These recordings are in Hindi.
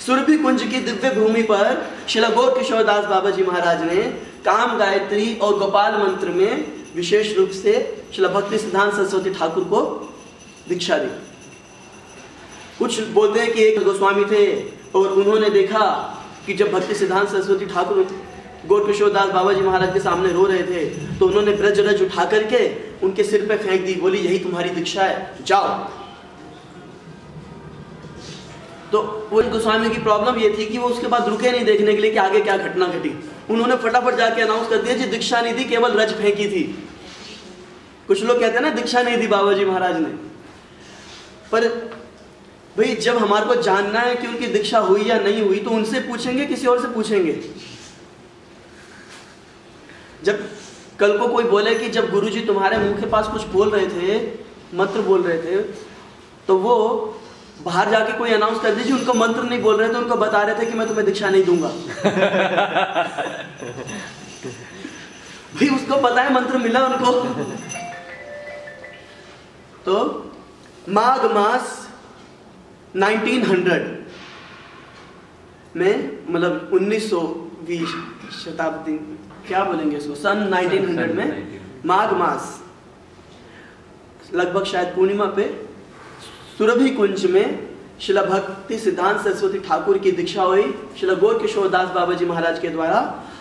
सुरभि कुंज की दिव्य भूमि पर श्रील गौर किशोर दास बाबा जी महाराज ने काम गायत्री और गोपाल मंत्र में विशेष रूप से श्रील भक्ति सिद्धांत सरस्वती ठाकुर को दीक्षा दी। कुछ बोलते हैं कि एक गोस्वामी थे और उन्होंने देखा कि जब भक्ति सिद्धांत सरस्वती ठाकुर गौर किशोर दास बाबा जी महाराज के सामने रो रहे थे तो उन्होंने ब्रज रज उठा करके उनके सिर पे फेंक दी, बोली यही तुम्हारी दीक्षा है, जाओ। तो वो गोस्वामी की प्रॉब्लम ये थी कि वो उसके बाद रुके नहीं देखने के लिए कि आगे क्या घटना घटी। उन्होंने फटाफट जाके अनाउंस कर दिया जी दीक्षा नहीं दी, केवल रज फेंकी थी। कुछ लोग कहते हैं ना दीक्षा नहीं दी बाबा जी महाराज ने, पर भाई जब हमारे को जानना है कि उनकी दीक्षा हुई या नहीं हुई तो उनसे पूछेंगे, किसी और से पूछेंगे? जब कल को कोई बोले कि जब गुरुजी तुम्हारे मुंह के पास कुछ बोल रहे थे, मंत्र बोल रहे थे, तो वो बाहर जाके कोई अनाउंस कर दीजिए उनको मंत्र नहीं बोल रहे थे, उनको बता रहे थे कि मैं तुम्हें दीक्षा नहीं दूंगा। भाई उसको पता है मंत्र मिला उनको। तो माघ मास 1900 में, मतलब 1920 शताब्दी, क्या बोलेंगे इसको, सन 1900 में माघ मास लगभग शायद पूर्णिमा पे सुरभि कुंज में श्रील भक्ति सिद्धांत सरस्वती ठाकुर की दीक्षा हुई श्रील गौर किशोर दास बाबा जी महाराज के द्वारा।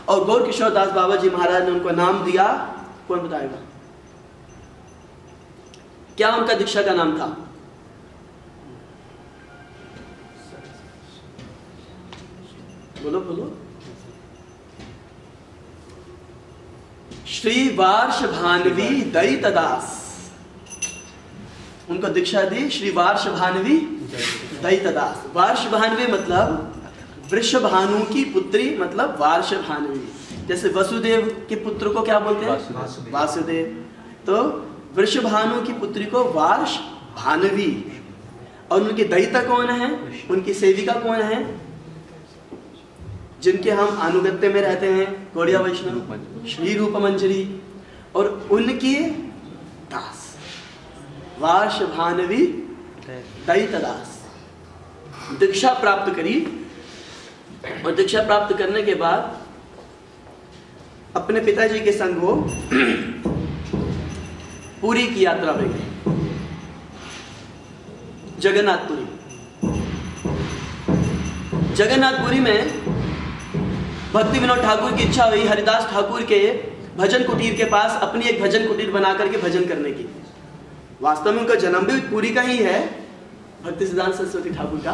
और गौर किशोर दास बाबा जी महाराज ने उनको नाम दिया, कौन बताएगा क्या उनका दीक्षा का नाम था? बोलो बोलो। श्री वार्ष भानवी दयित दास, उनको दीक्षा दी श्री वार्ष भानवी दयित दास। वार्ष भानवी मतलब वृषभानु की पुत्री, मतलब वार्ष भानवी। जैसे वसुदेव के पुत्र को क्या बोलते हैं? वासुदेव। तो वृषभानु की पुत्री को वार्ष भानवी। और उनकी दयिता कौन है? उनकी सेविका कौन है? जिनके हम अनुगत्य में रहते हैं, गौड़िया वैष्णव श्री रूप मंजरी, और उनकी दास वार्ष भानवी दयित दास। दीक्षा प्राप्त करी और दीक्षा प्राप्त करने के बाद अपने पिताजी के संग वो पुरी की यात्रा में गए, जगन्नाथपुरी। जगन्नाथपुरी में भक्ति विनोद ठाकुर की इच्छा हुई हरिदास ठाकुर के भजन कुटीर के पास अपनी एक भजन कुटीर बना करके भजन करने की। वास्तव में उनका जन्म भी पुरी का ही है, भक्ति सिद्धांत सरस्वती ठाकुर का,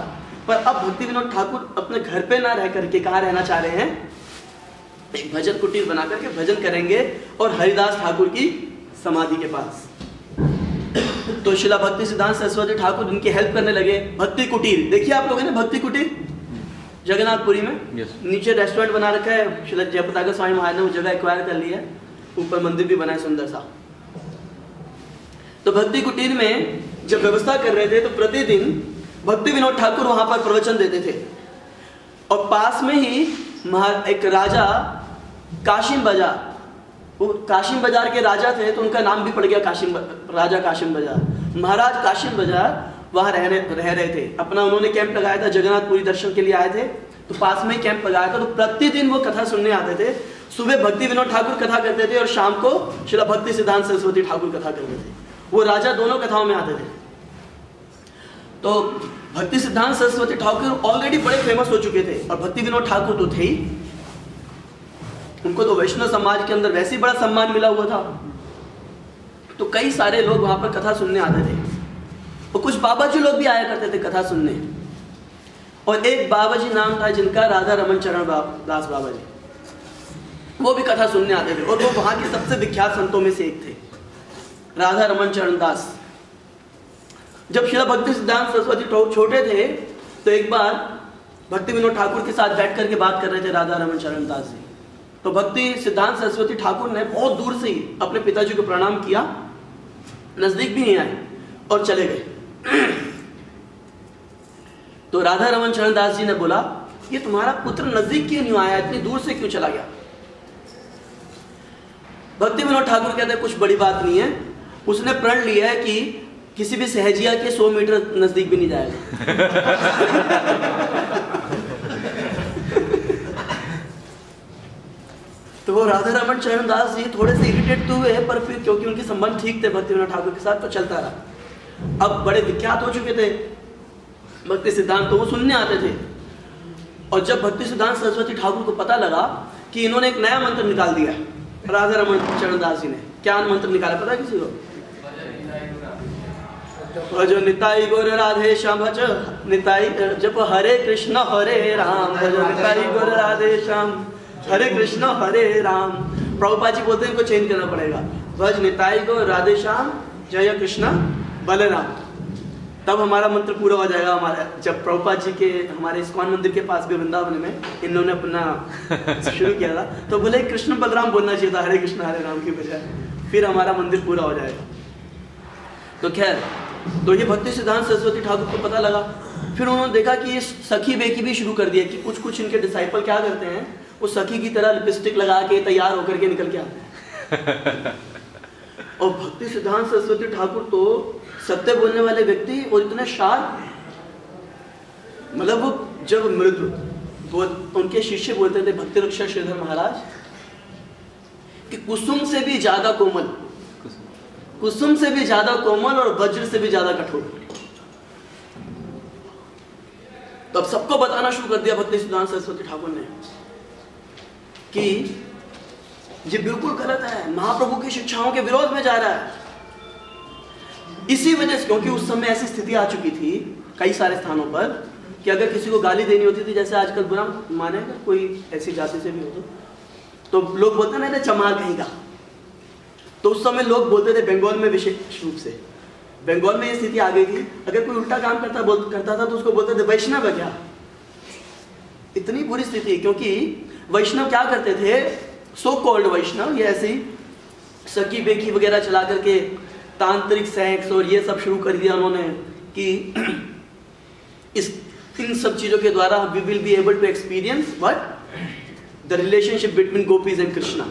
पर अब भक्ति विनोद ठाकुर अपने घर पे ना रह करके कहाँ रहना चाह रहे हैं? एक भजन कुटीर बना करके भजन करेंगे और हरिदास ठाकुर की समाधि के पास। तो शिला भक्ति सिद्धांत सरस्वती ठाकुर उनकी हेल्प करने लगे। भक्ति कुटीर देखिए आप लोगों ने, भक्ति कुटीर जगन्नाथपुरी में नीचे रेस्टोरेंट बना रखा है। श्री जयपताका स्वामी महाराज ने वो जगह एक्वायर कर ली है, ऊपर मंदिर भी बना है सुंदर सा। तो भक्ति कुटीर में जब व्यवस्था कर रहे थे तो प्रतिदिन भक्ति विनोद ठाकुर वहां पर प्रवचन देते थे। और पास में ही एक राजा काशिम बाजार, वो काशिम बाजार के राजा थे तो उनका नाम भी पड़ गया राजा काशिम बाजार। महाराज काशिम बाजार वहाँ रह रहे थे, अपना उन्होंने कैंप लगाया था, जगन्नाथपुरी दर्शन के लिए आए थे तो पास में ही कैंप लगाया था। तो प्रतिदिन वो कथा सुनने आते थे। सुबह भक्ति विनोद ठाकुर कथा करते थे और शाम को श्रील भक्ति सिद्धांत सरस्वती ठाकुर कथा करते थे। वो राजा दोनों कथाओं में आते थे। तो भक्ति सिद्धांत सरस्वती ठाकुर ऑलरेडी बड़े फेमस हो चुके थे और भक्ति विनोद ठाकुर तो थे ही, उनको तो वैष्णव समाज के अंदर वैसे ही बड़ा सम्मान मिला हुआ था। तो कई सारे लोग वहां पर कथा सुनने आते थे और कुछ बाबा जी लोग भी आया करते थे कथा सुनने। और एक बाबा जी नाम था जिनका राधा रमन चरण दास बाबा जी, वो भी कथा सुनने आते थे और वो वहां के सबसे विख्यात संतों में से एक थे, राधा रमन चरण दास। जब श्रील भक्ति सिद्धांत सरस्वती छोटे थे तो एक बार भक्ति विनोद ठाकुर के साथ बैठ करके बात कर रहे थे राधा रमन चरण दास जी। तो भक्ति सिद्धांत सरस्वती ठाकुर ने बहुत दूर से ही अपने पिताजी को प्रणाम किया, नजदीक भी नहीं आए और चले गए। तो राधा रमन चरण दास जी ने बोला, ये तुम्हारा पुत्र नजदीक क्यों नहीं आया, इतनी दूर से क्यों चला गया? भक्ति विनोद ठाकुर कहते कुछ बड़ी बात नहीं है, उसने प्रण लिया है कि किसी भी सहजिया के 100 मीटर नजदीक भी नहीं जाएगा। तो वो राधा रमन चरण दास जी थोड़े से इरिटेट तो हुए, पर फिर क्योंकि उनके संबंध ठीक थे भक्ति विनोद ठाकुर के साथ तो चलता रहा। अब बड़े विख्यात हो चुके थे भक्ति सिद्धांत, तो वो सुनने आते थे। और जब भक्ति सिद्धांत सरस्वती ठाकुर को पता लगा कि इन्होंने एक नया मंत्र निकाल दिया राधा रमन चरण दास जी ने, क्या मंत्र निकाला पता है किसी को? भज निताई गुर राधे श्याम, भज निताई जप हरे कृष्ण हरे राम, भज निताई गुर राधे श्याम हरे कृष्ण हरे राम। प्रभुपाद जी बोलते हैं इनको चेंज करना पड़ेगा, भज निताई गुर राधे श्याम जय कृष्ण बलराम। तब हमारा मंत्र पूरा हो जाएगा। हमारा जब प्रभुपाद जी के हमारे इस्कॉन मंदिर के पास भी वृंदावन में इन्होंने अपना शुरू किया था, तो बोले कृष्ण बलराम बोलना चाहिए था हरे कृष्ण हरे राम की बजाय, फिर हमारा मंदिर पूरा हो जाएगा। तो खैर, तो ये भक्ति सिद्धांत सरस्वती ठाकुर को पता लगा, फिर उन्होंने देखा कि ये सखी बेकी भी शुरू कर दिया कि कुछ कुछ इनके डिसाइपल क्या करते हैं, वो सखी की तरह लिपस्टिक लगा के तैयार होकर के निकल के आते हैं। और भक्ति सिद्धांत सरस्वती ठाकुर तो सत्य बोलने वाले व्यक्ति और इतने शार्प, मतलब वो जब मृदु, वो उनके शिष्य बोलते थे भक्ति रक्षा श्रीधर महाराज कि कुसुम से भी ज्यादा कोमल, कुसुम से भी ज्यादा कोमल और वज्र से भी ज्यादा कठोर। तो अब सबको बताना शुरू कर दिया भक्ति सिद्धांत सरस्वती ठाकुर ने कि ये बिल्कुल गलत है, महाप्रभु की शिक्षाओं के विरोध में जा रहा है। इसी वजह से, क्योंकि उस समय ऐसी स्थिति आ चुकी थी कई सारे स्थानों पर कि अगर किसी को गाली देनी होती थी, जैसे आजकल बुरा माने अगर कोई ऐसी जाति से भी हो तो लोग बोलते ना चमार कहेगा, तो उस समय लोग बोलते थे, बंगाल में विशेष रूप से बंगाल में ये स्थिति आ गई थी, अगर कोई उल्टा काम करता था तो उसको बोलते थे वैष्णव है क्या। इतनी बुरी स्थिति, क्योंकि वैष्णव क्या करते थे, सो कॉल्ड वैष्णव, ये ऐसी सखी बेकी वगैरह चला करके तांत्रिक सेक्स और ये सब शुरू कर दिया उन्होंने कि इन सब चीजों के द्वारा we will be able to experience what the relationship between gopis and Krishna.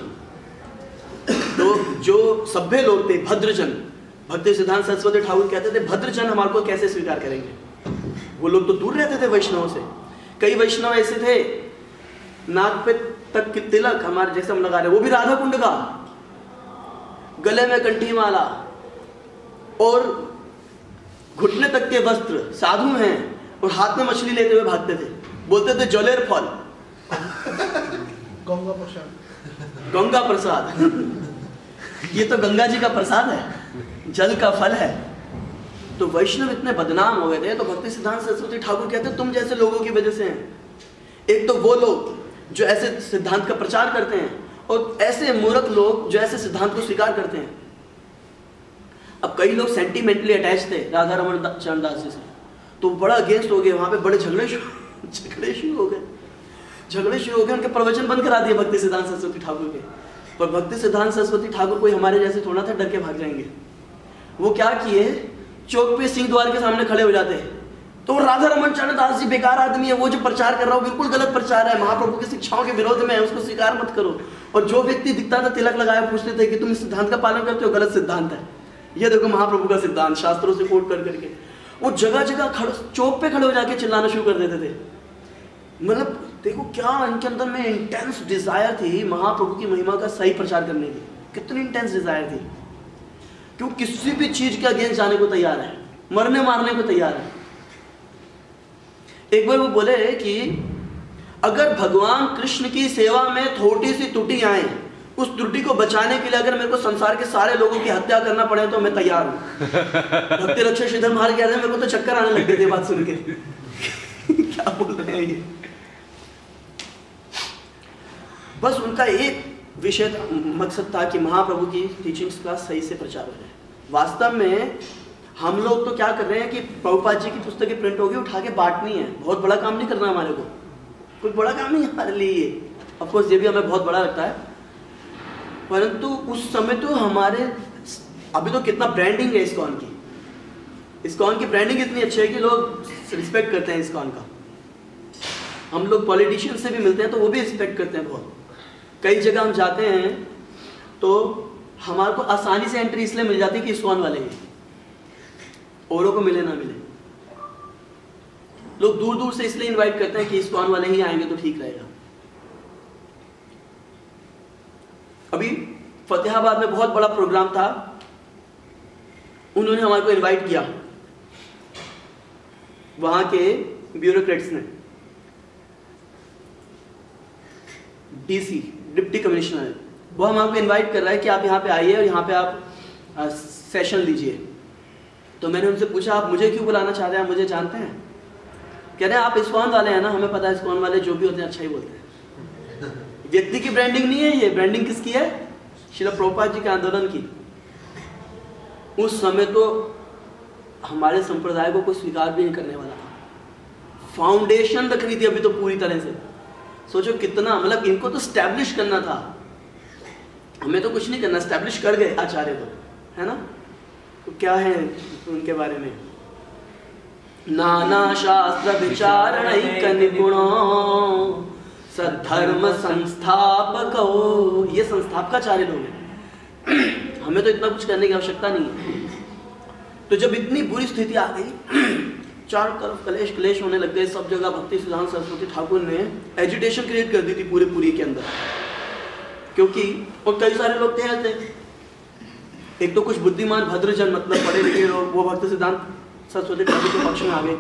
तो जो सभ्य लोग थे, भद्रजन, भक्ति सिद्धांत सरस्वती ठाकुर कहते थे भद्रजन हमारे को कैसे स्वीकार करेंगे, वो लोग तो दूर रहते थे वैष्णवों से। कई वैष्णव ऐसे थे नाक पे तक की तिलक हमारे जैसे हम लगा रहे, वो भी राधा कुंड का, गले में कंठी माला और घुटने तक के वस्त्र, साधु हैं और हाथ में मछली लेते हुए भागते थे, बोलते थे जलेर फल गंगा प्रसाद ये तो गंगा जी का प्रसाद है, जल का फल है। तो वैष्णव इतने बदनाम हो गए थे। तो भक्ति सिद्धांत सरस्वती ठाकुर कहते तुम जैसे लोगों की वजह से हैं। एक तो वो लोग जो ऐसे सिद्धांत का प्रचार करते हैं और ऐसे मूर्ख लोग जो ऐसे सिद्धांत को स्वीकार करते हैं। अब कई लोग सेंटिमेंटली अटैच थे राधा रमन चरण दास जी से, तो बड़ा अगेंस्ट हो गए, वहां पे बड़े झगड़े शुरू हो गए, उनके प्रवचन बंद करा दिए भक्ति सिद्धांत सरस्वती ठाकुर के। पर भक्ति सिद्धांत सरस्वती ठाकुर कोई हमारे जैसे थोड़ा था डर के भाग जाएंगे। वो क्या किए, चौक पे सिंह द्वार के सामने खड़े हो जाते हैं, तो राधा रमन चरण दास जी बेकार आदमी है, वो जो प्रचार कर रहा हो बिल्कुल गलत प्रचार है, महाप्रभु की शिक्षाओं के विरोध में है, उसको स्वीकार मत करो। और जो व्यक्ति दिखता था तिलक लगाया, पूछते थे कि तुम इस सिद्धांत का पालन करते हो, गलत सिद्धांत है, ये देखो महाप्रभु का सिद्धांत शास्त्रों से कोट कर करके वो जगह जगह चौक पे खड़े हो जाके चिल्लाना शुरू कर देते थे। मतलब देखो क्या इनके अंदर में इंटेंस डिजायर थी महाप्रभु की महिमा का सही प्रचार करने की, कितनी इंटेंस डिजायर थी कि वो किसी भी चीज के अगेंस्ट जाने को तैयार है, मरने मारने को तैयार है। एक बार वो बोले कि अगर भगवान कृष्ण की सेवा में थोड़ी सी त्रुटि आए, उस त्रुटि को बचाने के लिए अगर मेरे को संसार के सारे लोगों की हत्या करना पड़े तो मैं तैयार हूं। भक्ति रक्षा श्रीधर महाराज कह रहे हैं, मेरे को तो चक्कर आने लग गए थे बात सुन के क्या बोल रहे हैं ये। बस उनका एक विषय मकसद था कि महाप्रभु की टीचिंग्स का सही से प्रचार हो जाए। वास्तव में हम लोग तो क्या कर रहे हैं कि प्रभुपाद जी की पुस्तकें प्रिंट होगी, उठा के बांटनी है, बहुत बड़ा काम नहीं करना हमारे को, कुछ बड़ा काम नहीं हमारे लिए ये। ऑफकोर्स ये भी हमें बहुत बड़ा लगता है, परंतु उस समय तो हमारे अभी तो कितना ब्रांडिंग है इस्कॉन की ब्रांडिंग इतनी अच्छी है कि लोग रिस्पेक्ट करते हैं इस्कॉन का। हम लोग पॉलिटिशियन से भी मिलते हैं तो वो भी रिस्पेक्ट करते हैं बहुत। कई जगह हम जाते हैं तो हमारे को आसानी से एंट्री इसलिए मिल जाती है कि इस्कॉन वाले हैं, औरों को मिले ना मिले। लोग दूर दूर से इसलिए इनवाइट करते हैं कि इस्कॉन वाले ही आएंगे तो ठीक रहेगा। अभी फतेहाबाद में बहुत बड़ा प्रोग्राम था, उन्होंने हमारे को इनवाइट किया, वहां के ब्यूरोक्रेट्स ने, डीसी डिप्टी कमिश्नर, वो हमारे को इनवाइट कर रहा है कि आप यहाँ पे आइए और यहाँ पे आप सेशन लीजिए। तो मैंने उनसे पूछा आप मुझे क्यों बुलाना चाहते हैं, आप मुझे जानते हैं? कह रहे हैं आप इस्कॉन वाले हैं ना, हमें पता है इस्कॉन वाले जो भी होते हैं अच्छा ही बोलते हैं। व्यक्ति की ब्रांडिंग नहीं है, ये ब्रांडिंग किसकी है? श्रील प्रभुपाद जी के आंदोलन की। उस समय तो हमारे संप्रदाय को कोई स्वीकार भी नहीं करने वाला था, फाउंडेशन रखनी थी अभी तो पूरी तरह से। सोचो कितना, मतलब इनको तो स्टैब्लिश करना था, हमें तो कुछ नहीं करना, स्टैब्लिश कर गए आचार्य को, है ना। तो क्या है उनके बारे में, नाना शास्त्र विचारणैक निपुणो सद्धर्म संस्थापको, ये संस्थापकाचार्य लोग हैं, हमें तो इतना कुछ करने की आवश्यकता नहीं है। तो जब इतनी बुरी स्थिति आ गई, चारों तरफ कलेश क्लेश होने लग गए, सब जगह भक्ति सिद्धांत सरस्वती ठाकुर ने एजिटेशन क्रिएट कर दी थी पूरे पुरी के अंदर, क्योंकि और कई सारे लोग थे ऐसे, एक तो कुछ बुद्धिमान भद्रजन, मतलब पढ़े लिखे लोग, वो भक्ति सिद्धांत सरस्वती ठाकुर के पक्ष में आ गए।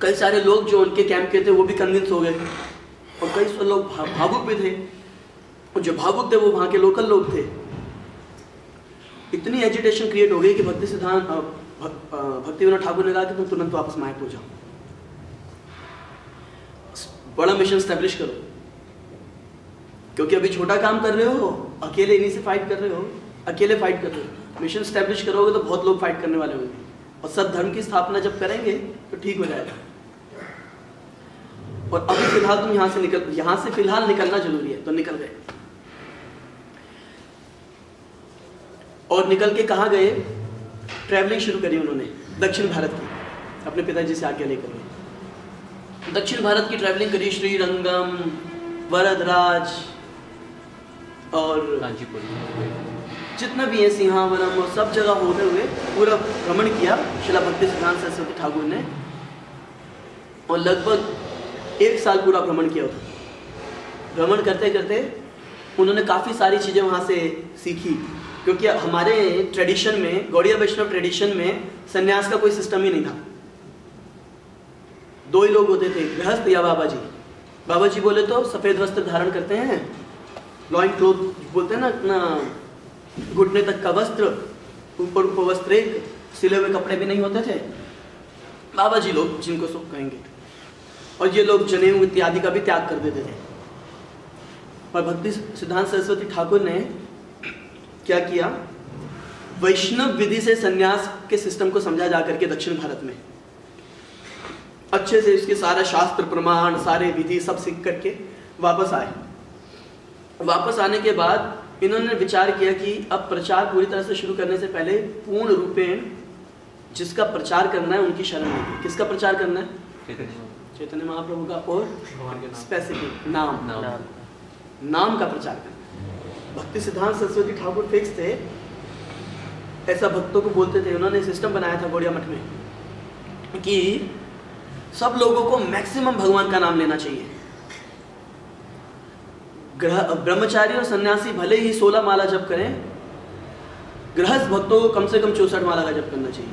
कई सारे लोग जो उनके कैंप के थे वो भी कन्विंस हो गए, और कई सारे लोग भावुक भी थे, और जो भावुक थे वो वहाँ के लोकल लोग थे। इतनी एजिटेशन क्रिएट हो गई कि भक्ति सिद्धांत भक्ति विनोद ठाकुर ने कहा कि तुम तुरंत वापस माइक हो जाओ, बड़ा मिशन स्टैब्लिश करो, क्योंकि अभी छोटा काम कर रहे हो, अकेले इन्हीं से फाइट कर रहे हो, अकेले फाइट कर रहे हो। मिशन स्टैब्लिश करोगे तो बहुत लोग फाइट करने वाले होंगे, और सद धर्म की स्थापना जब करेंगे तो ठीक हो जाएगा। और अभी फिलहाल तुम यहाँ से फिलहाल निकलना जरूरी है, तो निकल गए। और निकल के कहाँ गए? ट्रैवलिंग शुरू करी उन्होंने दक्षिण भारत की, अपने पिताजी से आज्ञा लेकर गए। दक्षिण भारत की ट्रैवलिंग करी, श्रीरंगम, वरदराज और जितना भी है सिंहावनम, और सब जगह होते हुए पूरा भ्रमण किया श्रील भक्ति सिद्धांत सरस्वती ठाकुर ने, और लगभग 1 साल पूरा भ्रमण किया था। भ्रमण करते करते उन्होंने काफ़ी सारी चीज़ें वहाँ से सीखी, क्योंकि हमारे ट्रेडिशन में, गौड़िया वैष्णव ट्रेडिशन में संन्यास का कोई सिस्टम ही नहीं था। 2 ही लोग होते थे, गृहस्थ या बाबा जी। बाबा जी बोले तो सफ़ेद वस्त्र धारण करते हैं, लॉइन क्लोथ बोलते हैं ना, अपना घुटने तक का वस्त्र, ऊपर उपवस्त्र, एक सिले हुए कपड़े भी नहीं होते थे। बाबा जी लोग जिनको सब कहेंगे, और ये लोग जनेऊ इत्यादि का भी त्याग कर देते थे। पर भक्ति सिद्धांत सरस्वती ठाकुर ने क्या किया? वैष्णव विधि से संन्यास के सिस्टम को समझा जाकर के दक्षिण भारत में अच्छे से इसके सारा शास्त्र प्रमाण, सारे विधि सब सीख करके वापस आए। वापस आने के बाद इन्होंने विचार किया कि अब प्रचार पूरी तरह से शुरू करने से पहले पूर्ण रूपेण जिसका प्रचार करना है उनकी शरण लेंगे। किसका प्रचार करना है? चैतन्य महाप्रभु का, और स्पेसिफिक नाम का प्रचार करना। भक्ति सिद्धांत सरस्वती ठाकुर फिक्स थे, ऐसा भक्तों को बोलते थे। उन्होंने सिस्टम बनाया था गौड़िया मठ में कि सब लोगों को मैक्सिमम भगवान का नाम लेना चाहिए। ब्रह्मचारी और सन्यासी भले ही 16 माला जप करें, गृहस्थ भक्तों को कम से कम 64 माला का जप करना चाहिए।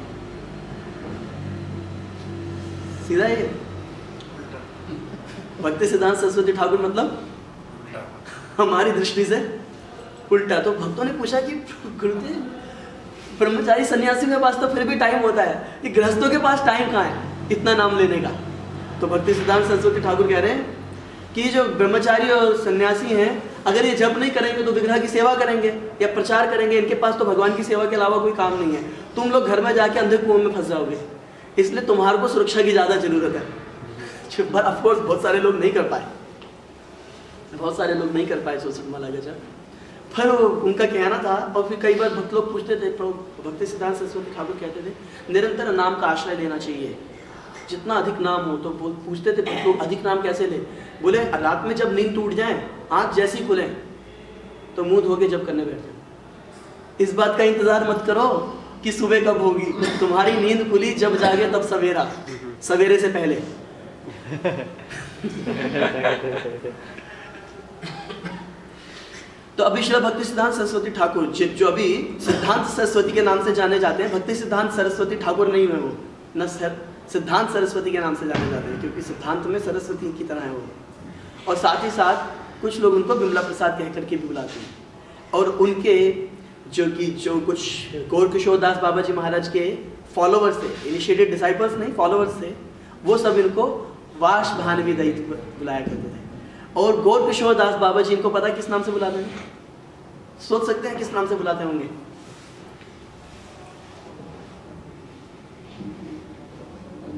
सीधा ये भक्ति सिद्धांत सरस्वती ठाकुर मतलब हमारी दृष्टि से उल्टा। तो भक्तों ने पूछा कि गुरुदेव, ब्रह्मचारी सन्यासी के पास तो फिर भी टाइम होता है, ये गृहस्थों के पास टाइम कहाँ है इतना नाम लेने का? तो भक्ति सिद्धांत सरस्वती ठाकुर कह रहे हैं कि जो ब्रह्मचारी और सन्यासी हैं, अगर ये जप नहीं करेंगे तो विग्रह की सेवा करेंगे या प्रचार करेंगे, इनके पास तो भगवान की सेवा के अलावा कोई काम नहीं है। तुम लोग घर में जाके अंधे कुओं में फंस जाओगे, इसलिए तुम्हारे को सुरक्षा की ज़्यादा जरूरत है। पर ऑफकोर्स बहुत सारे लोग नहीं कर पाए, 64 माला का जप। फिर उनका कहना था, और फिर कई बार भक्त लोग पूछते थे, भक्ति सिद्धांत सरस्वती ठाकुर कहते थे निरंतर नाम का आश्रय लेना चाहिए, जितना अधिक नाम हो। तो पूछते थे भक्त लोग अधिक नाम कैसे ले? बोले रात में जब नींद टूट जाए, आँख जैसी खुले तो मुंह धो के जप करने बैठे। इस बात का इंतजार मत करो कि सुबह कब होगी, तुम्हारी नींद खुली जब जागे तब सवेरा, सवेरे से पहले। तो अभी श्री भक्ति सिद्धांत सरस्वती ठाकुर जो अभी सिद्धांत सरस्वती के नाम से जाने जाते हैं, भक्ति सिद्धांत सरस्वती ठाकुर नहीं है वो, न सिद्धांत सरस्वती के नाम से जाने जाते हैं, क्योंकि सिद्धांत में सरस्वती की तरह है वो। और साथ ही साथ कुछ लोग उनको बिमला प्रसाद कह करके भी बुलाते हैं। और उनके जो कुछ गौर किशोर दास बाबा जी महाराज के फॉलोवर्स थे, इनिशिएटेड डिसाइपल्स नहीं, फॉलोवर्स थे, वो सब इनको वाश भानवी दैत्य बुलाया करते थे। और गौर किशोर दास बाबा जी इनको पता है किस नाम से बुलाते हैं? सोच सकते हैं किस नाम से बुलाते होंगे?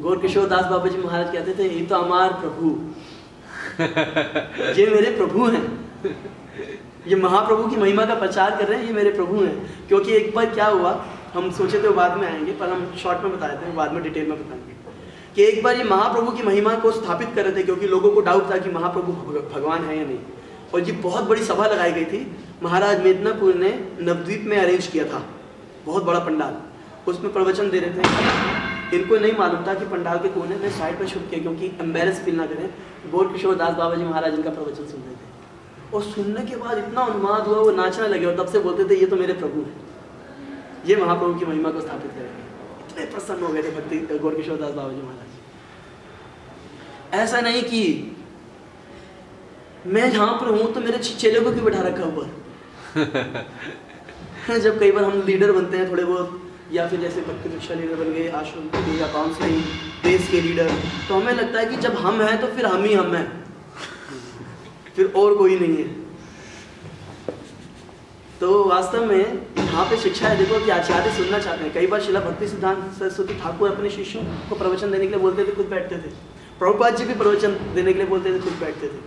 गौर किशोर दास बाबा जी महाराज कहते थे, ये तो हमार प्रभु, ये मेरे प्रभु हैं, ये महाप्रभु की महिमा का प्रचार कर रहे हैं, ये मेरे प्रभु हैं। क्योंकि एक बार क्या हुआ, हम सोचे थे बाद में आएंगे, पर हम शॉर्ट में बताए थे, बाद में डिटेल में बताएंगे कि एक बार ये महाप्रभु की महिमा को स्थापित कर रहे थे, क्योंकि लोगों को डाउट था कि महाप्रभु भगवान है या नहीं। और ये बहुत बड़ी सभा लगाई गई थी, महाराज मेदिनीपुर ने नवद्वीप में अरेंज किया था, बहुत बड़ा पंडाल, उसमें प्रवचन दे रहे थे। इनको नहीं मालूम था कि पंडाल के कोने में साइड पर छुप के, क्योंकि एम्बेरस फील ना करें, गौर किशोर दास बाबा जी महाराज इनका प्रवचन सुन रहे थे। और सुनने के बाद इतना उन्माद हुआ, वो नाचने लगे और तब से बोलते थे, ये तो मेरे प्रभु हैं, ये महाप्रभु की महिमा को स्थापित करेंगे। इतने प्रसन्न हो गए थे भक्ति गौर किशोर दास बाबा जी महाराज। ऐसा नहीं कि मैं जहाँ पर हूँ तो मेरे चेले को क्यों बैठा रखा हुआ। जब कई बार हम लीडर बनते हैं थोड़े बहुत, या फिर जैसे भक्ति शिक्षा लीडर बन गए, आश्रम के या काउंसलिंग देश के लीडर, तो हमें लगता है कि जब हम हैं तो फिर हम ही हम हैं, फिर और कोई नहीं है। तो वास्तव में यहाँ पे शिक्षा है, देखो कि आचार्य सुनना चाहते हैं। कई बार श्रील भक्ति सिद्धांत सरस्वती ठाकुर अपने शिष्यों को प्रवचन देने के लिए बोलते थे, खुद बैठते थे। प्रभुपाद जी भी प्रवचन देने के लिए बोलते थे, खुद बैठते थे।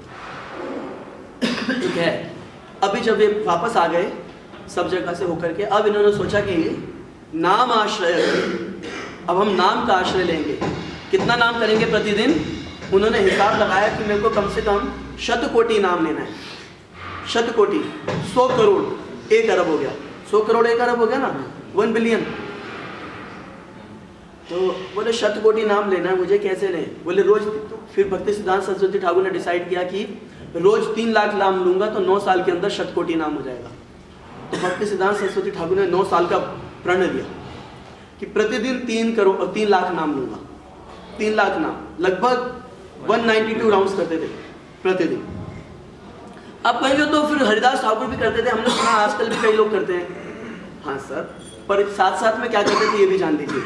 ठीक है, अभी जब ये वापस आ गए सब जगह से होकर के, अब इन्होंने सोचा कि नाम आश्रय, अब हम नाम का आश्रय लेंगे। कितना नाम करेंगे प्रतिदिन? उन्होंने हिसाब लगाया कि मेरे को कम से कम 100 कोटि नाम लेना है। 100 कोटि, 100 करोड़ 1 अरब हो गया, 100 करोड़ 1 अरब हो गया ना, 1 बिलियन। तो बोले 100 कोटि नाम लेना है मुझे, कैसे लें? बोले रोज। तो फिर भक्ति सिद्धांत सरस्वती ठाकुर ने डिसाइड किया कि रोज 3 लाख नाम लूंगा तो 9 साल के अंदर 100 कोटि नाम हो जाएगा। तो भक्ति सिद्धांत सरस्वती ठाकुर ने 9 साल का प्रण लिया कि प्रतिदिन 3 लाख नाम लूंगा। 3 लाख नाम, लगभग 192 राउंड्स करते थे प्रतिदिन। अब कहेंगे तो फिर हरिदास ठाकुर भी करते थे, हमने सुना आजकल भी कई लोग करते हैं। हाँ सर, पर साथ साथ में क्या करते थे ये भी जान लीजिए।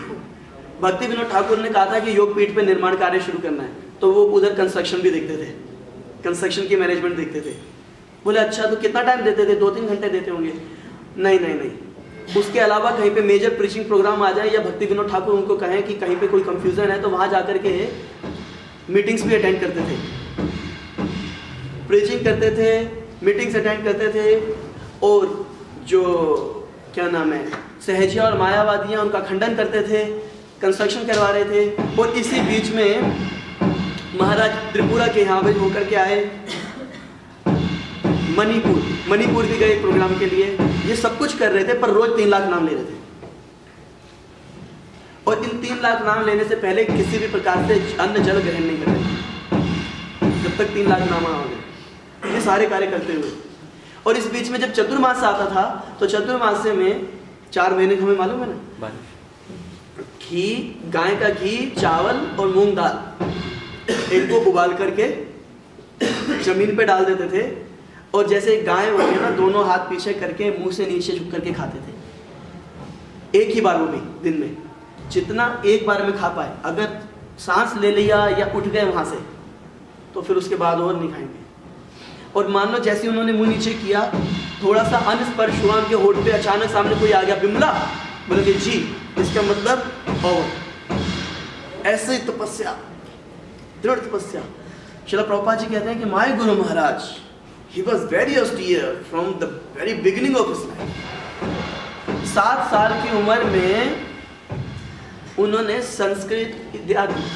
भक्ति विनोद ठाकुर ने कहा था कि योग पीठ पे निर्माण कार्य शुरू करना है, तो वो उधर कंस्ट्रक्शन भी देखते थे, कंस्ट्रक्शन की मैनेजमेंट देखते थे। बोले अच्छा, तो कितना टाइम देते थे? 2-3 घंटे देते होंगे। नहीं, उसके अलावा कहीं पे मेजर प्रीचिंग प्रोग्राम आ जाए या भक्ति विनोद ठाकुर उनको कहें कि कहीं पे कोई कंफ्यूजन है, तो वहाँ जाकर के मीटिंग्स भी अटेंड करते थे, प्रीचिंग करते थे, मीटिंग्स अटेंड करते थे। और जो क्या नाम है, सहजिया और मायावादी हैं, उनका खंडन करते थे, कंस्ट्रक्शन करवा रहे थे। और इसी बीच में महाराज त्रिपुरा के यहाँ पे होकर के आए, मणिपुर भी गए प्रोग्राम के लिए। ये सब कुछ कर रहे थे, पर रोज 3 लाख नाम ले रहे थे। और इन 3 लाख नाम लेने से पहले किसी भी प्रकार से अन्न जल ग्रहण नहीं कर रहे थे, जब तक 3 लाख नाम आ गए, ये सारे कार्य करते हुए। और इस बीच में जब चतुर्मास आता था, तो चतुर्मास में 4 महीने हमें मालूम है ना, घी, गाय का घी, चावल और मूंग दाल, इनको उबाल करके जमीन पे डाल देते थे। और जैसे गाय होती है ना, दोनों हाथ पीछे करके मुंह से नीचे झुक करके खाते थे, एक ही बार, वो भी दिन में, जितना एक बार में खा पाए। अगर सांस ले लिया या उठ गए वहां से, तो फिर उसके बाद और नहीं खाएंगे। और मान लो जैसे उन्होंने मुंह नीचे किया, थोड़ा सा अन्न स्पर्श हुआ उनके होठ पे, अचानक सामने कोई आ गया, बिमला, बोले जी, इसका मतलब और ऐसे तपस्या, दृढ़ तपस्या। श्रील प्रभुपाद जी कहते हैं कि my Guru Maharaj, he was very austere from the very beginning of his life। 7 साल की उम्र में उन्होंने संस्कृत,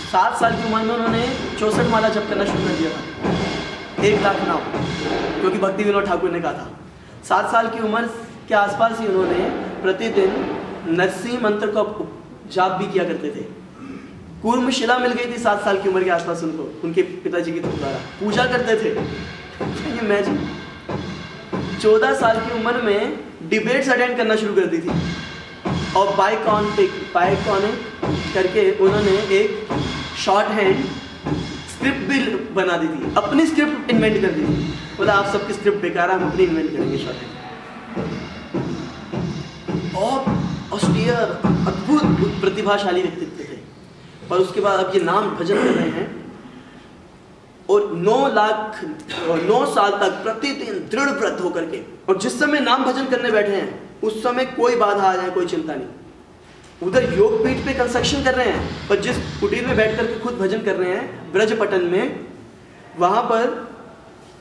7 साल की उम्र में उन्होंने 64 माला जप करना शुरू कर दिया था, 1 लाख नाम, क्योंकि भक्ति विनोद ठाकुर ने कहा था। 7 साल की उम्र के आसपास ही उन्होंने प्रतिदिन नरसिंह मंत्र का जाप भी किया करते थे। कूर्म शिला मिल गई थी 7 साल की उम्र के आसपास उनको, उनके पिताजी की द्वारा पूजा करते थे। ये मैजिक 14 साल की उम्र में डिबेट्स अटेंड करना शुरू कर दी थी, और बाइकॉनिक करके उन्होंने एक शॉर्ट हैंड स्क्रिप्ट भी बना दी थी, अपनी स्क्रिप्ट इन्वेंट कर दी थी। बोला आप सबकी स्क्रिप्ट बेकार है, हम अपनी इन्वेंट करेंगे शॉर्ट हैंड। और ऑस्ट्रियर अद्भुत प्रतिभाशाली व्यक्तित्व थे, पर उसके बाद अब ये नाम भजन कर रहे हैं, और 9 साल तक प्रतिदिन दृढ़ व्रत होकर के, और जिस समय नाम भजन करने बैठे हैं उस समय कोई बाधा आ जाए कोई चिंता नहीं। उधर योग पीठ पे कंस्ट्रक्शन कर रहे हैं, पर जिस कुटीर में बैठ करके खुद भजन कर रहे हैं ब्रजपटन में, वहां पर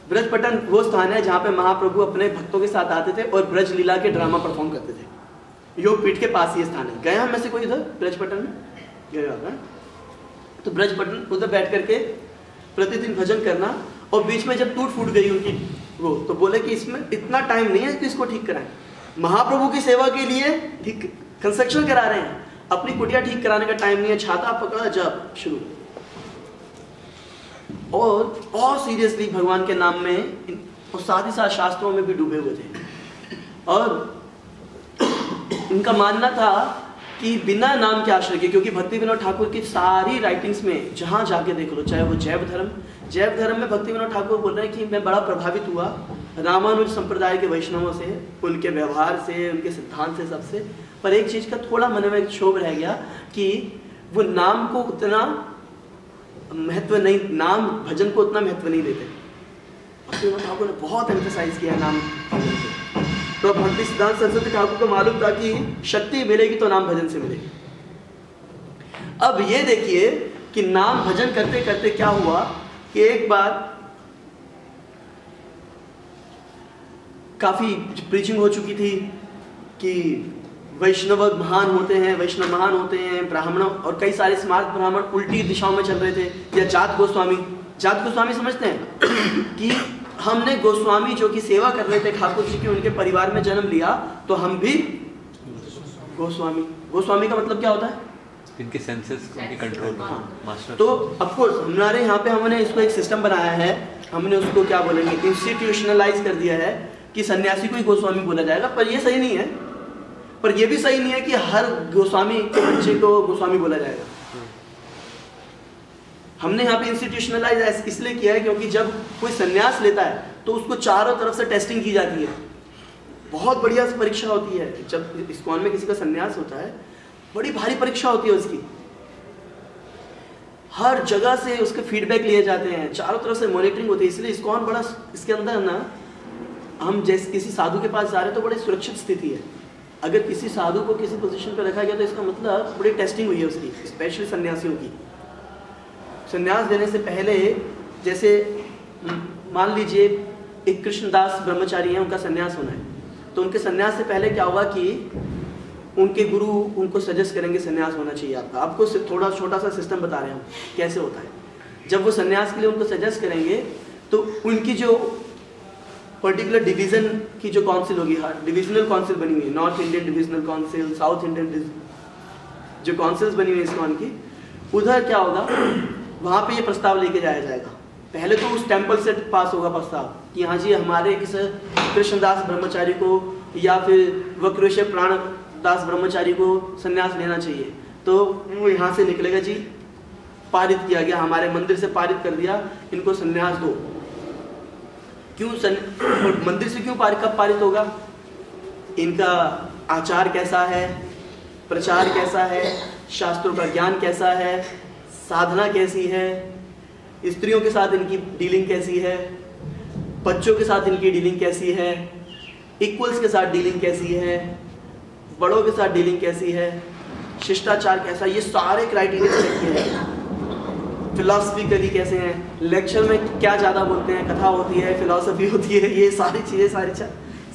ब्रजपटन वो स्थान है जहाँ पे महाप्रभु अपने भक्तों के साथ आते थे और ब्रज लीला के ड्रामा परफॉर्म करते थे। योग पीठ के पास ये स्थान है। गया हम में से कोई इधर ब्रजपटन में गया होगा? तो ब्रजपटन उधर बैठ करके प्रतिदिन भजन करना, और बीच में जब टूट फूट गई उनकी वो, तो बोले कि इसमें इतना टाइम नहीं है कि इसको ठीक कराएं। महाप्रभु की सेवा के लिए ठीक कंस्ट्रक्शन करा रहे हैं, अपनी कुटिया ठीक कराने का टाइम नहीं है। छाता पकड़ा जब शुरू, और सीरियसली भगवान के नाम में, और साथ ही साथ शास्त्रों में भी डूबे हुए थे। और इनका मानना था कि बिना नाम के आश्रय के, क्योंकि भक्ति विनोद ठाकुर की सारी राइटिंग्स में जहाँ जाके देख लो, चाहे वो जैव धर्म में भक्ति विनोद ठाकुर बोल रहे हैं कि मैं बड़ा प्रभावित हुआ रामानुज संप्रदाय के वैष्णवों से, उनके व्यवहार से, उनके सिद्धांत से, सबसे। पर एक चीज़ का थोड़ा मन में क्षोभ रह गया कि वो नाम को उतना महत्व नहीं, नाम भजन को उतना महत्व नहीं देते। भक्ति विनोद ठाकुर ने बहुत एम्फेसाइज किया नाम भजन को। तो भक्ति सिद्धांत सरस्वती ठाकुर को मालूम था कि शक्ति मिलेगी तो नाम भजन से मिलेगी। अब ये देखिए कि नाम भजन करते करते क्या हुआ कि एक बार काफी प्रीचिंग हो चुकी थी कि वैष्णव महान होते हैं, वैष्णव महान होते हैं, ब्राह्मण, और कई सारे स्मार्ट ब्राह्मण उल्टी दिशाओं में चल रहे थे। या जात गोस्वामी समझते हैं कि हमने गोस्वामी जो कि सेवा कर रहे थे ठाकुर जी की, उनके परिवार में जन्म लिया तो हम भी गोस्वामी का मतलब क्या होता है? इनके सेंसेस को इनके कंट्रोल। हाँ। तो ऑफकोर्स हमारे यहाँ पे हमने इसको एक सिस्टम बनाया है, हमने उसको क्या बोलेंगे, इंस्टीट्यूशनलाइज कर दिया है कि सन्यासी को ही गोस्वामी बोला जाएगा। पर ये सही नहीं है, पर ये भी सही नहीं है कि हर गोस्वामी के बच्चे को गोस्वामी बोला जाएगा। हमने यहाँ पे इंस्टीट्यूशनलाइज इसलिए किया है क्योंकि जब कोई सन्यास लेता है तो उसको चारों तरफ से टेस्टिंग की जाती है, बहुत बढ़िया परीक्षा होती है। जब इस्कॉन में किसी का सन्यास होता है, बड़ी भारी परीक्षा होती है उसकी, हर जगह से उसके फीडबैक लिए जाते हैं, चारों तरफ से मॉनिटरिंग होती है। इसलिए इस्कॉन बड़ा, इसके अंदर ना हम जैसे किसी साधु के पास जा रहे हैं तो बड़ी सुरक्षित स्थिति है। अगर किसी साधु को किसी पोजीशन पर रखा गया तो इसका मतलब बड़ी टेस्टिंग हुई है उसकी, स्पेशली सन्यासियों की। संन्यास देने से पहले, जैसे मान लीजिए एक कृष्णदास ब्रह्मचारी हैं, उनका संन्यास होना है, तो उनके संन्यास से पहले क्या होगा कि उनके गुरु उनको सजेस्ट करेंगे संन्यास होना चाहिए आपका। आपको थोड़ा छोटा सा सिस्टम बता रहे हैं हम कैसे होता है। जब वो संन्यास के लिए उनको सजेस्ट करेंगे तो उनकी जो पर्टिकुलर डिवीज़न की जो काउंसिल होगी, डिविजनल काउंसिल बनी हुई है, north Indian divisional council, south Indian जो काउंसिल्स बनी हुई है इस्कॉन की, उधर क्या होगा, वहाँ पे ये प्रस्ताव लेके जाया जाएगा। पहले तो उस टेम्पल से पास होगा प्रस्ताव कि हाँ जी हमारे किस कृष्णदास ब्रह्मचारी को या फिर वक्रवेश प्राणदास ब्रह्मचारी को संन्यास लेना चाहिए। तो वो यहाँ से निकलेगा जी, पारित किया गया, हमारे मंदिर से पारित कर दिया, इनको संन्यास दो। क्यों मंदिर से क्यों कब पारित होगा? इनका आचार कैसा है, प्रचार कैसा है, शास्त्रों का ज्ञान कैसा है, साधना कैसी है, स्त्रियों के साथ इनकी डीलिंग कैसी है, बच्चों के साथ इनकी डीलिंग कैसी है, इक्वल्स के साथ डीलिंग कैसी है, बड़ों के साथ डीलिंग कैसी है, शिष्टाचार कैसा, ये सारे क्राइटेरिया चेक किए हैं। फिलॉसफिकली कैसे हैं, लेक्चर में क्या ज़्यादा बोलते हैं, कथा होती है, फिलॉसफी होती है, ये सारी चीज़ें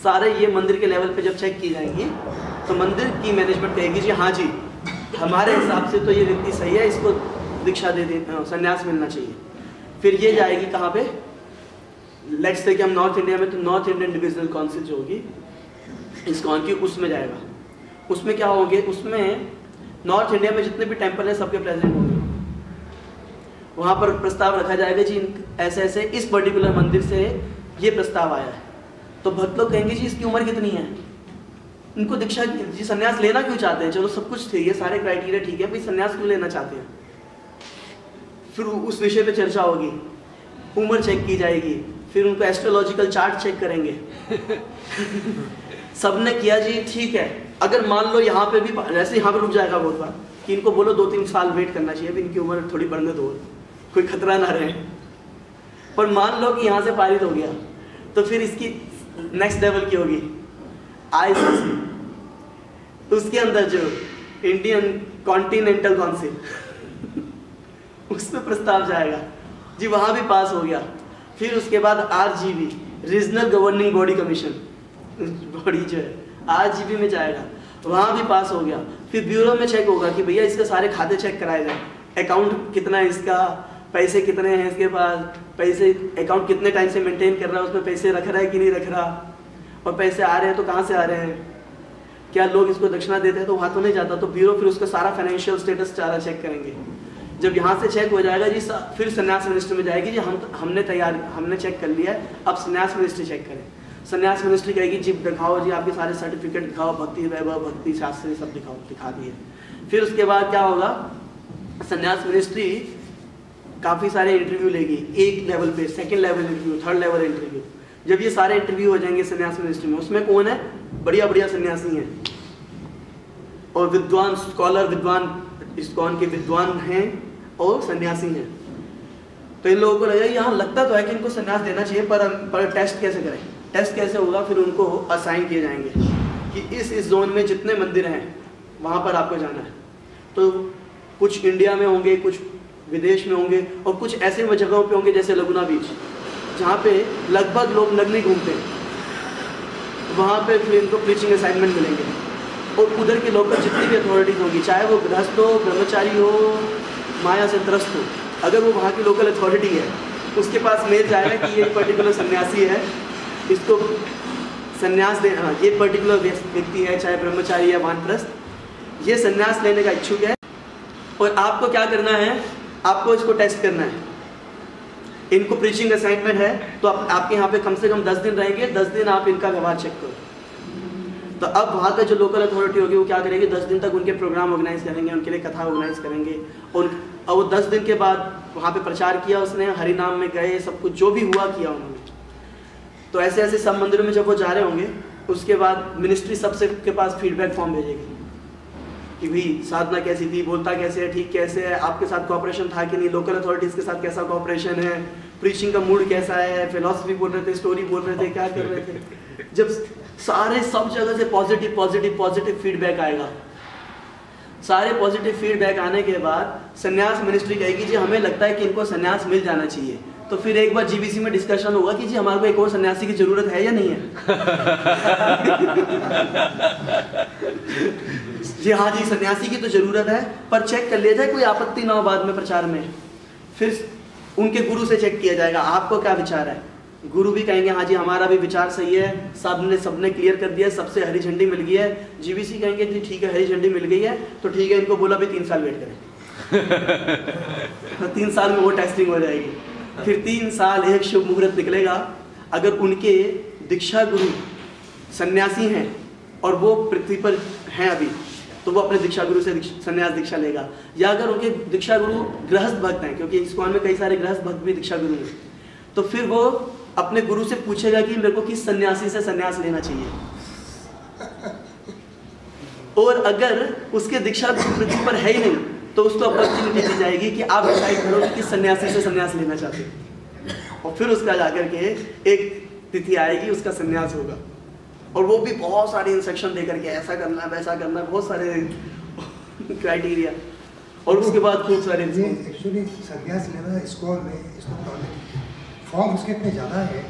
सारे ये मंदिर के लेवल पे जब चेक की जाएंगी तो मंदिर की मैनेजमेंट कहेगी जी हाँ जी हमारे हिसाब से तो ये व्यक्ति सही है, इसको दीक्षा दे दें, संन्यास मिलना चाहिए। फिर ये जाएगी कहाँ पे, लेट्स से कि हम नॉर्थ इंडिया में, तो नॉर्थ इंडियन डिविजनल काउंसिल जो होगी इस्कॉन की, उसमें जाएगा। उसमें क्या होंगे, उसमें नॉर्थ इंडिया में जितने भी टेम्पल हैं सबके प्रेसिडेंट होंगे। वहाँ पर प्रस्ताव रखा जाएगा जी ऐसे ऐसे इस पर्टिकुलर मंदिर से ये प्रस्ताव आया है, तो भक्त लोग कहेंगे जी इसकी उम्र कितनी है, उनको दीक्षा जी संन्यास लेना क्यों चाहते हैं, चलो सब कुछ थे ये सारे क्राइटेरिया ठीक है, भाई संन्यास क्यों लेना चाहते हैं। फिर उस विषय पे चर्चा होगी, उम्र चेक की जाएगी, फिर उनको एस्ट्रोलॉजिकल चार्ट चेक करेंगे। सबने किया जी ठीक है, अगर मान लो यहाँ पे भी वैसे यहाँ पे रुक जाएगा बहुत बार कि इनको बोलो 2-3 साल वेट करना चाहिए, अभी इनकी उम्र थोड़ी बढ़ने दो, कोई खतरा ना रहे। पर मान लो कि यहाँ से पारित हो गया तो फिर इसकी नेक्स्ट लेवल की होगी ICC, उसके अंदर जो इंडियन कॉन्टिनेंटल काउंसिल उसमें प्रस्ताव जाएगा जी, वहाँ भी पास हो गया। फिर उसके बाद RGB regional governing body commission body जो है RGB में जाएगा, वहाँ भी पास हो गया। फिर ब्यूरो में चेक होगा कि भैया इसके सारे खाते चेक कराए जाए, अकाउंट कितना है इसका, पैसे कितने हैं इसके पास, पैसे अकाउंट कितने टाइम से मेंटेन कर रहा है, उसमें पैसे रख रहा है कि नहीं रख रहा, और पैसे आ रहे हैं तो कहाँ से आ रहे हैं, क्या लोग इसको दक्षिणा देते हैं तो वहाँ तो नहीं जाता। तो ब्यूरो फिर उसका सारा फाइनेंशियल स्टेटस सारा चेक करेंगे। जब यहाँ से चेक हो जाएगा जी फिर संन्यास मिनिस्ट्री में जाएगी जी, हमने चेक कर लिया है, अब संन्यास मिनिस्ट्री चेक करें। संन्यास मिनिस्ट्री कहेगी जी दिखाओ जी आपके सारे सर्टिफिकेट दिखाओ, भक्ति वैभव भक्ति शास्त्री सब दिखाओ, दिखा दिए। फिर उसके बाद क्या होगा, संन्यास मिनिस्ट्री काफ़ी सारे इंटरव्यू लेगी, एक लेवल पे, second level interview, third level interview. जब ये सारे इंटरव्यू हो जाएंगे संन्यास मिनिस्ट्री में, उसमें कौन है, बढ़िया बढ़िया सन्यासी हैं और विद्वान स्कॉलर, विद्वान इस्कॉन के विद्वान हैं और सन्यासी हैं। तो इन लोगों को लगा यहाँ लगता तो है कि इनको संन्यास देना चाहिए, पर टेस्ट कैसे करें, टेस्ट कैसे होगा। फिर उनको असाइन किए जाएंगे कि इस जोन में जितने मंदिर हैं वहाँ पर आपको जाना है। तो कुछ इंडिया में होंगे, कुछ विदेश में होंगे, और कुछ ऐसे जगहों पे होंगे जैसे लगुना बीच, जहाँ पे लगभग लोग नग्न घूमते हैं, वहाँ पे फिर इनको प्रीचिंग असाइनमेंट मिलेंगे। और उधर के लोकल जितनी भी अथॉरिटीज़ होंगी, चाहे वो गृहस्थ हो, ब्रह्मचारी हो, माया से त्रस्त हो, अगर वो वहाँ की लोकल अथॉरिटी है उसके पास मेल जाएगा कि ये पर्टिकुलर सन्यासी है, इसको सन्यास देना, ये पर्टिकुलर व्यक्ति है, चाहे ब्रह्मचारी या वानप्रस्थ, ये सन्यास लेने का इच्छुक है। और आपको क्या करना है, आपको इसको टेस्ट करना है। इनको प्रीचिंग असाइनमेंट है तो आपके यहाँ पे कम से कम 10 दिन रहेंगे, 10 दिन आप इनका व्यवहार चेक करो। तो अब वहाँ का जो लोकल अथॉरिटी होगी वो क्या करेगी, 10 दिन तक उनके प्रोग्राम ऑर्गेनाइज करेंगे, उनके लिए कथा ऑर्गेनाइज करेंगे। और वो 10 दिन के बाद वहाँ पे प्रचार किया उसने, हरि नाम में गए, सब कुछ जो भी हुआ किया उन्होंने। तो ऐसे ऐसे सब मंदिरों में जब वो जा रहे होंगे, उसके बाद मिनिस्ट्री सबसे के पास फीडबैक फॉर्म भेजेगी कि भाई साधना कैसी थी, बोलता कैसे है, ठीक कैसे है, आपके साथ कोऑपरेशन था कि नहीं, लोकल अथॉरिटीज़ के साथ कैसा कोऑपरेशन है, प्रीचिंग का मूड कैसा है, फिलॉसफी बोल रहे थे, स्टोरी बोल रहे थे, क्या कर रहे थे। जब सारे सब जगह से पॉजिटिव पॉजिटिव पॉजिटिव फीडबैक आएगा, सारे पॉजिटिव फीडबैक आने के बाद संन्यास मिनिस्ट्री कहेगी जी हमें लगता है कि इनको संन्यास मिल जाना चाहिए। तो फिर एक बार जीबीसी में डिस्कशन होगा कि जी हमारे को एक और सन्यासी की जरूरत है या नहीं है। जी हाँ जी सन्यासी की तो जरूरत है, पर चेक कर लिया जाए कोई आपत्ति ना हो बाद में प्रचार में। फिर उनके गुरु से चेक किया जाएगा आपको क्या विचार है। गुरु भी कहेंगे हाँ जी हमारा भी विचार सही है, सबने क्लियर कर दिया, सबसे हरी झंडी मिल गई है। जीबीसी कहेंगे जी ठीक है हरी झंडी मिल गई है तो ठीक है, इनको बोला भी 3 साल वेट करें। तो 3 साल में वो टेस्टिंग हो जाएगी। फिर 3 साल एक शुभ मुहूर्त निकलेगा, अगर उनके दीक्षा गुरु सन्यासी हैं और वो पृथ्वी पर हैं अभी, तो वो अपने दीक्षा गुरु से सन्यास दीक्षा लेगा। या अगर उनके दीक्षा गुरु गृहस्थ भक्त हैं, क्योंकि इस्कॉन में कई सारे गृहस्थ भक्त भी दीक्षा गुरु हैं, तो फिर वो अपने गुरु से पूछेगा कि मेरे को किस सन्यासी से सन्यास लेना चाहिए। और अगर उसके दीक्षा गुरु पृथ्वी पर है ही नहीं तो उसको अपॉर्चुनिटी दी जाएगी कि आप डिसाइड करो कि किस सन्यासी से सन्यास लेना चाहते हैं। और फिर उसका जाकर के एक तिथि आएगी, उसका सन्यास होगा। और वो भी बहुत सारे इंस्ट्रक्शन देकर के ऐसा करना है वैसा करना है, बहुत सारे क्राइटेरिया। और उसके बाद खूब सारे एक्चुअली सन्यास लेना इस्कॉन में फॉर्म उसके इतने ज़्यादा है।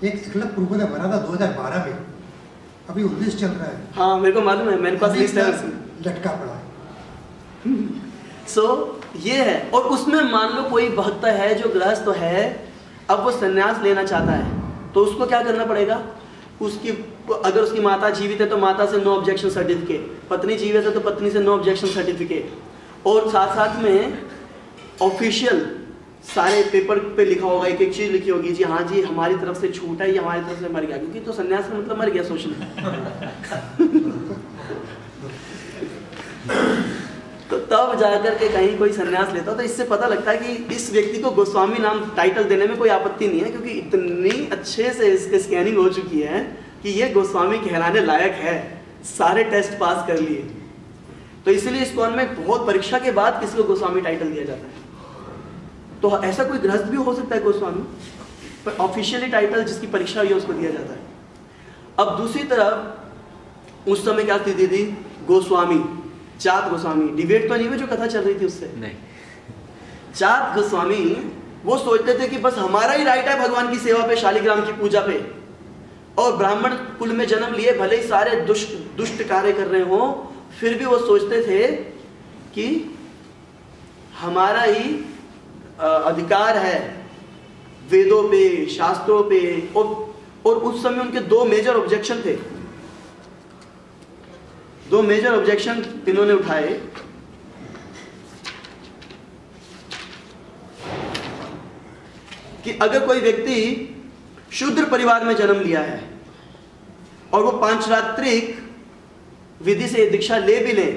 एक एकलव्य प्रभु ने भरा था 2012 में, अभी 19 चल रहा है। हाँ मेरे को मालूम है, मेरे पास लिस्ट है लटका पड़ा है। सो ये है। और उसमें मान लो कोई भक्त है जो गृहस्थ है, अब वो सन्यास लेना चाहता है, तो उसको क्या करना पड़ेगा, उसकी अगर उसकी माता जीवित है तो माता से नो ऑब्जेक्शन सर्टिफिकेट, पत्नी जीवित है तो पत्नी से नो ऑब्जेक्शन सर्टिफिकेट, और साथ साथ में ऑफिशियल सारे पेपर पे लिखा होगा, एक एक चीज लिखी होगी, जी हाँ जी हमारी तरफ से छूट है, ये हमारी तरफ से मर गया, क्योंकि तो सन्यास का मतलब मर गया सोचना। तो तब जाकर के कहीं कोई सन्यास लेता, तो इससे पता लगता है कि इस व्यक्ति को गोस्वामी नाम टाइटल देने में कोई आपत्ति नहीं है, क्योंकि इतनी अच्छे से इसकी स्कैनिंग हो चुकी है कि ये गोस्वामी कहलाने लायक है, सारे टेस्ट पास कर लिए। तो इसलिए इस्कॉन में बहुत परीक्षा के बाद किसी को गोस्वामी टाइटल दिया जाता है। तो ऐसा कोई गृहस्थ भी हो सकता है गोस्वामी, पर ऑफिशियली टाइटल जिसकी परीक्षा हुई है उसको दिया जाता है। अब दूसरी तरफ उस समय क्या स्थिति थी, गोस्वामी, जात गोस्वामी, डिबेट तो नहीं हुई जो कथा चल रही थी उससे नहीं, जात गोस्वामी वो सोचते थे कि बस हमारा ही राइट है भगवान की सेवा पे, शालिग्राम की पूजा पे, और ब्राह्मण कुल में जन्म लिए, भले ही सारे दुष्ट कार्य कर रहे हो, फिर भी वो सोचते थे कि हमारा ही अधिकार है वेदों पे, शास्त्रों पे। और उस समय उनके दो मेजर ऑब्जेक्शन थे, दो मेजर ऑब्जेक्शन इन्होंने उठाए। कि अगर कोई व्यक्ति शूद्र परिवार में जन्म लिया है और वो पांचरात्रिक विधि से दीक्षा ले भी ले,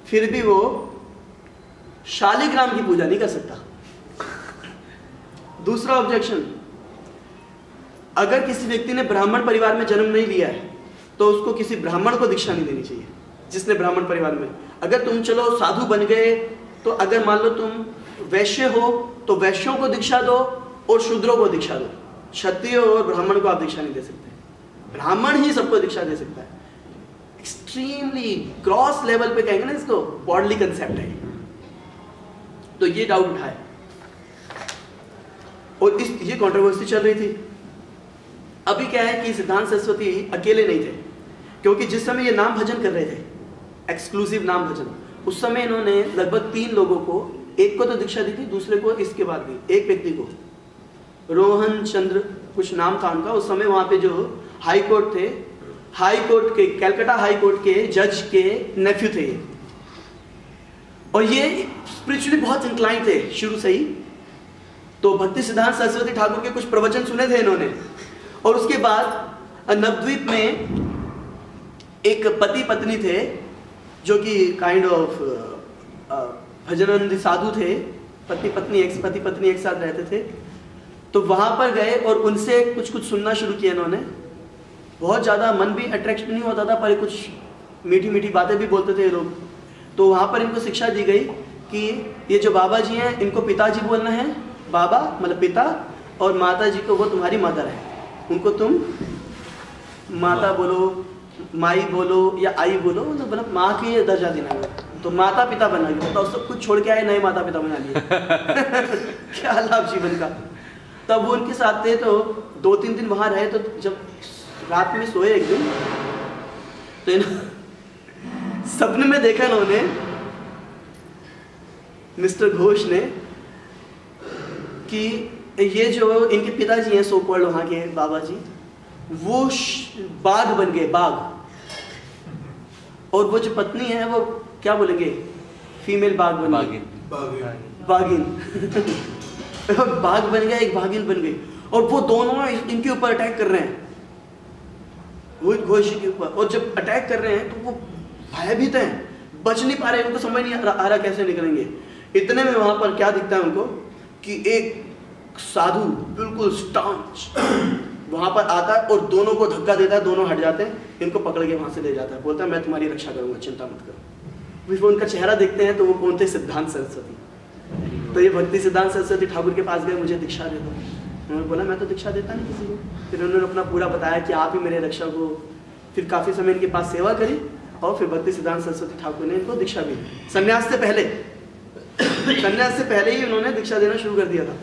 फिर भी वो शालिग्राम की पूजा नहीं कर सकता। दूसरा ऑब्जेक्शन, अगर किसी व्यक्ति ने ब्राह्मण परिवार में जन्म नहीं लिया है तो उसको किसी ब्राह्मण को दीक्षा नहीं देनी चाहिए जिसने ब्राह्मण परिवार में। अगर तुम चलो साधु बन गए, तो अगर मान लो तुम वैश्य हो तो वैश्यों को दीक्षा दो और शूद्रों को दीक्षा दो, क्षत्रिय और ब्राह्मण को आप दीक्षा नहीं दे सकते। ब्राह्मण ही सबको दीक्षा दे सकता है। एक्सट्रीमली क्रॉस लेवल पे कहेंगे ना इसको, बॉडली कंसेप्ट है। तो ये डाउट उठाए और ये कंट्रोवर्सी चल रही थी। अभी क्या है कि सिद्धांत सरस्वती अकेले नहीं थे, क्योंकि जिस समय ये नाम भजन कर रहे थे, एक्सक्लूसिव नाम भजन, उस समय इन्होंने लगभग 3 लोगों को, एक को तो दीक्षा दी थी, दूसरे को इसके बाद दी। एक व्यक्ति को रोहन चंद्र कुछ नाम था उनका, उस समय वहां पे जो हाई कोर्ट थे, हाई कोर्ट के, कैलकाटा हाई कोर्ट के जज के नेफ्यू थे ये, और ये स्पिरिचुअली बहुत इंक्लाइन थे शुरू से ही। तो भक्ति सिद्धांत सरस्वती ठाकुर के कुछ प्रवचन सुने थे इन्होंने, और उसके बाद नवद्वीप में एक पति पत्नी थे जो कि काइंड ऑफ भजनानंदी साधु थे, पति पत्नी एक साथ रहते थे। तो वहां पर गए और उनसे कुछ सुनना शुरू किया इन्होंने। बहुत ज़्यादा मन भी अट्रैक्शन नहीं होता था, पर कुछ मीठी मीठी बातें भी बोलते थे ये लोग। तो वहाँ पर इनको शिक्षा दी गई कि ये जो बाबा जी हैं इनको पिताजी बोलना है, बाबा मतलब पिता, और माता जी को वो तुम्हारी मदर है, उनको तुम माता बोलो, माई बोलो या आई बोलो, मतलब माँ की दर्जा देना है। तो माता पिता बना गया, तो सब कुछ छोड़ के आए, नए माता पिता बना लिए। क्या लाभ जीवन का। तब वो उनके साथ थे, तो 2-3 दिन वहाँ रहे। तो जब रात में सोए एक दिन, तो सपने में देखा इन्होंने, मिस्टर घोष ने, कि ये जो इनके पिताजी हैं, सो कॉल्ड वहाँ के बाबा जी, वो बाघ बन गए, बाघ, और वो जो पत्नी है वो क्या बोलेंगे, फीमेल बाघ बन गई, बाघिन। बाघ बन गया, एक बाघिन बन गई, और वो दोनों इनके ऊपर अटैक कर रहे हैं, वो घोष के ऊपर। और जब अटैक कर रहे हैं तो वो भयभीत हैं, बच नहीं पा रहे, उनको समझ नहीं आ रहा कैसे निकलेंगे। इतने में वहां पर क्या दिखता है उनको कि एक साधु बिल्कुल स्टांच वहां पर आता है और दोनों को धक्का देता है, दोनों हट जाते हैं, इनको पकड़ के वहां से ले जाता है, बोलता है मैं तुम्हारी रक्षा करूंगा, चिंता मत करो। फिर उनका चेहरा देखते हैं तो वो कौन थे, सिद्धांत सरस्वती। तो ये भक्ति सिद्धांत सरस्वती ठाकुर के पास गए, मुझे दीक्षा दे दो। उन्होंने बोला मैं तो दीक्षा देता नहीं किसी को। फिर उन्होंने अपना पूरा बताया कि आप ही मेरे रक्षक हो। फिर काफ़ी समय इनके पास सेवा करी, और फिर भक्ति सिद्धांत सरस्वती ठाकुर ने इनको दीक्षा दी। संन्यास से पहले ही उन्होंने दीक्षा देना शुरू कर दिया था,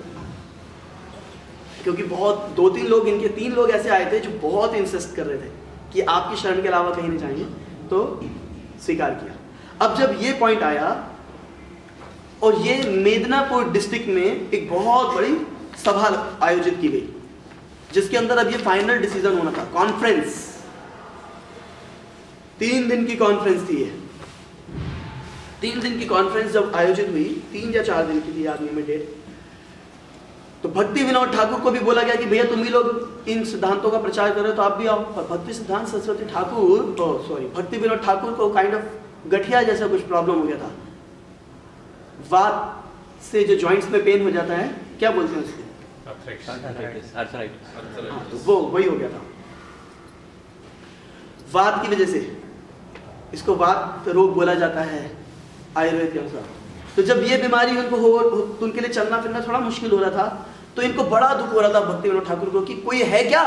क्योंकि बहुत 2-3 लोग, इनके 3 लोग ऐसे आए थे जो बहुत इंसिस्ट कर रहे थे कि आपकी शरण के अलावा कहीं नहीं जाएंगे, तो स्वीकार किया। अब जब ये पॉइंट आया, और ये मेदिनीपुर डिस्ट्रिक्ट में एक बहुत बड़ी सभा आयोजित की गई, जिसके अंदर अब ये फाइनल डिसीजन होना था, कॉन्फ्रेंस। 3 दिन की कॉन्फ्रेंस थी ये। 3 दिन की कॉन्फ्रेंस जब आयोजित हुई, 3 या 4 दिन की थी, याद नहीं में डेट, तो भक्ति विनोद ठाकुर को भी बोला गया कि भैया तुम ही लोग इन सिद्धांतों का प्रचार कर रहे हो तो आप भी आओ। पर भक्ति सिद्धांत सरस्वती ठाकुर भक्ति विनोद ठाकुर को काइंड ऑफ गठिया जैसा कुछ प्रॉब्लम हो गया था। वात से जो जॉइंट्स में पेन हो जाता है, क्या बोलते हैं उसको? तो वो वही हो गया था। वात की वजह से इसको वात रोग बोला जाता है आयुर्वेद के अनुसार। तो जब ये बीमारी उनको हो तो उनके लिए चलना फिरना थोड़ा मुश्किल हो रहा था, तो इनको बड़ा दुख हो रहा था भक्ति विनोद ठाकुर को कि कोई है क्या,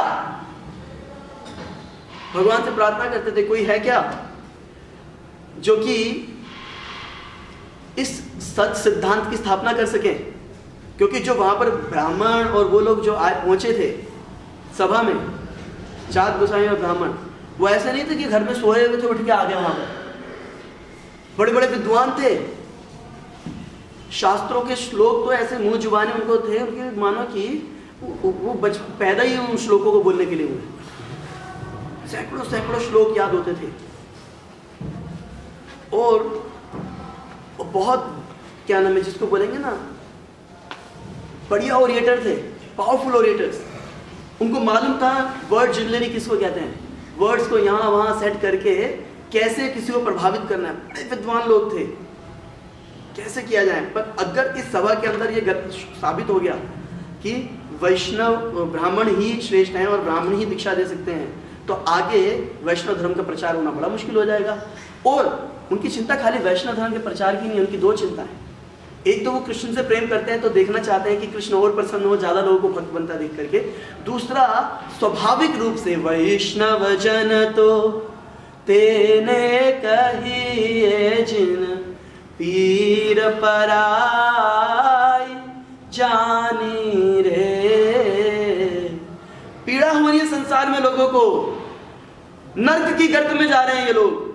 भगवान से प्रार्थना करते थे कोई है क्या जो कि इस सच सिद्धांत की स्थापना कर सके। क्योंकि जो वहां पर ब्राह्मण और वो लोग जो पहुंचे थे सभा में, जात गोसाई और ब्राह्मण, वो ऐसे नहीं थे कि घर में सोए हुए थे उठ के आ गए। वहां पर बड़े बड़े विद्वान थे, शास्त्रों के श्लोक तो ऐसे मुंह जुबानी उनको थे, उनके मानो कि वो पैदा ही उन श्लोकों को बोलने के लिए हुए। सैकड़ों सैकड़ों श्लोक याद होते थे और बहुत क्या नाम है जिसको बोलेंगे ना, बढ़िया ओरिएटर थे, पावरफुल ओरिएटर्स। उनको मालूम था वर्ड ज्वेलरी किसको कहते हैं, वर्ड्स को यहाँ वहाँ सेट करके कैसे किसी को प्रभावित करना है। बड़े विद्वान लोग थे, कैसे किया जाए। पर अगर इस सभा के अंदर ये साबित हो गया कि वैष्णव ब्राह्मण ही श्रेष्ठ हैं और ब्राह्मण ही दीक्षा दे सकते हैं, तो आगे वैष्णव धर्म का प्रचार होना बड़ा मुश्किल हो जाएगा। और उनकी चिंता खाली वैष्णव धर्म के प्रचार की नहीं, उनकी दो चिंता है। एक तो वो कृष्ण से प्रेम करते हैं तो देखना चाहते हैं कि कृष्ण और प्रसन्न हो, ज्यादा लोगों को भक्त बनता देख करके। दूसरा, स्वाभाविक रूप से वैष्णव जन तो तेने कहिए जिन पीर पराई जानी रे। पीड़ा हो रही है संसार में लोगों को, नर्क की गर्त में जा रहे हैं ये लोग।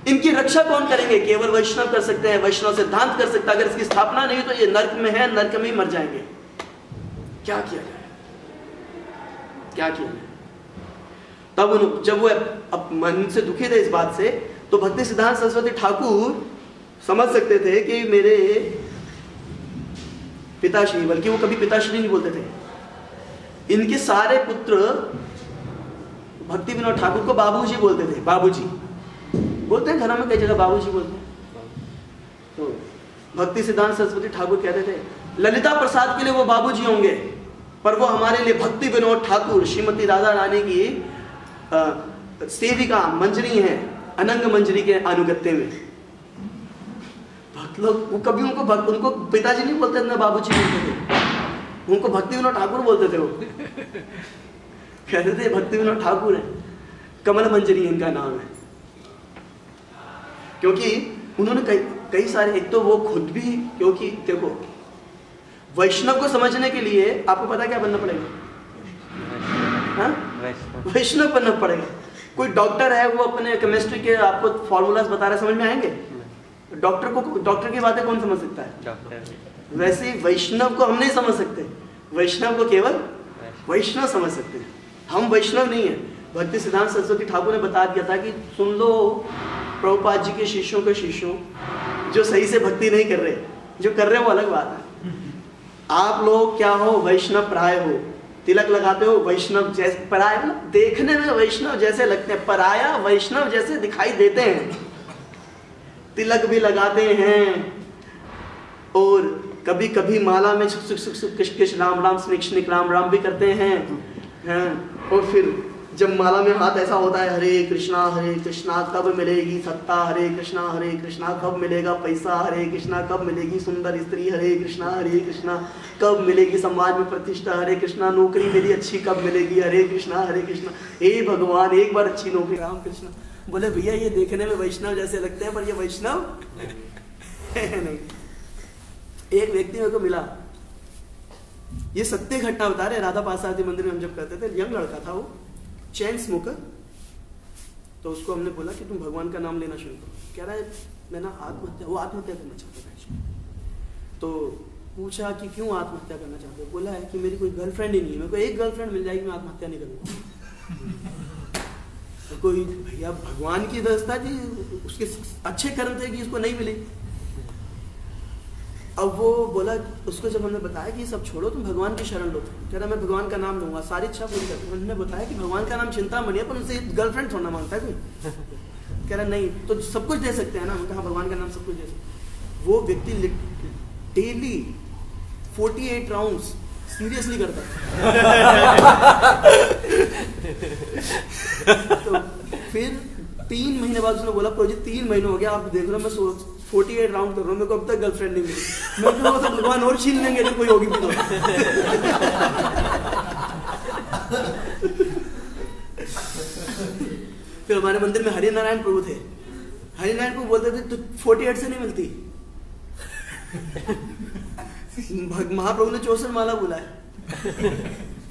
इनकी रक्षा कौन करेंगे? केवल वैष्णव कर सकते हैं, वैष्णव सिद्धांत कर सकता है। अगर इसकी स्थापना नहीं तो ये नर्क में है, नर्क में ही मर जाएंगे। क्या किया जाए, क्या किया जाए? तब जब वो अब मन से दुखी थे इस बात से, तो भक्ति सिद्धांत सरस्वती ठाकुर समझ सकते थे कि मेरे पिताश्री, बल्कि वो कभी पिताश्री नहीं बोलते थे, इनके सारे पुत्र भक्ति विनोद ठाकुर को बाबूजी बोलते थे। बाबूजी बोलते हैं, घरों में कई जगह बाबूजी बोलते हैं। तो भक्ति सिद्धांत सरस्वती ठाकुर कहते थे ललिता प्रसाद के लिए वो बाबूजी होंगे, पर वो हमारे लिए भक्ति विनोद ठाकुर श्रीमती राधा रानी की सेविका मंजरी है, अनंग मंजरी के अनुगत्य में। भक्त लोग वो कभी उनको पिताजी नहीं बोलते थे, बाबूजी बोलते थे, उनको भक्ति विनोद ठाकुर बोलते थे। वो कहते थे भक्ति विनोद ठाकुर है, कमल मंजरी इनका नाम है। क्योंकि उन्होंने कई सारे, एक तो वो खुद भी, क्योंकि देखो वैष्णव को समझने के लिए आपको पता क्या बनना पड़ेगा? वैष्णव बनना पड़ेगा। कोई डॉक्टर है, वो अपने केमिस्ट्री के आपको फॉर्मूलाज बता रहे, समझ में आएंगे? डॉक्टर की बातें कौन समझ सकता है? वैसे ही वैष्णव को हम नहीं समझ सकते, वैष्णव को केवल वैष्णव समझ सकते हैं। हम वैष्णव नहीं है। भक्ति सिद्धांत सरस्वती ठाकुर ने बता दिया था कि सुन लो प्रभुपाद जी के शिष्यों के शिष्यों, जो सही से भक्ति नहीं कर रहे, जो कर रहे हैं वो अलग बात है। आप लोग क्या हो? वैष्णव प्राय हो, तिलक लगाते हो वैष्णव जैसे, पराया मतलब देखने में वैष्णव जैसे लगते हैं, पराया वैष्णव जैसे दिखाई देते हैं। तिलक भी लगाते हैं और कभी कभी माला में सुख सुख सुख किश किश राम राम स्निक स्निक राम राम भी करते हैं। और फिर जब माला में हाथ ऐसा होता है, हरे कृष्णा कब मिलेगी सत्ता, हरे कृष्णा कब मिलेगा पैसा, हरे कृष्णा कब मिलेगी सुंदर स्त्री, हरे कृष्णा कब मिलेगी समाज में प्रतिष्ठा, हरे कृष्णा नौकरी मेरी अच्छी कब मिलेगी, हरे कृष्णा हे भगवान एक बार अच्छी नौकरी। राम कृष्ण बोले भैया ये देखने में वैष्णव जैसे लगते हैं पर ये वैष्णव नहीं। एक व्यक्ति मेरे को मिला, ये सत्य घटना बता रहे, राधा पार्वती मंदिर में हम जब करते थे, यंग लड़का था वो, चैन स्मोकर। तो उसको हमने बोला कि तुम भगवान का नाम लेना शुरू करो। कह रहा है मैं ना वो आत्महत्या करना चाहता था। तो पूछा कि क्यों आत्महत्या करना चाहते हो? बोला है कि मेरी कोई गर्लफ्रेंड ही नहीं है, मेरे को एक गर्लफ्रेंड मिल जाएगी मैं आत्महत्या नहीं करूँगा। तो कोई भैया भगवान की व्यवस्था जी, उसके अच्छे कर्म थे कि इसको नहीं मिले। अब वो बोला, उसको जब हमने बताया कि ये सब छोड़ो, तुम भगवान की शरण लो, कह रहा मैं भगवान का नाम लूंगा, सारी इच्छा पूरी करती हूँ। उन्होंने बताया कि भगवान का नाम चिंतामणि है, पर उनसे गर्लफ्रेंड थोड़ा मांगता है कोई। कह रहा नहीं, तो सब कुछ दे सकते हैं ना। हम कहा भगवान का नाम सब कुछ दे सकते। वो व्यक्ति डेली 48 राउंड्स सीरियसली करता है। तो फिर 3 महीने बाद उसने बोला, प्रभु जी 3 महीने हो गया, आप देख रहे हो मैं 48 राउंड कर रहा हूँ, मेरे को अब तक गर्लफ्रेंड नहीं मिली। मैं तो भगवान और छीन लेंगे तो कोई होगी भी तो। फिर हमारे मंदिर में हरिनारायण प्रभु थे। हरिनारायण प्रभु बोलते थे तो 48 से नहीं मिलती। महाप्रभु ने 64 माला बुलाए,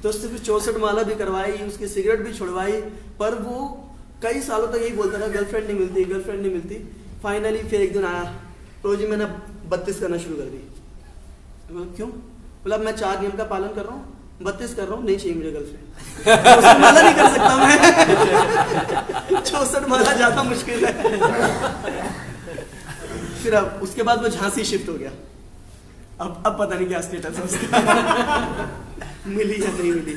तो उससे फिर 64 माला भी करवाई, उसकी सिगरेट भी छुड़वाई, पर वो कई सालों तक यही बोलता था गर्लफ्रेंड नहीं मिलती, गर्लफ्रेंड नहीं मिलती। फाइनली फिर एक दिन आया, प्रभु जी मैंने 32 करना शुरू कर दी। क्यों? बोला मैं 4 नियम का पालन कर रहा हूँ, 32 कर रहा हूँ, नहीं चाहिए मुझे गर्लफ्रेंड। 64 माला नहीं कर सकता मैं। 64 माला ज्यादा मुश्किल है। फिर अब उसके बाद वो झांसी शिफ्ट हो गया। अब पता नहीं क्या स्टेटस है उसका। मिली या नहीं मिली।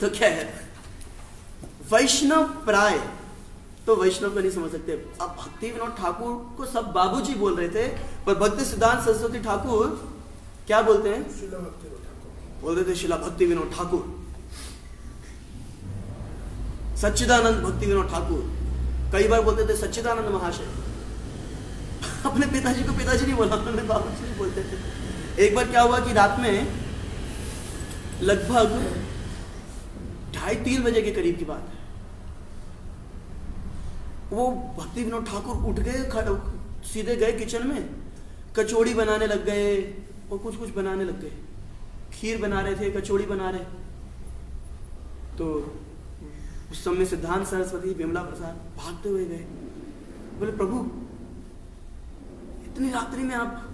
तो क्या है वैष्णव प्राय, तो वैष्णव को नहीं समझ सकते। अब भक्ति विनोद ठाकुर को सब बाबूजी बोल रहे थे, पर भक्ति सिद्धांत सरस्वती ठाकुर क्या बोलते हैं? बोल रहे थे शिला भक्ति विनोद ठाकुर, सच्चिदानंद भक्ति विनोद ठाकुर। कई बार बोलते थे सच्चिदानंद महाशय। अपने पिताजी को पिताजी नहीं बोला, उन्होंने बाबूजी नहीं बोलते थे। एक बार क्या हुआ कि रात में लगभग 2:30-3 बजे के करीब की बात है, वो भक्ति विनोद ठाकुर उठ गए, सीधे गए किचन में, कचौड़ी बनाने लग गए और कुछ बनाने लग गए। खीर बना रहे थे, कचौड़ी बना रहे। तो उस समय सिद्धांत सरस्वती, विमला प्रसाद भागते हुए गए, बोले प्रभु इतनी रात्रि में आप?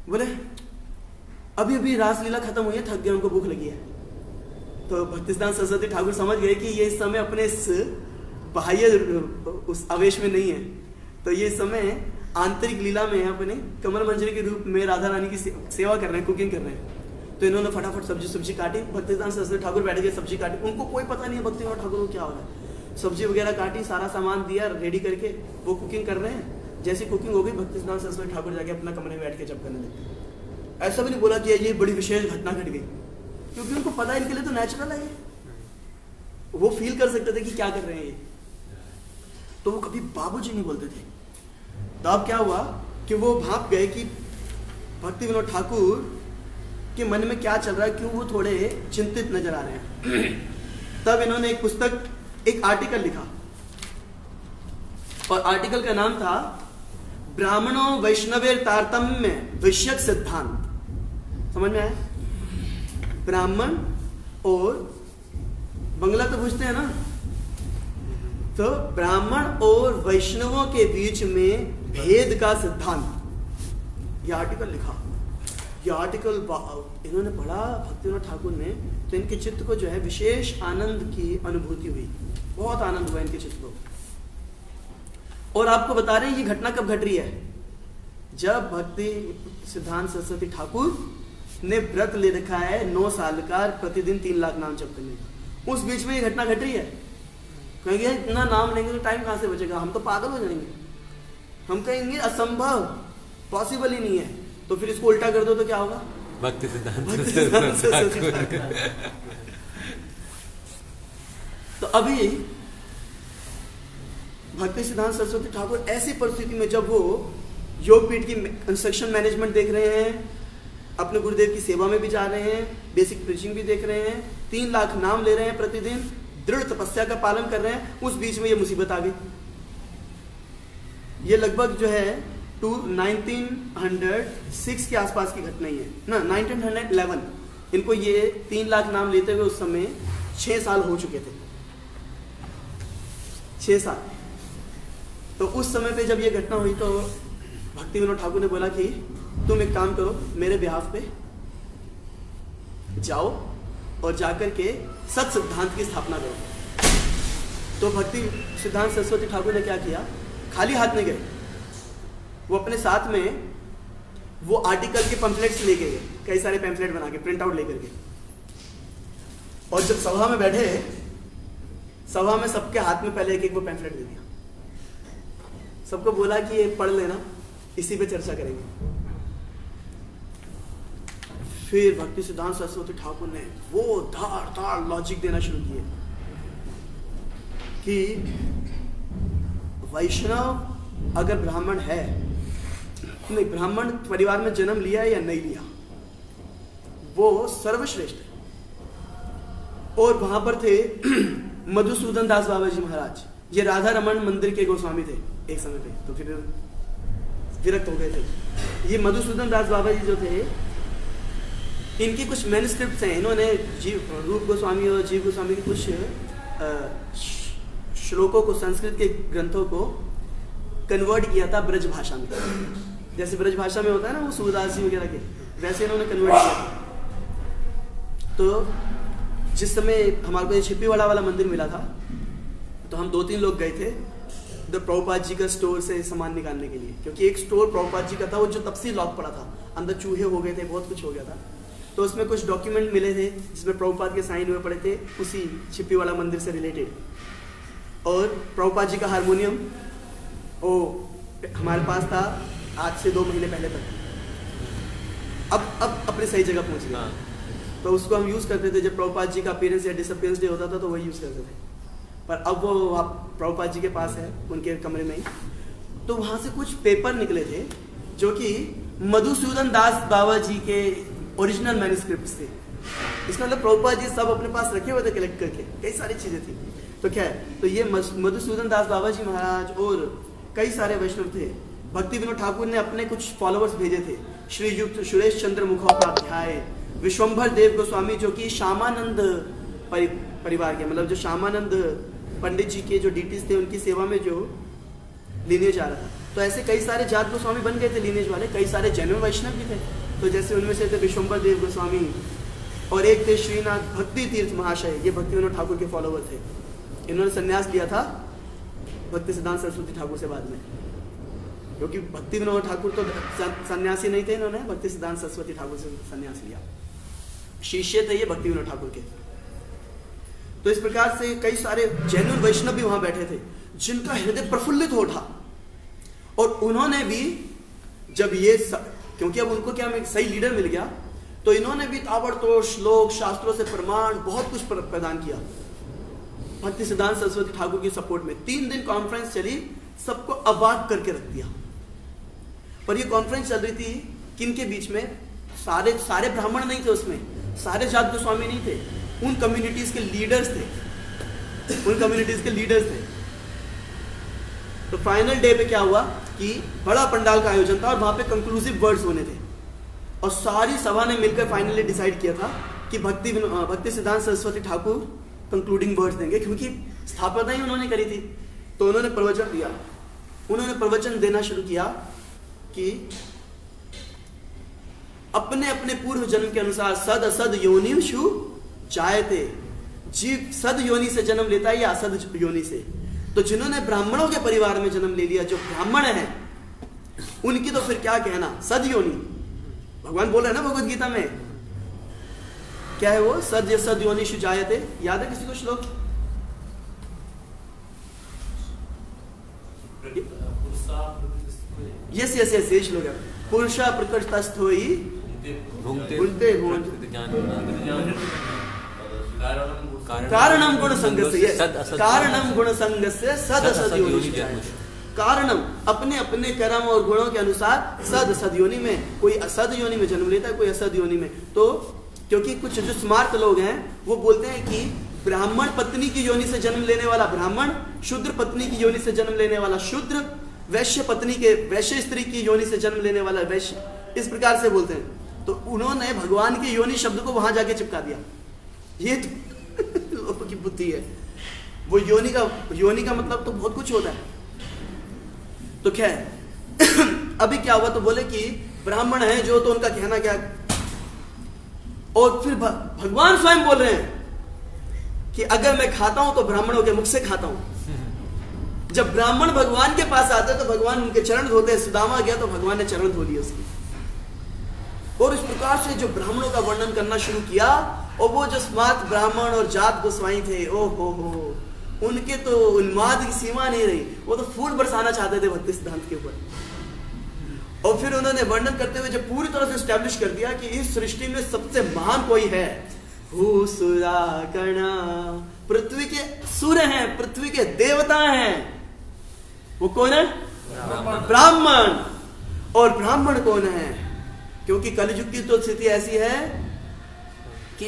बोले अभी अभी रासलीला खत्म हुई है, थक गए, उनको भूख लगी है। तो भक्ति सिद्धांत सरस्वती ठाकुर समझ गए कि ये इस समय अपने इस बाह्य उस आवेश में नहीं है, तो ये समय आंतरिक लीला में अपने कमल मंजरी के रूप में राधा रानी की सेवा कर रहे हैं, कुकिंग कर रहे हैं। तो इन्होंने फटाफट सब्जी काटी, भक्ति सिद्धांत सरस्वती ठाकुर बैठ गए, सब्जी काटी। उनको कोई पता नहीं है भक्ति विनोद ठाकुर को क्या हो रहा है। सब्जी वगैरह काटी, सारा सामान दिया रेडी करके, वो कुकिंग कर रहे हैं। जैसी कुकिंग हो गई, भक्ति सिद्धांत सरस्वती ठाकुर जाके अपना कमरे में बैठ के जप करने लगते। ऐसा भी नहीं बोला कि ये बड़ी विशेष घटना घट गई, क्योंकि उनको पता है इनके लिए तो नेचुरल है ये। वो फील कर सकते थे कि क्या कर रहे हैं ये, तो वो कभी बाबूजी नहीं बोलते थे। तो अब क्या हुआ कि वो भाप गए कि भक्ति विनोद ठाकुर के मन में क्या चल रहा है, क्यों वो थोड़े चिंतित नजर आ रहे हैं। तब इन्होंने एक पुस्तक, एक आर्टिकल लिखा, और आर्टिकल का नाम था ब्राह्मणों वैष्णवेर तारतम्य वैश्यक सिद्धांत। समझ में आया? ब्राह्मण और बंगला तो पूछते हैं ना, तो ब्राह्मण और वैष्णवों के बीच में भेद का सिद्धांत, यह आर्टिकल लिखा। यह आर्टिकल इन्होंने पढ़ा भक्ति विनोद ठाकुर ने, तो इनके चित्त को जो है विशेष आनंद की अनुभूति हुई, बहुत आनंद हुआ इनके चित्त को। और आपको बता रहे हैं ये घटना कब घट रही है? जब भक्ति सिद्धांत सरस्वती ठाकुर ने व्रत ले रखा है 9 साल का, प्रतिदिन 3 लाख नाम जप करने का। उस बीच में ये घटना घट रही है। कहेंगे इतना नाम लेंगे तो टाइम कहां से बचेगा, हम तो पागल हो जाएंगे। हम कहेंगे असंभव, पॉसिबल ही नहीं है। तो फिर इसको उल्टा कर दो तो क्या होगा? भक्ति सिद्धांत। तो अभी भक्ति सिद्धांत सरस्वती ठाकुर ऐसी परिस्थिति में, जब वो योगपीठ की कंस्ट्रक्शन मैनेजमेंट देख रहे हैं, अपने गुरुदेव की सेवा में भी जा रहे हैं, बेसिक प्रीचिंग भी देख रहे हैं, 3 लाख नाम ले रहे हैं प्रतिदिन, दृढ़ तपस्या का पालन कर रहे हैं, उस बीच में ये मुसीबत आ गई। ये लगभग जो है 1906 के आसपास की घटना ही है ना, 1911। इनको ये 3 लाख नाम लेते हुए उस समय 6 साल हो चुके थे, 6 साल। तो उस समय पे जब ये घटना हुई, तो भक्ति विनोद ठाकुर ने बोला कि तुम एक काम करो, मेरे बिहाफ पे जाओ और जाकर के सत सिद्धांत की स्थापना करो। तो भक्ति सिद्धांत सरस्वती ठाकुर ने क्या किया, खाली हाथ में गए। वो अपने साथ में वो आर्टिकल के पैम्फलेट्स लेके गए, कई सारे पैम्फलेट बना के प्रिंट आउट लेकर के, और जब सभा में बैठे, सभा में सबके हाथ में पहले एक एक वो पैम्फलेट दे दिया, सबको बोला कि ये पढ़ लेना, इसी पे चर्चा करेंगे। फिर भक्ति सिद्धांत सरस्वती ठाकुर ने वो धार लॉजिक देना शुरू किए कि वैष्णव अगर ब्राह्मण है, नहीं, ब्राह्मण परिवार में जन्म लिया या नहीं लिया, वो सर्वश्रेष्ठ है। और वहां पर थे मधुसूदन दास बाबा जी महाराज, ये राधा रमन मंदिर के गोस्वामी थे एक समय पे, तो फिर विरक्त हो गए थे। ये मधुसूदन दास बाबा जी जो थे, इनकी कुछ मैन्युस्क्रिप्ट्स हैं, इन्होंने रूप गोस्वामी और जीव गोस्वामी के कुछ श्लोकों को, संस्कृत के ग्रंथों को कन्वर्ट किया था ब्रज भाषा में। जैसे ब्रज भाषा में होता है ना वो सूरदास जी वगैरह के, वैसे इन्होंने कन्वर्ट किया था। तो जिस समय हमारे को ये छिप्पीवाड़ा वाला मंदिर मिला था, तो हम 2-3 लोग गए थे द प्रभुपाद जी का स्टोर से सामान निकालने के लिए, क्योंकि एक स्टोर प्रभुपाद जी का था, वो जो तब से लॉक पड़ा था, अंदर चूहे हो गए थे, बहुत कुछ हो गया था। तो उसमें कुछ डॉक्यूमेंट मिले थे जिसमें प्रभुपाद के साइन हुए पड़े थे, उसी छिप्पीवाड़ा मंदिर से रिलेटेड। और प्रभुपाद जी का हारमोनियम वो हमारे पास था आज से 2 महीने पहले तक, अब अपनी सही जगह पहुंच गया। तो उसको हम यूज़ करते थे, जब प्रभुपाद जी का अपीयरेंस या डिसअपीयरेंस डे होता था तो वही यूज़ करते थे। पर अब वो प्रभुपाद जी के पास है, उनके कमरे में ही। तो वहाँ से कुछ पेपर निकले थे जो कि मधुसूदन दास बाबा जी के ओरिजिनल मैन्युस्क्रिप्ट्स थे। इसका मतलब प्रभुपाद जी सब अपने पास रखे हुए थे कलेक्ट करके, कई सारी चीज़ें थी। तो क्या है, तो ये मधुसूदन दास बाबा जी महाराज और कई सारे वैष्णव थे। भक्ति विनोद ठाकुर ने अपने कुछ फॉलोअर्स भेजे थे, श्रीयुक्त सुरेश चंद्र मुखोपाध्याय, विश्वंभर देव गोस्वामी, जो कि श्यामानंद परिवार के, मतलब जो श्यामानंद पंडित जी के जो डीटीज थे उनकी सेवा में जो लीनेज आ रहा था। तो ऐसे कई सारे जात गोस्वामी बन गए थे लीनेज वाले, कई सारे जैन वैष्णव भी थे। तो जैसे उनमें से थे विश्वंभर देव गोस्वामी, और एक थे श्रीनाथ भक्ति तीर्थ महाशय, ये भक्ति विनोद ठाकुर के फॉलोवर थे। इन्होंने संन्यास लिया था भक्ति सिद्धांत सरस्वती ठाकुर से बाद में, क्योंकि भक्ति विनोद ठाकुर तो सन्यासी नहीं थे, इन्होंने भक्ति सिद्धांत सरस्वती ठाकुर से संन्यास लिया। शिष्य थे ये भक्ति विनोद ठाकुर के। तो इस प्रकार से कई सारे जैन वैष्णव भी वहां बैठे थे जिनका हृदय प्रफुल्लित हो उठा, और उन्होंने भी जब ये क्योंकि अब उनको क्या एक सही लीडर मिल गया, तो इन्होंने भी ताबड़तोड़ श्लोक शास्त्रों से प्रमाण बहुत कुछ प्रदान किया भक्ति सिद्धांत सरस्वती ठाकुर की सपोर्ट में। 3 दिन कॉन्फ्रेंस चली, सबको अवाक करके रख दिया। पर ये कॉन्फ्रेंस चल रही थी किनके बीच में? सारे ब्राह्मण नहीं थे उसमें, सारे जात गोस्वामी नहीं थे, उन कम्युनिटीज के लीडर्स थे, तो फाइनल डे पे क्या हुआ कि बड़ा पंडाल का आयोजन था और वहां पे कंक्लूसिव वर्ड्स होने थे, और सारी सभा ने मिलकर फाइनली डिसाइड किया था कि भक्ति सिद्धांत सरस्वती ठाकुर कंक्लूडिंग वर्ड्स देंगे, क्योंकि स्थापना ही उन्होंने करी थी। तो उन्होंने प्रवचन दिया, उन्होंने प्रवचन देना शुरू किया कि अपने अपने पूर्व जन्म के अनुसार सद असद योनिषु जायते, जीव सद योनि से जन्म लेता है या असद योनि से। तो जिन्होंने ब्राह्मणों के परिवार में जन्म ले लिया, जो ब्राह्मण है, उनकी तो फिर क्या कहना, सद योनि। भगवान बोल रहे हैं ना भगवद गीता में, क्या है वो, सद योनिषु जायते, याद है किसी को श्लोक? यस ये श्लोक है, पुरुषा प्रकृतस्थोई भुंक्ते कारणम गुण संगस्य, कारणम गुण संगस्य सद असद योनिषु जायते। कारणम अपने अपने कर्म और गुणों के अनुसार सद असद योनि में, कोई असद योनि में जन्म लेता है, कोई असद योनि में। तो क्योंकि कुछ जो स्मार्ट लोग हैं वो बोलते हैं कि ब्राह्मण पत्नी की योनि से जन्म लेने वाला ब्राह्मण, शूद्र पत्नी की योनि से जन्म लेने वाला शूद्र, वैश्य स्त्री की योनि से जन्म लेने वाला वैश्य, इस प्रकार से बोलते हैं। तो उन्होंने भगवान के योनि शब्द को वहां जाके चिपका दिया। ये तो लोगों की बुद्धि है। वो योनि का मतलब तो बहुत कुछ होता है। तो क्या है अभी क्या हुआ, तो बोले कि ब्राह्मण है जो, तो उनका कहना क्या, और फिर भगवान स्वयं बोल रहे हैं कि अगर मैं खाता हूं तो ब्राह्मणों के मुख से खाता हूं। जब ब्राह्मण भगवान के पास आते तो भगवान उनके चरण धोते हैं। सुदामा गया तो भगवान ने चरण धो लिए उसके। और इस प्रकार से जो ब्राह्मणों का वर्णन करना शुरू किया, और वो जो स्मार्ट ब्राह्मण और जात गोस्वाई थे, ओ हो, उनके तो उन्माद की सीमा नहीं रही, वो तो फूल बरसाना चाहते थे भक्ति सिद्धांत के ऊपर। और फिर उन्होंने वर्णन करते हुए जब पूरी तरह से एस्टैब्लिश कर दिया कि इस सृष्टि में सबसे महान कोई है, भूसुरागणा, पृथ्वी के सूर्य हैं, पृथ्वी के देवता हैं, वो कौन है? ब्राह्मण। और ब्राह्मण कौन है? क्योंकि कलयुग की तो स्थिति ऐसी है कि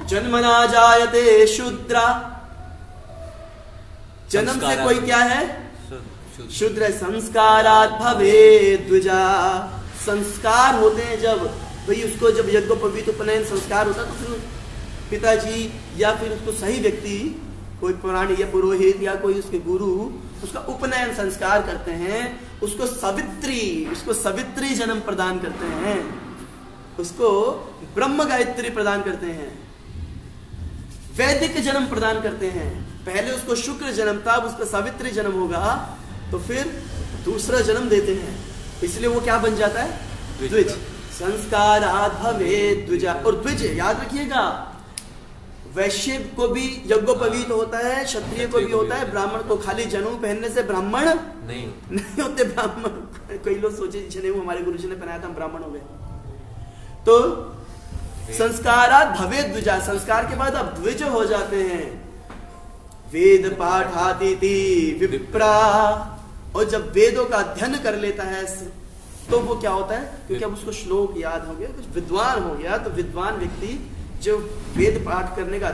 जन्मना जायते शूद्रा, जन्म से कोई क्या है? शूद्र। संस्कारात् भवेत् द्विजा, संस्कार होते हैं जब भाई उसको, जब यज्ञोपवीत उपनयन संस्कार होता है तो फिर पिताजी या फिर उसको सही व्यक्ति, कोई पुराणी या पुरोहित या कोई उसके गुरु उसका उपनयन संस्कार करते हैं, उसको सवित्री जन्म प्रदान करते हैं, उसको ब्रह्म गायत्री प्रदान करते हैं, वैदिक जन्म प्रदान करते हैं। पहले उसको शुक्र जन्म था, अब उसका सावित्री जन्म होगा, तो फिर दूसरा जन्म देते हैं, इसलिए वो क्या बन जाता है? द्विज। संस्कारात् भवेत् द्विजा। और द्विज याद रखिएगा, वैश्य को भी यज्ञोपवीत होता है, क्षत्रिय को भी होता है, ब्राह्मण को खाली जनेऊ पहनने से ब्राह्मण नहीं होते। ब्राह्मण कई लोग सोचे जनेऊ हमारे गुरुजी ने पहनाया था हम ब्राह्मण हो गए। तो संस्कारात् भवेत् द्विजा, संस्कार के बाद आप द्विज हो जाते हैं। वेद पाठातीति विप्रा, और जब वेदों का अध्ययन कर लेता है तो वो क्या होता है? क्योंकि अब उसको श्लोक याद हो गया, कुछ विद्वान हो गया, तो विद्वान व्यक्ति जो वेद पाठ करने का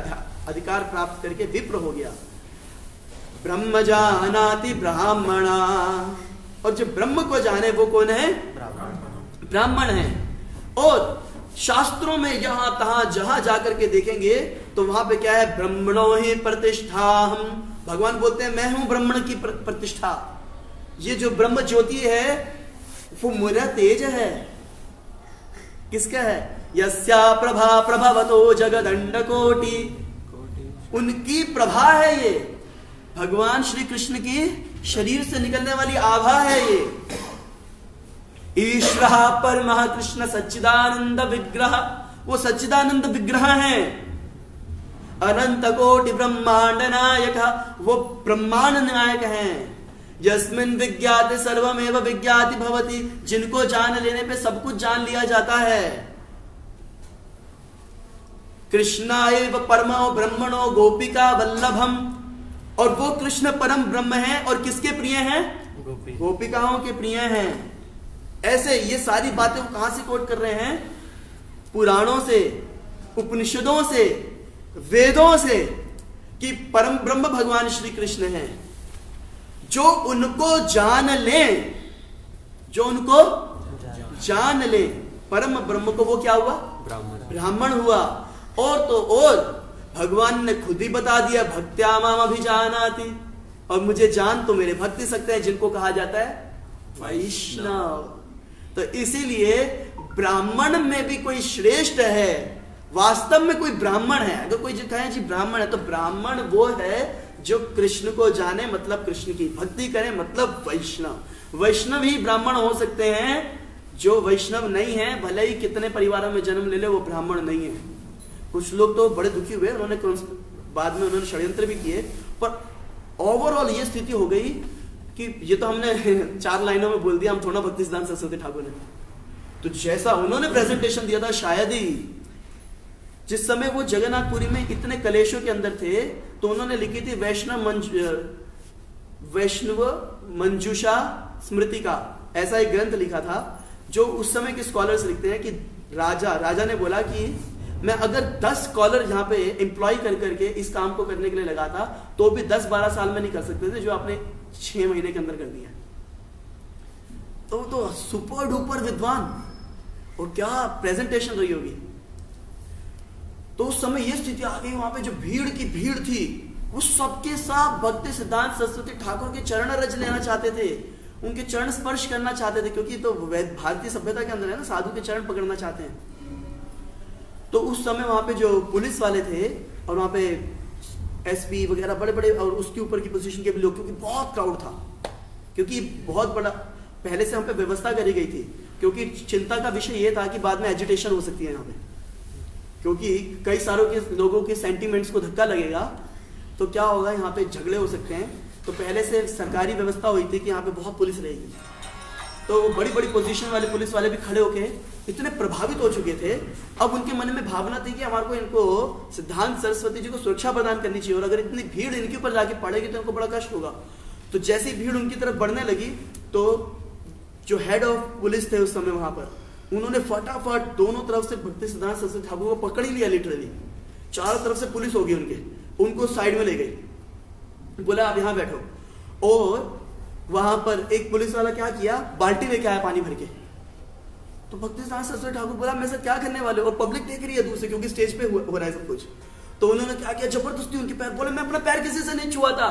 अधिकार प्राप्त करके विप्र हो गया। ब्रह्म जानाति ब्राह्मणा, और जो ब्रह्म को जाने वो कौन है? ब्राह्मण है। और शास्त्रों में यहां तहां जहां जाकर के देखेंगे तो वहां पे क्या है? ब्रह्मणो ही प्रतिष्ठा। हम भगवान बोलते हैं मैं हूं ब्राह्मण की प्रतिष्ठा। ये जो ब्रह्म ज्योति है वो मेरा तेज है। किसका है? यस्या प्रभा प्रभवतो जगदंड कोटि, उनकी प्रभा है ये, भगवान श्री कृष्ण की शरीर से निकलने वाली आभा है ये। ईश्वर परमः कृष्ण सच्चिदानंद विग्रह, वो सच्चिदानंद विग्रह है। अनंत कोटि ब्रह्मांड नायक, वो ब्रह्मांड नायक हैं। यस्मिन् विज्ञाते सर्वमेव विज्ञाति भवति, जिनको जान लेने पे सब कुछ जान लिया जाता है। कृष्णाएव परमो ब्रह्मणो गोपिका वल्लभम, और वो कृष्ण परम ब्रह्म है और किसके प्रिय हैं? गोपिकाओं के प्रिय हैं। ऐसे ये सारी बातें वो कहां से कोट कर रहे हैं? पुराणों से, उपनिषदों से, वेदों से, कि परम ब्रह्म भगवान श्री कृष्ण हैं। जो उनको जान ले, जो उनको जान ले, परम ब्रह्म को वो क्या हुआ? ब्राह्मण हुआ। और तो और भगवान ने खुद ही बता दिया, भक्त्या माम अभिजानाति, और मुझे जान तो मेरे भक्त ही सकते हैं, जिनको कहा जाता है वैष्णव। तो इसीलिए ब्राह्मण में भी कोई श्रेष्ठ है, वास्तव में कोई ब्राह्मण है। अगर कोई कहे जी ब्राह्मण है, तो ब्राह्मण वो है जो कृष्ण को जाने, मतलब कृष्ण की भक्ति करे, मतलब वैष्णव। वैष्णव ही ब्राह्मण हो सकते हैं, जो वैष्णव नहीं है भले ही कितने परिवारों में जन्म ले ले, वो ब्राह्मण नहीं है। कुछ लोग तो बड़े दुखी हुए, उन्होंने बाद में उन्होंने षड्यंत्र भी किए, पर ओवरऑल ये स्थिति हो गई कि ये तो हमने 4 लाइनों में बोल दिया, हम थोड़ा भक्ति सिद्धांत सरस्वती ठाकुर ने, तो जैसा उन्होंने प्रेजेंटेशन दिया था, शायद ही जिस समय वो जगन्नाथपुरी में इतने कलेशों के अंदर थे, तो उन्होंने लिखी थी वैष्णव मंजूषा स्मृति का, ऐसा एक ग्रंथ लिखा था, जो उस समय के स्कॉलर्स लिखते हैं कि राजा ने बोला कि मैं अगर 10 स्कॉलर यहाँ पे एम्प्लॉय कर करके इस काम को करने के लिए लगा था, तो भी 10-12 साल में नहीं कर सकते थे, जो आपने 6 महीने के अंदर कर दिया। तो सुपर डुपर विद्वान, और क्या प्रेजेंटेशन रही होगी। तो उस समय ये स्थिति आ गई, वहां पे जो भीड़ की भीड़ थी, वो सबके साथ भक्ति सिद्धांत सरस्वती ठाकुर के चरण रज लेना चाहते थे, उनके चरण स्पर्श करना चाहते थे, क्योंकि तो भारतीय सभ्यता के अंदर है ना, साधु के चरण पकड़ना चाहते हैं। तो उस समय वहां पे जो पुलिस वाले थे, और वहां पे एसपी वगैरह बड़े बड़े और उसके ऊपर की पोजीशन के भी लोग, क्योंकि बहुत क्राउड था, क्योंकि बहुत बड़ा पहले से हम पे व्यवस्था करी गई थी, क्योंकि चिंता का विषय ये था कि बाद में एजिटेशन हो सकती है यहाँ पे, क्योंकि कई सारों के लोगों के सेंटीमेंट्स को धक्का लगेगा तो क्या होगा, यहाँ पे झगड़े हो सकते हैं। तो पहले से सरकारी व्यवस्था हुई थी कि यहाँ पे बहुत पुलिस रहेगी, तो बड़ी बड़ी पोजीशन वाले पुलिस वाले भी खड़े होके इतने प्रभावित हो चुके थे। अब उनके मन में भावना थी कि हमारे को इनको सिद्धांत सरस्वती जी को सुरक्षा प्रदान करनी चाहिए, और अगर इतनी भीड़ इनके ऊपर जाके पड़ेगी तो इनको बड़ा कष्ट होगा। तो जैसी भीड़ उनकी तरफ बढ़ने लगी तो जो हेड ऑफ पुलिस थे उस समय वहां पर, उन्होंने फटाफट दोनों तरफ से भक्ति सिद्धांत सरस्वती ठाकुर को पकड़ ही लिया। लिटरली चारों तरफ से पुलिस होगी उनको साइड में ले गई, बोला आप यहाँ बैठो। और वहां पर एक पुलिस वाला क्या किया, बाल्टी लेके आया पानी भर के। तो भक्ति सिद्धांत सरस्वती ठाकुर बोला मैं सर क्या करने वाले हो, और पब्लिक देख रही है दूर से क्योंकि स्टेज पे हो रहा है सब कुछ। तो उन्होंने क्या किया, जबरदस्ती उनके पैर, बोले मैं अपना पैर किसी से नहीं छुआ था,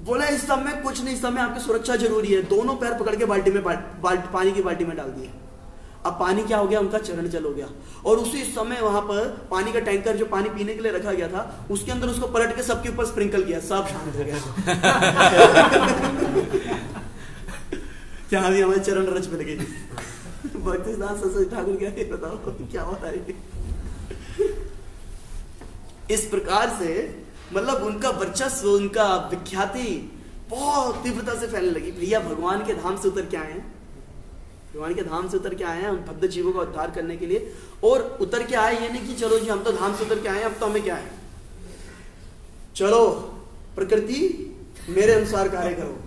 बोले इस समय कुछ नहीं, इस समय आपकी सुरक्षा जरूरी है। दोनों पैर पकड़ के बाल्टी में पानी की बाल्टी में डाल दिए। अब पानी क्या हो गया, उनका चरण जल हो गया। और उसी समय वहां पर पानी का टैंकर जो पानी पीने के लिए रखा गया था, उसके अंदर उसको पलट के सबके ऊपर स्प्रिंकल किया, सब शांत हो गया। क्या अभी हमारे चरण रच मिल गई। भक्ति सिद्धांत सरस्वती ठाकुर क्या है, बताओ क्या हो रहा है। इस प्रकार से मतलब उनका वर्चस्व, उनका विख्याति बहुत तीव्रता से फैलने लगी। भैया भगवान के धाम से उतर के आए हैं, भगवान के धाम से उतर के आए हैं उन भक्त जीवों का उद्धार करने के लिए। और उतर के आए ये नहीं कि चलो जी हम तो धाम से उतर के आए हैं, अब तो हमें क्या है, चलो प्रकृति मेरे अनुसार कार्य करो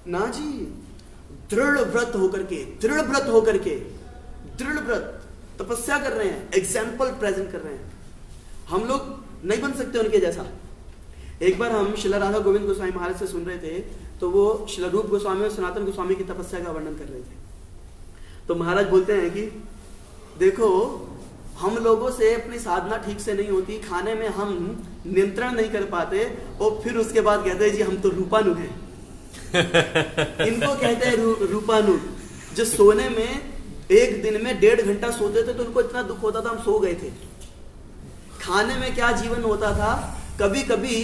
ना जी। दृढ़ व्रत होकर के, दृढ़ व्रत तपस्या कर रहे हैं, एग्जाम्पल प्रेजेंट कर रहे हैं। हम लोग नहीं बन सकते उनके जैसा। एक बार हम शिला राधा गोविंद गोस्वामी महाराज से सुन रहे थे, तो वो शिला रूप गोस्वामी और सनातन गोस्वामी की तपस्या का वर्णन कर रहे थे। तो महाराज बोलते हैं कि देखो हम लोगों से अपनी साधना ठीक से नहीं होती, खाने में हम नियंत्रण नहीं कर पाते, और फिर उसके बाद कहते हैं जी हम तो रूपानु हैं। इनको कहते हैं रूपानु, जो सोने में एक दिन में 1.5 घंटा सोते थे तो उनको इतना दुख होता था हम सो गए थे। खाने में क्या जीवन होता था, कभी कभी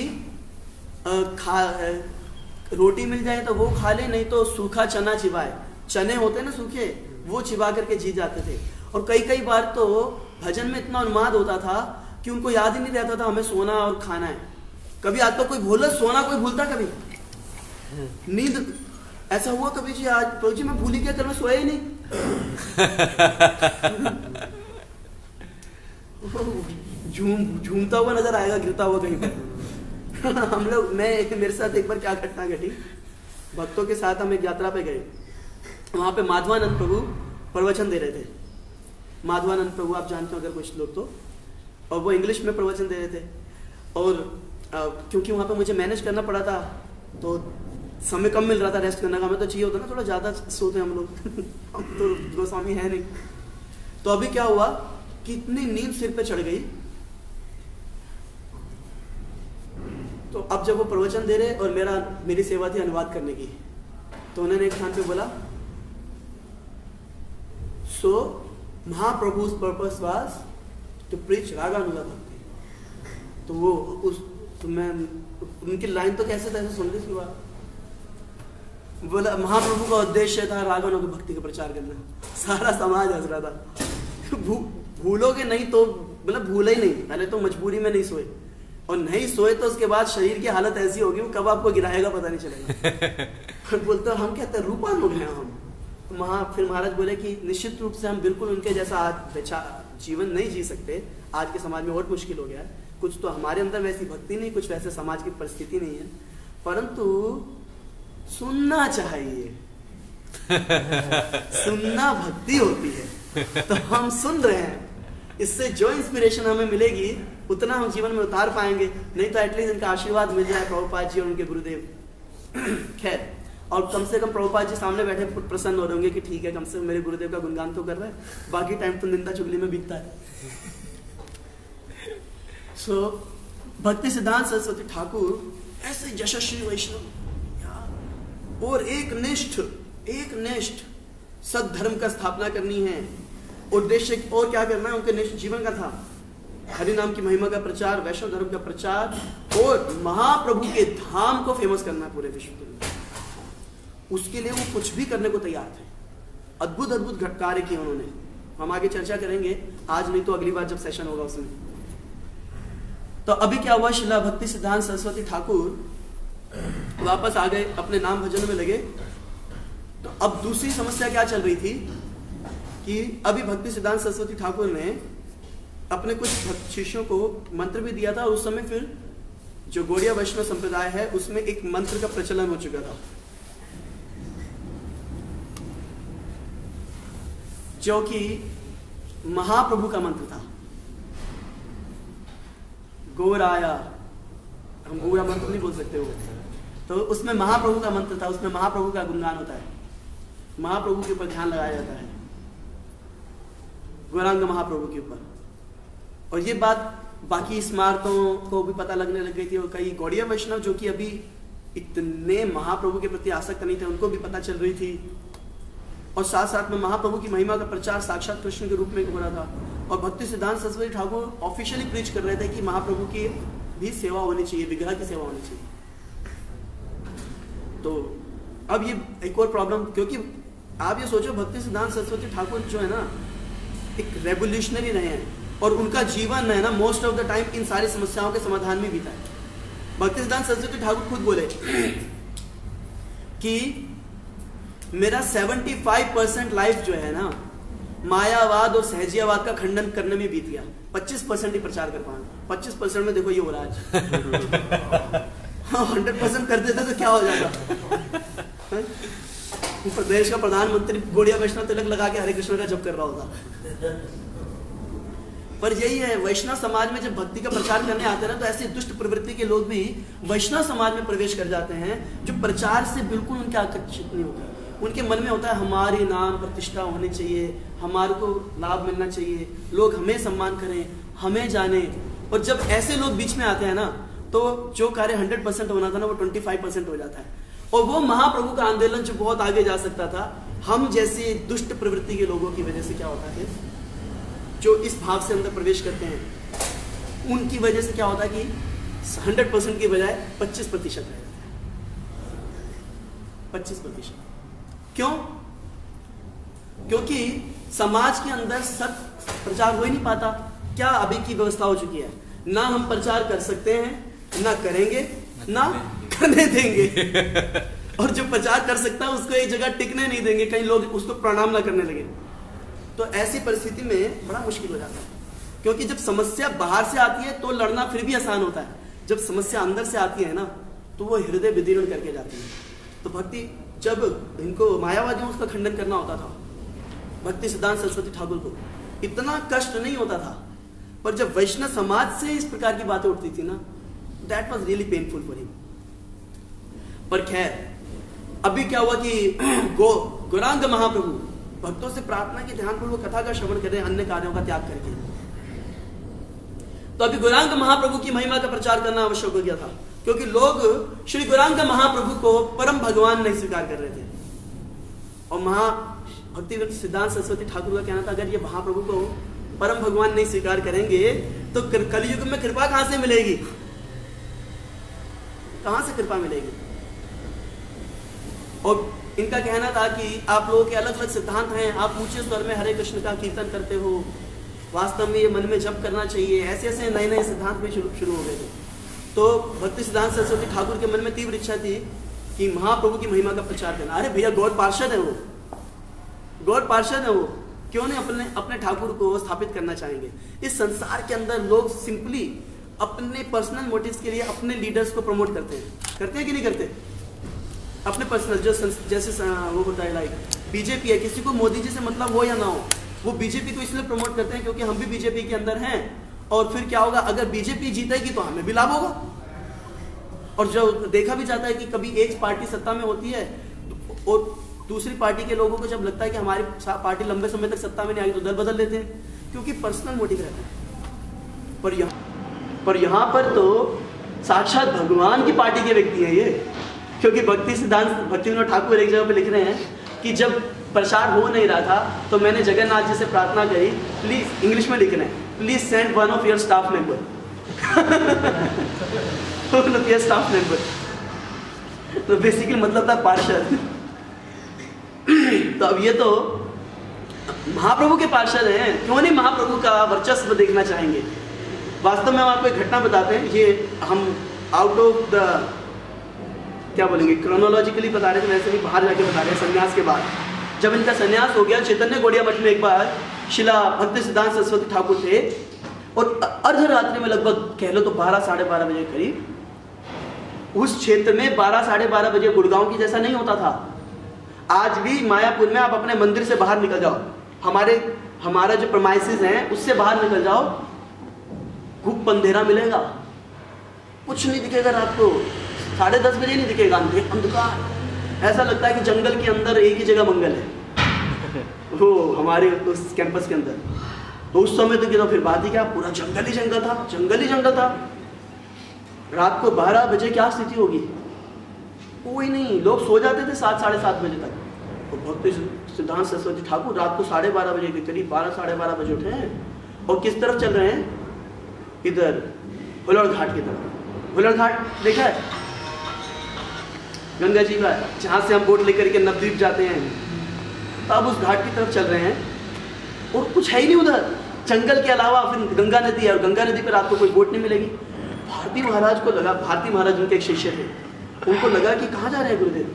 रोटी मिल जाए तो वो खा ले, नहीं तो सूखा चना चिबाए, चने होते ना सूखे, वो चिबा करके जी जाते थे। और कई बार तो भजन में इतना उन्माद होता था कि उनको याद ही नहीं रहता था हमें सोना और खाना है। कभी आज तो कोई भूला, सोना कोई भूलता कभी, नींद ऐसा हुआ कभी जी आज तो जी मैं भूल ही गया, कल मैं सोया ही नहीं। झूमता हुआ नजर आएगा, गिरता हुआ कहीं पर। हम लोग, मेरे साथ एक बार क्या घटना घटी, भक्तों के साथ हम एक यात्रा पे गए, वहां पे माधवानंद प्रभु प्रवचन दे रहे थे। माधवानंद प्रभु आप जानते हो अगर कुछ लोग तो, और वो इंग्लिश में प्रवचन दे रहे थे। और क्योंकि वहां पे मुझे मैनेज करना पड़ा था तो समय कम मिल रहा था रेस्ट करने का, हमें तो चाहिए होता ना थोड़ा ज्यादा सोते हम लोग। हम तो गोस्वामी है नहीं। तो अभी क्या हुआ कि इतनी नींद सिर पे चढ़ गई, तो अब जब वो प्रवचन दे रहे और मेरी सेवा थी अनुवाद करने की, तो उन्होंने एक स्थान पे बोला, सो महाप्रभु's purpose was to preach रागानुगा भक्ति। तो वो तो मैं उनकी लाइन तो कैसे तैसे सुन ली थी, बोला महाप्रभु का उद्देश्य था रागानुगा भक्ति का प्रचार करना। सारा समाज हंस रहा था। भूलोगे नहीं तो मतलब भूला ही नहीं, पहले तो मजबूरी में नहीं सोए, और नहीं सोए तो उसके बाद शरीर की हालत ऐसी होगी वो कब आपको गिराएगा पता नहीं चलेगा। बोलते हम कहते हैं रूपानुग हैं हम। फिर महाराज बोले कि निश्चित रूप से हम बिल्कुल उनके जैसा आज जीवन नहीं जी सकते, आज के समाज में और मुश्किल हो गया है। कुछ तो हमारे अंदर वैसी भक्ति नहीं, कुछ वैसे समाज की परिस्थिति नहीं है, परंतु सुनना चाहिए। सुनना भक्ति होती है, तो हम सुन रहे हैं। इससे जो इंस्पिरेशन हमें मिलेगी उतना हम जीवन में उतार पाएंगे, नहीं तो एटलीस्ट इनका आशीर्वाद मिल जाए प्रभुपाद जी और उनके गुरुदेव। खैर, और कम से कम प्रभुपाद जी सामने बैठे प्रसन्न हो रहे होंगे कि ठीक है, कम से कम मेरे गुरुदेव का गुणगान तो कर रहा है, बाकी टाइम तो निंदा चुगली में बीतता है। सो भक्ति सिद्धांत सरस्वती ठाकुर ऐसे यशस्वी वैष्णव, और एक निष्ठ सद्धर्म का स्थापना करनी है, उद्देश्य और क्या करना है उनके निष्ठ जीवन का था, हरि नाम की महिमा का प्रचार, वैष्णव धर्म का प्रचार, और महाप्रभु के धाम को फेमस करना है पूरे विश्व के लिए। उसके लिए वो कुछ भी करने को तैयार थे। अद्भुत अद्भुत कार्य किए उन्होंने। हम आगे चर्चा करेंगे, आज नहीं तो अगली बार जब सेशन होगा उसमें। तो अभी क्या हुआ, श्रीला भक्ति सिद्धांत सरस्वती ठाकुर वापस आ गए, अपने नाम भजन में लगे। तो अब दूसरी समस्या क्या चल रही थी कि अभी भक्ति सिद्धांत सरस्वती ठाकुर ने अपने कुछ शिष्यों को मंत्र भी दिया था, और उस समय फिर जो गौड़िया वैष्णव संप्रदाय है उसमें एक मंत्र का प्रचलन हो चुका था, जो कि महाप्रभु का मंत्र था। गौराया, हम गौरा मंत्र नहीं बोल सकते हो, तो उसमें महाप्रभु का मंत्र था, उसमें महाप्रभु का गुणगान होता है, महाप्रभु के ऊपर ध्यान लगाया जाता है, गौरांग महाप्रभु के ऊपर। और ये बात बाकी स्मारकों को भी पता लगने लग गई थी, और कई गौड़िया वैष्णव जो कि अभी इतने महाप्रभु के प्रति आसक्त नहीं थे उनको भी पता चल रही थी। और साथ साथ में महाप्रभु की महिमा का प्रचार साक्षात कृष्ण के रूप में हो रहा था। और भक्ति सिद्धांत सरस्वती ठाकुर ऑफिशियली प्रीच कर रहे थे कि महाप्रभु की भी सेवा होनी चाहिए, विग्रह की सेवा होनी चाहिए। तो अब ये एक और प्रॉब्लम, क्योंकि आप ये सोचो भक्ति सिद्धांत सरस्वती ठाकुर जो है ना एक रेवोल्यूशनरी रहे हैं, और उनका जीवन है ना most of the time in सारी समस्याओं के समाधान में बीता है। भक्ति सिद्धांत सरस्वती ठाकुर खुद बोले कि मेरा 75% लाइफ जो है ना मायावाद और सहजियावाद का खंडन करने में बीत गया, 25% ही प्रचार कर पाऊंगा। 25% में देखो ये हो रहा है। 100% कर देते तो क्या हो जाता। प्रदेश का प्रधानमंत्री गौड़िया वैष्णव तिलक लगा के हरे कृष्ण का जप कर रहा होता। पर यही है, वैष्णव समाज में जब भक्ति का प्रचार करने आते हैं ना, तो ऐसी दुष्ट प्रवृत्ति के लोग भी वैष्णव समाज में प्रवेश कर जाते हैं, जो प्रचार से बिल्कुल उनके आकर्षित नहीं होते। उनके मन में होता है हमारी नाम प्रतिष्ठा होनी चाहिए, हमारे को लाभ मिलना चाहिए, लोग हमें सम्मान करें, हमें जाने। और जब ऐसे लोग बीच में आते हैं ना, तो जो कार्य 100% होना था ना वो 25% हो जाता है। और वो महाप्रभु का आंदोलन जो बहुत आगे जा सकता था, हम जैसे दुष्ट प्रवृत्ति के लोगों की वजह से क्या होता है, जो इस भाव से अंदर प्रवेश करते हैं, उनकी वजह से क्या होता है कि 100% की बजाय 25% रह जाता है। 25%। क्यों? क्योंकि समाज के अंदर सत्य प्रचार हो ही नहीं पाता। क्या अभी की व्यवस्था हो चुकी है, ना हम प्रचार कर सकते हैं, ना करेंगे, ना करने देंगे। और जो प्रचार कर सकता है उसको एक जगह टिकने नहीं देंगे, कहीं लोग उसको प्रणाम ना करने लगे। तो ऐसी परिस्थिति में बड़ा मुश्किल हो जाता है, क्योंकि जब समस्या बाहर से आती है तो लड़ना फिर भी आसान होता है, जब समस्या अंदर से आती है ना तो वो हृदय विदीर्ण करके जाती है। तो भक्ति, जब इनको मायावादियों उसका खंडन करना होता था, भक्ति सिद्धांत सरस्वती ठाकुर को इतना कष्ट नहीं होता था, पर जब वैष्णव समाज से इस प्रकार की बातें उठती थी ना, that was really painful for him. पर खैर, अभी क्या हुआ कि गौरांग महाप्रभु भक्तों से प्रार्थना की ध्यानपूर्वक कथा का श्रवण कर रहे हैं, अन्य कार्यों का त्याग करके। तो अभी गौरांग महाप्रभु की महिमा का प्रचार करना आवश्यक हो गया था, क्योंकि लोग श्री गौरांग महाप्रभु को परम भगवान नहीं स्वीकार कर रहे थे। और भक्ति सिद्धांत सरस्वती ठाकुर का कहना था, अगर ये महाप्रभु को परम भगवान नहीं स्वीकार करेंगे तो कलयुग में कृपा कहां से मिलेगी, कहां से कृपा मिलेगी। और इनका कहना था कि आप लोगों के अलग अलग सिद्धांत हैं, आप ऊंचे स्वर में हरे कृष्ण का कीर्तन करते हो, वास्तव में ये मन में जप करना चाहिए, ऐसे ऐसे नए नए सिद्धांत भी शुरू हो गए थे। तो भक्ति सिद्धांत सरस्वती ठाकुर के मन में तीव्र इच्छा थी कि महाप्रभु की महिमा का प्रचार करना। अरे भैया, गौड़ पार्षद है वो, गौड़ पार्षद है वो, क्यों नहीं अपने ठाकुर को स्थापित करना चाहेंगे। इस संसार के अंदर लोग सिंपली अपने पर्सनल मोटिव्स के लिए अपने लीडर्स को प्रमोट करते हैं कि नहीं करते? अपने पर्सनल, जो जैसे वो होता है लाइक बीजेपी है, किसी को मोदी जी से मतलब हो या ना हो, वो बीजेपी को इसलिए प्रमोट करते हैं क्योंकि हम भी बीजेपी के अंदर हैं, और फिर क्या होगा, अगर बीजेपी जीतेगी तो हमें भी लाभ होगा। और जो देखा भी जाता है कि कभी एक पार्टी सत्ता में होती है और दूसरी पार्टी के लोगों को जब लगता है कि हमारी पार्टी लंबे समय तक सत्ता में नहीं आएगी तो दल बदल लेते हैं, क्योंकि पर्सनल मोटिव रहता है। पर यहाँ पर तो साक्षात भगवान की पार्टी के व्यक्ति हैं ये, क्योंकि भक्ति विनोद ठाकुर एक जगह पे लिख रहे हैं कि जब प्रचार हो नहीं रहा था तो मैंने जगन्नाथ जी से प्रार्थना करी, प्लीज, इंग्लिश में लिख रहे हैं, please send one of your staff member. Staff member तो बेसिकली मतलब था पार्षद। तो अब ये तो महाप्रभु के पार्षद हैं, क्यों नहीं महाप्रभु का वर्चस्व देखना चाहेंगे। वास्तव में हम आपको एक घटना बताते हैं, ये हम आउट ऑफ द क्या बोलेंगे क्रोनोलॉजिकली बता रहे थे, वैसे भी बाहर जाके बता रहे हैं। संन्यास के बाद जब इनका संन्यास हो गया, चैतन्य गौड़िया मठ में एक बार शिला भक्ति सिद्धांत सरस्वती ठाकुर थे और अर्धरात्रि में लगभग कह लो तो 12 साढ़े 12 बजे करीब उस क्षेत्र में 12 साढ़े 12 बजे गुड़गांव की जैसा नहीं होता था। आज भी मायापुर में आप अपने मंदिर से बाहर निकल जाओ, हमारा जो प्रमाइसिस हैं उससे बाहर निकल जाओ, खूब अंधेरा मिलेगा, कुछ नहीं दिखेगा रात को, 10:30 बजे नहीं दिखेगा, अंधकार। ऐसा लगता है कि जंगल के अंदर एक ही जगह मंगल है, वो हमारे उस कैंपस के अंदर। तो उस समय तो क्या, फिर बात ही क्या, पूरा जंगल ही जंगल था, जंगल ही जंगल था। रात को 12 बजे क्या स्थिति होगी, कोई नहीं, लोग सो जाते थे 7 साढ़े 7 बजे तक। तो भक्ति सिद्धांत सरस्वती ठाकुर रात को 12:30 बजे के करीब 12 साढ़े 12 बजे उठे हैं और किस तरफ चल रहे हैं, इधर हुल्लड़ घाट की तरफ। हुल्लड़ घाट देखा है, गंगा जी का, जहाँ से हम बोट लेकर के नवद्वीप जाते हैं, तब उस घाट की तरफ चल रहे हैं और कुछ है ही नहीं उधर, जंगल के अलावा फिर गंगा नदी है और गंगा नदी पर रात को कोई बोट नहीं मिलेगी। भारती महाराज को लगा, भारती महाराज उनके एक शिष्य थे, उनको लगा कि कहाँ जा रहे हैं गुरुदेव।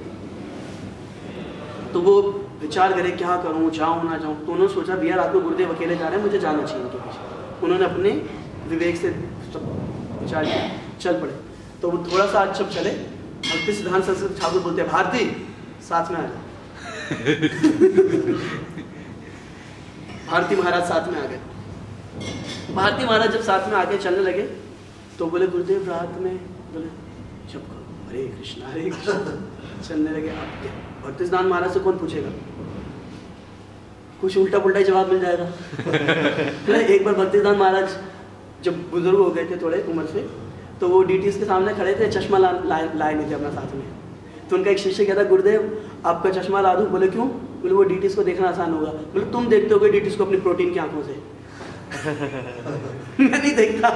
तो वो विचार करे क्या करूँ, जाऊँ ना जाऊँ। तो उन्होंने सोचा भैया रात को गुरुदेव अकेले जा रहे हैं, मुझे जाना चाहिए उनके पीछे। उन्होंने अपने विवेक से विचार किया, चल पड़े। तो वो थोड़ा सा जब चले, भक्ति सिद्धांत सरस्वती ठाकुर बोलते हैं भारती साथ में आ जाओ। भारती महाराज साथ में आ गए। भारती महाराज जब साथ में आके चलने लगे तो बोले गुरुदेव रात में, बोले जब करो हरे कृष्णा हरे कृष्णा, चलने लगे। आप क्या भक्ति सिद्धांत महाराज से कौन पूछेगा, कुछ उल्टा पुल्टा जवाब मिल जाएगा। तो एक बार भक्ति सिद्धांत महाराज जब बुजुर्ग हो गए थे थोड़े उम्र से, तो वो डीटीएस के सामने खड़े थे, चश्मा लाए नहीं थे अपना साथ में। तो उनका एक शिष्य कहता गुरुदेव आपका चश्मा ला दूं। बोले क्यों? बोले वो डीटीएस को देखना आसान होगा। बोले तुम देखते होगे डीटीएस को अपनी प्रोटीन की आंखों से। मैं नहीं देखता।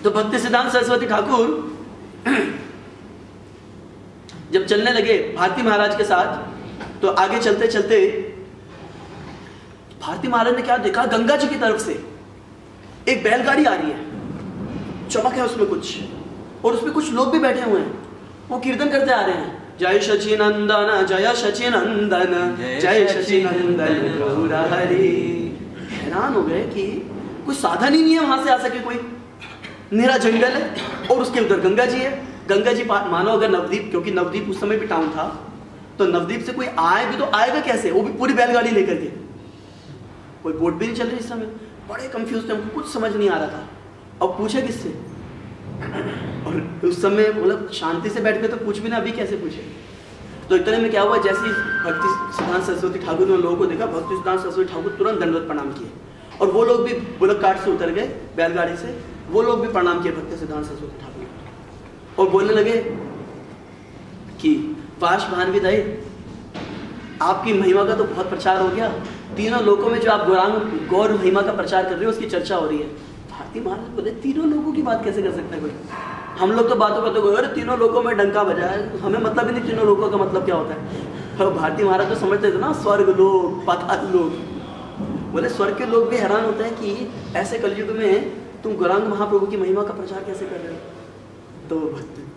तो भक्ति सिद्धांत सरस्वती ठाकुर जब चलने लगे भारती महाराज के साथ, तो आगे चलते चलते भारती महाराज ने क्या देखा, गंगा जी की तरफ से एक बैलगाड़ी आ रही है, चमक है उसमें कुछ, और उसमें कुछ लोग भी बैठे हुए हैं, वो कीर्तन करते आ रहे हैं, जय शचि नंदन जय शचि नंदन जय शचि नंदन गौर हरि। हैरान हो गए कि कोई साधन ही नहीं है वहां से आ सके, कोई निरा जंगल है और उसके उधर गंगा जी है। गंगा जी मानो अगर नवद्वीप, क्योंकि नवद्वीप उस समय भी टाउन था, तो नवद्वीप से कोई आए भी तो आएगा कैसे, वो भी पूरी बैलगाड़ी लेकर के, कोई बोट भी नहीं चल रही इस समय। बड़े कंफ्यूज थे, हमको कुछ समझ नहीं आ रहा था। अब पूछे किससे, और उस समय मतलब शांति से बैठ के तो पूछ भी ना, अभी कैसे पूछे। तो इतने में क्या हुआ, जैसे भक्ति सिद्धांत सरस्वती ठाकुर ने लोगों को देखा, भक्ति सिद्धांत सरस्वती ठाकुर तुरंत दंडवत प्रणाम किए, और वो लोग भी बुलक काट से उतर गए बैलगाड़ी से, वो लोग भी प्रणाम किए भक्ति सिद्धांत सरस्वती ठाकुर, और बोलने लगे कि पाश भानवी दई, आपकी महिमा का तो बहुत प्रचार हो गया, तीनों लोगों में जो आप गौर महिमा का प्रचार कर रहे हो उसकी चर्चा हो रही है। भारती महाराज बोले तीनों लोगों की बात कैसे कर सकते हैं कोई, हम लोग तो बातों करते हो, अरे तीनों लोगों में डंका बजा है, हमें मतलब ही नहीं तीनों लोगों का मतलब क्या होता है। और भारती महाराज तो समझते थे ना, स्वर्ग लोग पाताल लोग। बोले स्वर्ग के लोग भी हैरान होते हैं कि ऐसे कलयुग में तुम गौरांग महाप्रभु की महिमा का प्रचार कैसे कर रहे हो। तो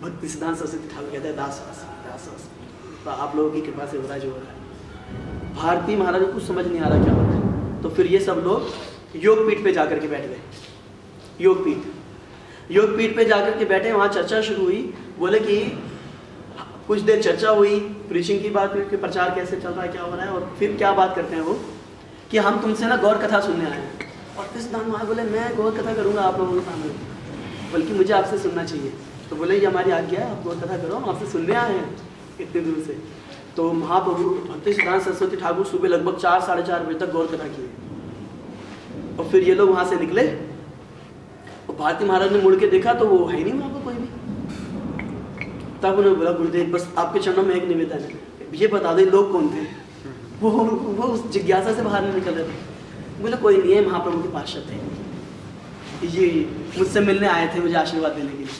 भक्ति सिद्धांत सरस्वती ठाकुर कहते हैं दास तो आप लोगों की कृपा से हो रहा है जो हो रहा है। भारती महाराज को कुछ समझ नहीं आ रहा क्या हो रहा है। तो फिर ये सब लोग योगपीठ पे जाकर के बैठ गए। योगपीठ पे जाकर के बैठे, वहाँ चर्चा शुरू हुई। बोले कि कुछ देर चर्चा हुई, प्रीचिंग की बात हुई कि प्रचार कैसे चल रहा है, क्या हो रहा है, और फिर क्या बात करते हैं वो कि हम तुमसे ना गौर कथा सुनने आए हैं। और फिर सिद्धांत महाराज बोले मैं गौर कथा करूँगा आप लोगों के सामने, बल्कि मुझे आपसे सुनना चाहिए। तो बोले ये हमारी आज्ञा है, आप गौर कथा करो, हम आपसे सुनने आए हैं इतने दूर से। तो महाप्रभु भक्ति सिद्धांत सरस्वती ठाकुर सुबह लगभग 4 साढ़े 4 बजे तक गौर कथा किए, और फिर ये लोग वहाँ से निकले। और भारती महाराज ने मुड़ के देखा तो वो है नहीं वहाँ पर कोई भी। तब उन्होंने बोला गुरुदेव बस आपके चरणों में एक निवेदन है, ये बता दो लोग कौन थे। वो उस जिज्ञासा से बाहर नहीं निकल रहे थे। बोले कोई नहीं है, महाप्रभु के पार्षद थे, ये मुझसे मिलने आए थे मुझे आशीर्वाद देने के लिए।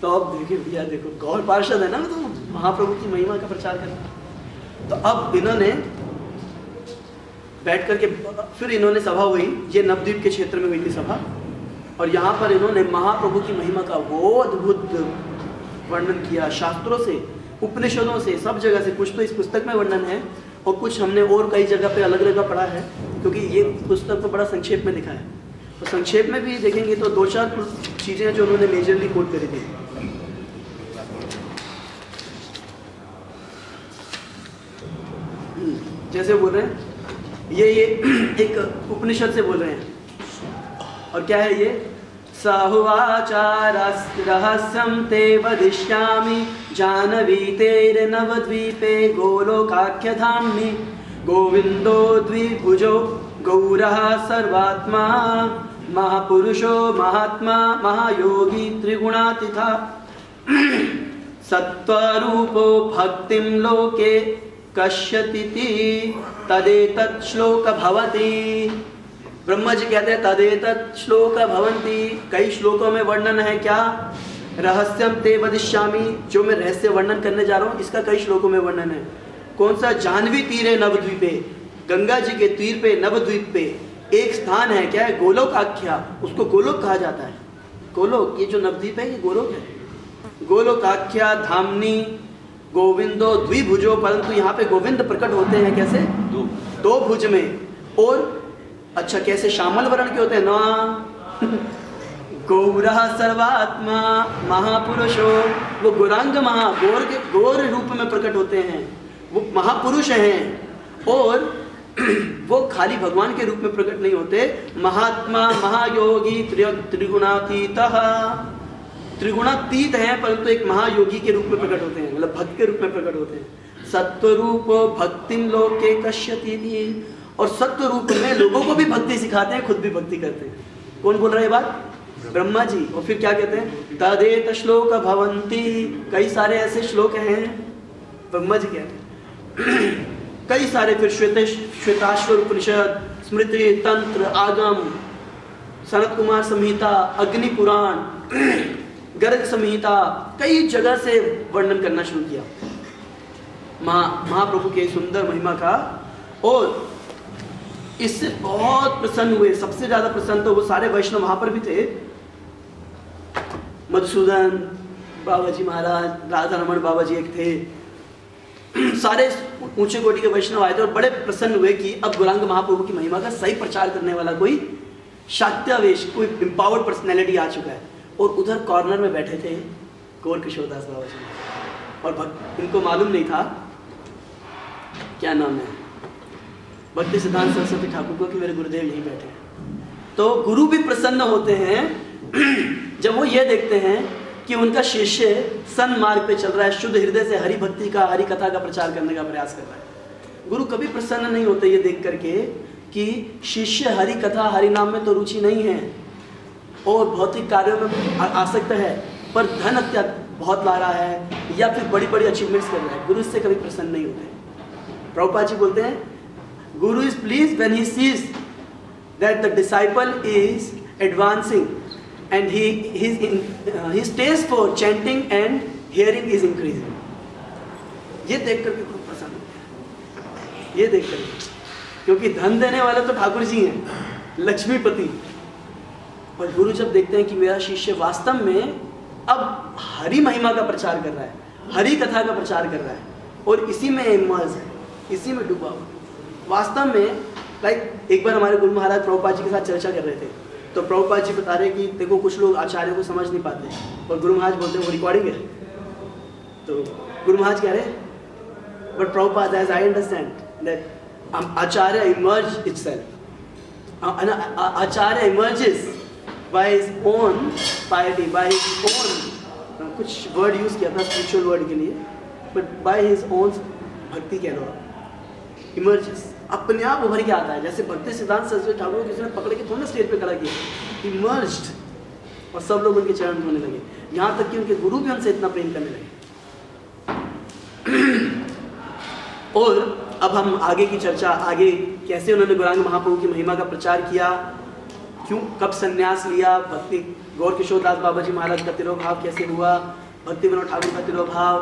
तो अब देखिए भैया देखो गौर पार्षद है ना, तो महाप्रभु की महिमा का प्रचार करना। तो अब इन्होंने बैठ करके फिर इन्होंने सभा हुई, ये नवद्वीप के क्षेत्र में हुई थी सभा, और यहाँ पर इन्होंने महाप्रभु की महिमा का वो अद्भुत वर्णन किया शास्त्रों से, उपनिषदों से, सब जगह से। कुछ तो इस पुस्तक में वर्णन है और कुछ हमने और कई जगह पे अलग जगह पढ़ा है, क्योंकि ये पुस्तक तो बड़ा संक्षेप में लिखा है। तो संक्षेप में भी देखेंगे तो 2-4 चीज़ें हैं जो उन्होंने मेजरली कोट करी थी। जैसे बोल रहे हैं ये एक उपनिषद से बोल रहे हैं, और क्या है ये? रहस्यम ते वदिष्यामि जानवी तेर्नवद्वीपे गोलोकाख्य धाम्नि गोविंदो द्विभुजो गौरः सर्वात्मा महापुरुषो महात्मा महायोगी त्रिगुणातीता सत्वरूपो भक्तिं लोके कश्यतीति तदेतत् श्लोक भवति। ब्रह्मा जी कहते हैं तदेतत् श्लोक भवन्ति। कई श्लोकों में वर्णन है क्या? रहस्यम ते वदिष्यामि, जो मैं रहस्य वर्णन करने जा रहा हूँ इसका कई श्लोकों में वर्णन है। कौन सा? जाह्नवी तीरे नवद्वीपे, गंगा जी के तीर पे नवद्वीप पे एक स्थान है, क्या है? गोलोक आख्या, उसको गोलोक कहा जाता है। गोलोक, ये जो नवद्वीप है ये गोलोक है। गोलोक आख्या धामनी गोविंदो द्विभुजो, परंतु यहाँ पे गोविंद प्रकट होते हैं कैसे? दो भुज में। और अच्छा कैसे? श्यामल वर्ण के होते हैं ना। गौरः सर्वात्मा महापुरुषो, वो गौरांग गौर रूप में प्रकट होते हैं, वो महापुरुष हैं। और वो खाली भगवान के रूप में प्रकट नहीं होते, महात्मा महायोगी त्रिगुणातीतः, त्रिगुणातीत हैं परंतु एक महायोगी के रूप में प्रकट होते हैं, मतलब भक्त के रूप में प्रकट होते हैं। सत्वरूप भक्तिम लोके कश्यति, और सत्व रूप में लोगों को भी भक्ति सिखाते हैं, खुद भी भक्ति करते हैं। कौन बोल रहा है ये बात? ब्रह्मा जी। और फिर क्या कहते हैं? तदेत श्लोक भवन्ति, कई सारे ऐसे श्लोक हैं, ब्रह्मा जी कहते हैं कई सारे। फिर श्वेताश्वर उपनिषद, स्मृति, तंत्र, आगम, सनत कुमार संहिता, अग्नि पुराण, गर्ग संहिता, कई जगह से वर्णन करना शुरू किया महाप्रभु के सुंदर महिमा का। और इससे बहुत प्रसन्न हुए। सबसे ज्यादा प्रसन्न तो वो सारे वैष्णव वहां पर भी थे, मधुसूदन बाबा जी महाराज, राधा रमण बाबा जी एक थे, सारे ऊंचे कोटि के वैष्णव आए थे और बड़े प्रसन्न हुए कि अब गौरांग महाप्रभु की महिमा का सही प्रचार करने वाला कोई शाक्यावेश, कोई एम्पावर्ड पर्सनैलिटी आ चुका है। और उधर कॉर्नर में बैठे थे गौर किशोरदास बाबा जी, और इनको मालूम नहीं था क्या नाम है, भक्ति सिद्धांत सरस्वती ठाकुर को, कि मेरे गुरुदेव यहीं बैठे हैं। तो गुरु भी प्रसन्न होते हैं जब वो ये देखते हैं कि उनका शिष्य सन्मार्ग पे चल रहा है, शुद्ध हृदय से हरि भक्ति का, हरि कथा का प्रचार करने का प्रयास कर रहा है। गुरु कभी प्रसन्न नहीं होते ये देख करके कि शिष्य हरि कथा, हरि नाम में तो रुचि नहीं है और भौतिक कार्यों में आसक्त है, पर धन अत्याचार बहुत ला रहा है या फिर बड़ी बड़ी अचीवमेंट्स कर रहा है। गुरु इससे कभी प्रसन्न नहीं होते। प्रभुपाद जी बोलते हैं, Guru is pleased when he sees that the disciple is advancing and his taste for chanting and hearing is increasing. ये देख करके गुरु प्रसन्न होते हैं, ये देख करके, क्योंकि धन देने वाले तो ठाकुर जी हैं, लक्ष्मीपति। और गुरु जब देखते हैं कि मेरा शिष्य वास्तव में अब हरि महिमा का प्रचार कर रहा है, हरि कथा का प्रचार कर रहा है और इसी में इमर्ज है, इसी में डूबा हुआ वास्तव में। लाइक एक बार हमारे गुरु महाराज प्रभुपाद जी के साथ चर्चा कर रहे थे, तो प्रभुपाद जी बता रहे कि देखो कुछ लोग आचार्य को समझ नहीं पाते, और गुरु महाराज बोलते हैं वो रिकॉर्डिंग है। तो गुरु महाराज कह रहे, but Prabhupada as I understand that acharya emerge itself, acharya emerges by his own purity, by his own, कुछ वर्ड यूज किया था स्पिरिचुअल वर्ड के लिए, बट बाय हिज ओन भक्ति कह लो, इमर्जेस, अपने आप उभर के आता है। जैसे भक्ति सिद्धांत सरस्वती ठाकुर को किसी ने पकड़ के थोड़ा स्टेज पे खड़ा किया, इमर्ज्ड, और सब लोग उनके चरण धोने लगे, यहाँ तक कि उनके गुरु भी उनसे इतना प्रेम करने लगे। और अब हम आगे की चर्चा, आगे कैसे उन्होंने गौरांग महाप्रभु की महिमा का प्रचार किया, क्यों, कब संन्यास लिया, भक्ति गौर किशोरदास बाबा जी महाराज का तिरोभाव कैसे हुआ, भक्ति विनोद ठाकुर का तिरोभाव,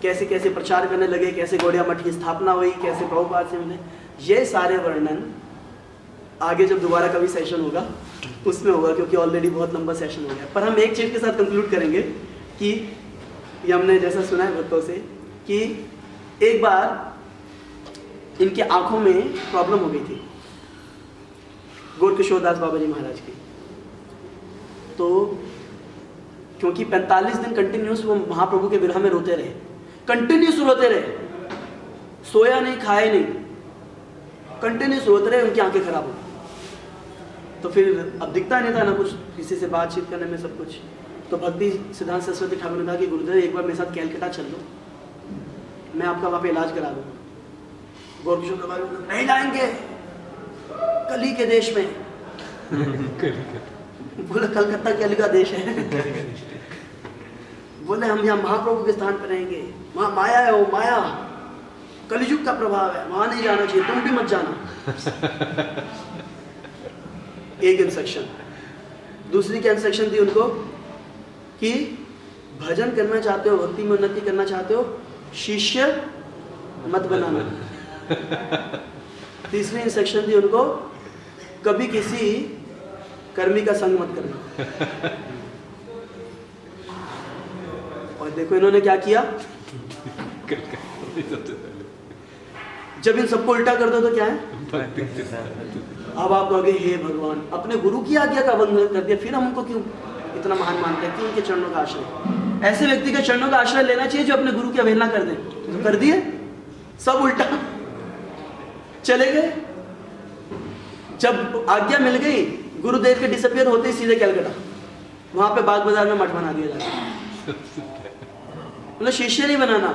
कैसे कैसे प्रचार करने लगे, कैसे गौड़िया मठ की स्थापना हुई, कैसे प्रभुपाद से मिले, ये सारे वर्णन आगे जब दोबारा कभी सेशन होगा उसमें होगा, क्योंकि ऑलरेडी बहुत लंबा सेशन हो गया। पर हम एक चीज़ के साथ कंक्लूड करेंगे कि ये हमने जैसा सुना है भक्तों से कि एक बार इनके आंखों में प्रॉब्लम हो गई थी गोरकिशोर दास बाबा जी महाराज की। तो क्योंकि 45 दिन कंटिन्यूस वो महाप्रभु के विरह में रोते रहे, कंटिन्यूस रोते रहे, सोया नहीं, खाए नहीं, कंटिन्यूस रोते रहे, उनकी आंखें खराब हो गई। तो फिर अब दिखता नहीं था ना कुछ, किसी से बातचीत करने में सब कुछ। तो भक्ति सिद्धांत सरस्वती ठाकुर ने कहा कि गुरुदेव एक बार मेरे साथ कैलकाटा चल लो, मैं आपका वहाँ पे इलाज करा दूँगा। गोरकिशोर बाबा नहीं जाएंगे कली के देश में। बोले कलकत्ता कली का देश है। बोले हम यहाँ महाप्रभु के स्थान पर रहेंगे, वहाँ माया है, वो माया कलियुग का प्रभाव है, वहाँ नहीं जाना चाहिए, तुम भी मत जाना। एक इंस्ट्रक्शन। दूसरी क्या इंस्ट्रक्शन थी उनको कि भजन करना चाहते हो, भक्ति में उन्नति करना चाहते हो, शिष्य मत बनाना। तीसरी इंस्ट्रक्शन थी उनको कभी किसी कर्मी का संग मत करना। और देखो इन्होंने क्या किया, जब इन सबको उल्टा कर दो तो क्या है, अब आप कहोगे हे भगवान अपने गुरु की आज्ञा का उल्लंघन कर दिया, फिर हम उनको क्यों इतना महान मानते हैं, क्यों उनके चरणों का आश्रय। ऐसे व्यक्ति के चरणों का आश्रय लेना चाहिए जो अपने गुरु की अवहेलना कर दे। तो कर दिए, सब उल्टा चले गए। जब आज्ञा मिल गई गुरुदेव के डिसअपियर होते ही सीधे कैलकाटा, वहां पे बाग बाजार में मठ बना दिया जाता। मतलब शिष्य नहीं बनाना,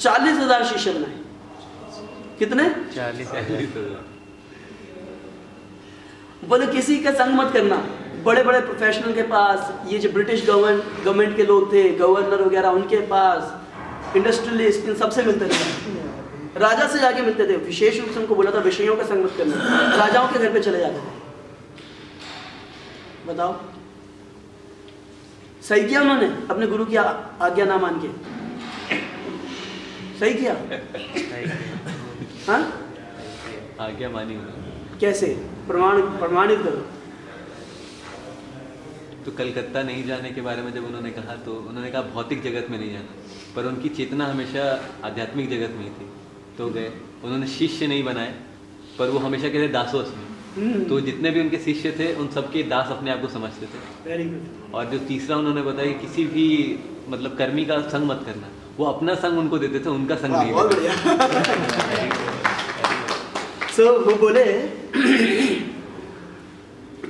40,000 शिष्य बनाए। कितने? 40,000। बोले किसी का संग मत करना, बड़े बड़े प्रोफेशनल के पास, ये जो ब्रिटिश गवर्नमेंट के लोग थे, गवर्नर वगैरह, उनके पास, इंडस्ट्रियलिस्ट, इन सबसे मिलते थे, राजा से जाके मिलते थे। विशेष रूप से उनको बोला था विषयों का संग मत करना, राजाओं के घर पे चले जाते थे। बताओ सही किया उन्होंने अपने गुरु की आज्ञा ना मान के? सही किया? हाँ, आज्ञा मानी उन्होंने। कैसे? प्रमाणित करो। तो कलकत्ता नहीं जाने के बारे में जब उन्होंने कहा तो उन्होंने कहा भौतिक जगत में नहीं जाना, पर उनकी चेतना हमेशा आध्यात्मिक जगत में ही थी। तो गए, उन्होंने शिष्य नहीं बनाए, पर वो हमेशा कहते दासों में। तो जितने भी उनके शिष्य थे उन सबके दास अपने आप को समझते थे। Very good. और जो तीसरा उन्होंने बताया किसी भी मतलब कर्मी का संग मत करना, वो अपना संग उनको देते थे, उनका संग नहीं। बहुत बढ़िया। सो वो बोले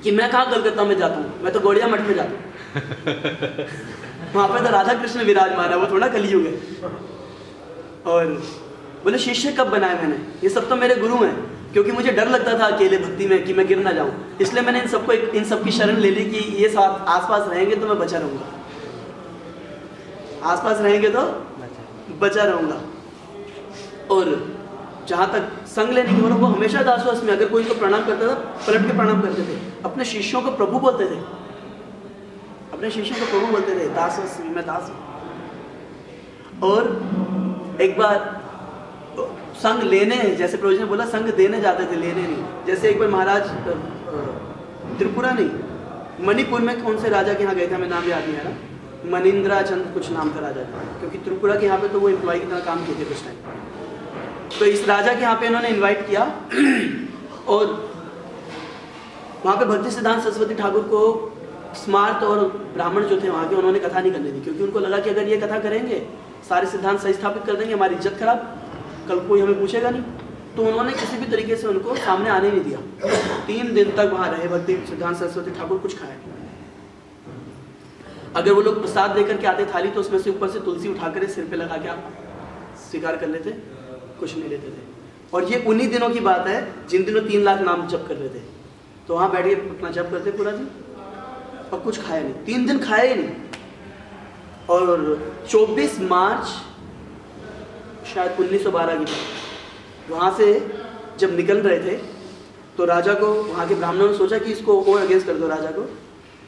कि मैं कहाँ कलकत्ता में जाता हूँ, मैं तो गौड़िया मठ में जाता हूँ। वहाँ पे तो राधा कृष्ण विराजमान है, वो थोड़ा कलयुग है। और बोले शिष्य कब बनाए मैंने, ये सब तो मेरे गुरु हैं, क्योंकि मुझे डर लगता था अकेले भक्ति में कि मैं गिर ना जाऊँ, इसलिए मैंने इन सबकी शरण ले ली कि ये साथ आसपास रहेंगे तो मैं बचा रहूँगा, आसपास रहेंगे तो बचा रहूँगा। और जहाँ तक संग लेने की वो हमेशा दासों में, अगर कोई इनको प्रणाम करता था पलट के प्रणाम करते थे, अपने शिष्यों को प्रभु बोलते थे, अपने शिष्यों को प्रभु बोलते थे, दासों मैं दास हूँ। और एक बार संग लेने, जैसे प्रभु जी ने बोला संग देने जाते थे, लेने नहीं। जैसे एक बार महाराज त्रिपुरा नहीं मणिपुर में कौन से राजा के यहाँ गए थे, हमें नाम याद नहीं आ रहा, मनिंद्रा चंद कुछ नाम था राजा का, क्योंकि त्रिपुरा के यहाँ पे तो वो एम्प्लॉय की तरह काम किए थे कुछ टाइम। तो इस राजा के यहाँ पे इन्होंने इनवाइट किया और वहाँ पे भक्ति सिद्धांत सरस्वती ठाकुर को स्मार्त और ब्राह्मण जो थे वहाँ के, उन्होंने कथा नहीं करने दी, क्योंकि उनको लगा कि अगर ये कथा करेंगे सारे सिद्धांत सही स्थापित कर देंगे, हमारी इज्जत खराब, कल कोई हमें पूछेगा नहीं। तो उन्होंने किसी भी तरीके से उनको सामने आने नहीं दिया। 3 दिन तक वहाँ रहे भक्ति सिद्धांत सरस्वती ठाकुर, कुछ खाए। अगर वो लोग प्रसाद लेकर के आते थाली तो उसमें से ऊपर से तुलसी उठाकर सिर पे लगा के आप स्वीकार कर लेते, कुछ नहीं लेते थे। और ये उन्हीं दिनों की बात है जिन दिनों 3 लाख नाम जप कर रहे थे। तो वहाँ बैठ के अपना जप करते पूरा दिन और कुछ खाया नहीं, 3 दिन खाए ही नहीं। और 24 मार्च शायद 1912 की बात, वहाँ से जब निकल रहे थे तो राजा को, वहाँ के ब्राह्मणों ने सोचा कि इसको और अगेंस्ट कर दो राजा को।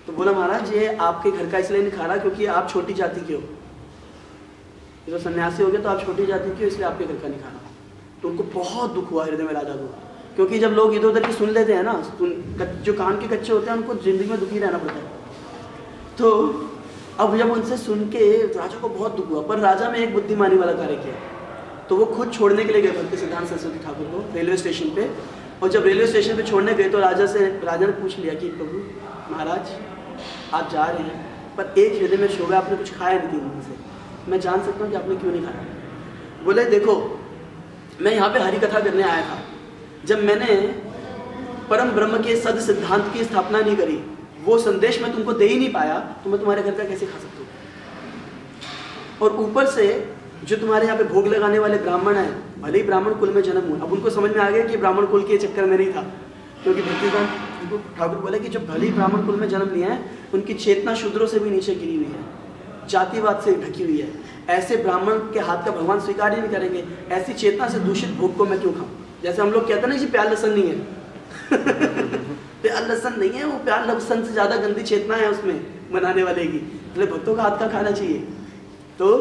तो बोला महाराज ये आपके घर का इसलिए नहीं खा रहा क्योंकि आप छोटी जाति के हो, जब सन्यासी हो गए तो आप छोटी जाति क्यों, इसलिए आपके घर का नहीं खाना। तो उनको बहुत दुख हुआ हृदय में राजा को, क्योंकि जब लोग इधर उधर की सुन लेते हैं ना, जो कान के कच्चे होते हैं उनको जिंदगी में दुखी रहना पड़ता है। तो अब जब उनसे सुन के राजा को बहुत दुख हुआ, पर राजा में एक बुद्धिमानी वाला कार्य किया, तो वो खुद छोड़ने के लिए गए भक्ति सिद्धांत सरस्वती ठाकुर को रेलवे स्टेशन पे। और जब रेलवे स्टेशन पे छोड़ने गए तो राजा ने पूछ लिया कि प्रभु महाराज आप जा रहे हैं, पर एक हृदय में शोभा, आपने कुछ खाया नहीं 3 दिन से, मैं जान सकता हूँ कि आपने क्यों नहीं खाया। बोले देखो मैं यहाँ पे हरि कथा करने आया था, जब मैंने परम ब्रह्म के सद सिद्धांत की स्थापना नहीं करी, वो संदेश मैं तुमको दे ही नहीं पाया, तो मैं तुम्हारे घर का कैसे खा सकता हूँ। और ऊपर से जो तुम्हारे यहाँ पे भोग लगाने वाले ब्राह्मण हैं, भले ही ब्राह्मण कुल में जन्म हुआ, अब उनको समझ में आ गया कि ब्राह्मण कुल के चक्कर में नहीं था, क्योंकि भक्तिसिद्धांत ठाकुर बोले कि जो भले ही ब्राह्मण कुल में जन्म लिया है उनकी चेतना शूद्रों से भी नीचे गिरी हुई है, जातिवाद से ढकी हुई है, ऐसे ब्राह्मण के हाथ का भगवान स्वीकार ही नहीं करेंगे, ऐसी चेतना से दूषित भोग को मैं क्यों खाऊं। जैसे हम लोग कहते हैं ना जी प्यार लहसन नहीं है प्यार लहसन नहीं है, वो प्यार लहसन से ज्यादा गंदी चेतना है उसमें बनाने वाले की, इसलिए भक्तों का हाथ का खाना चाहिए। तो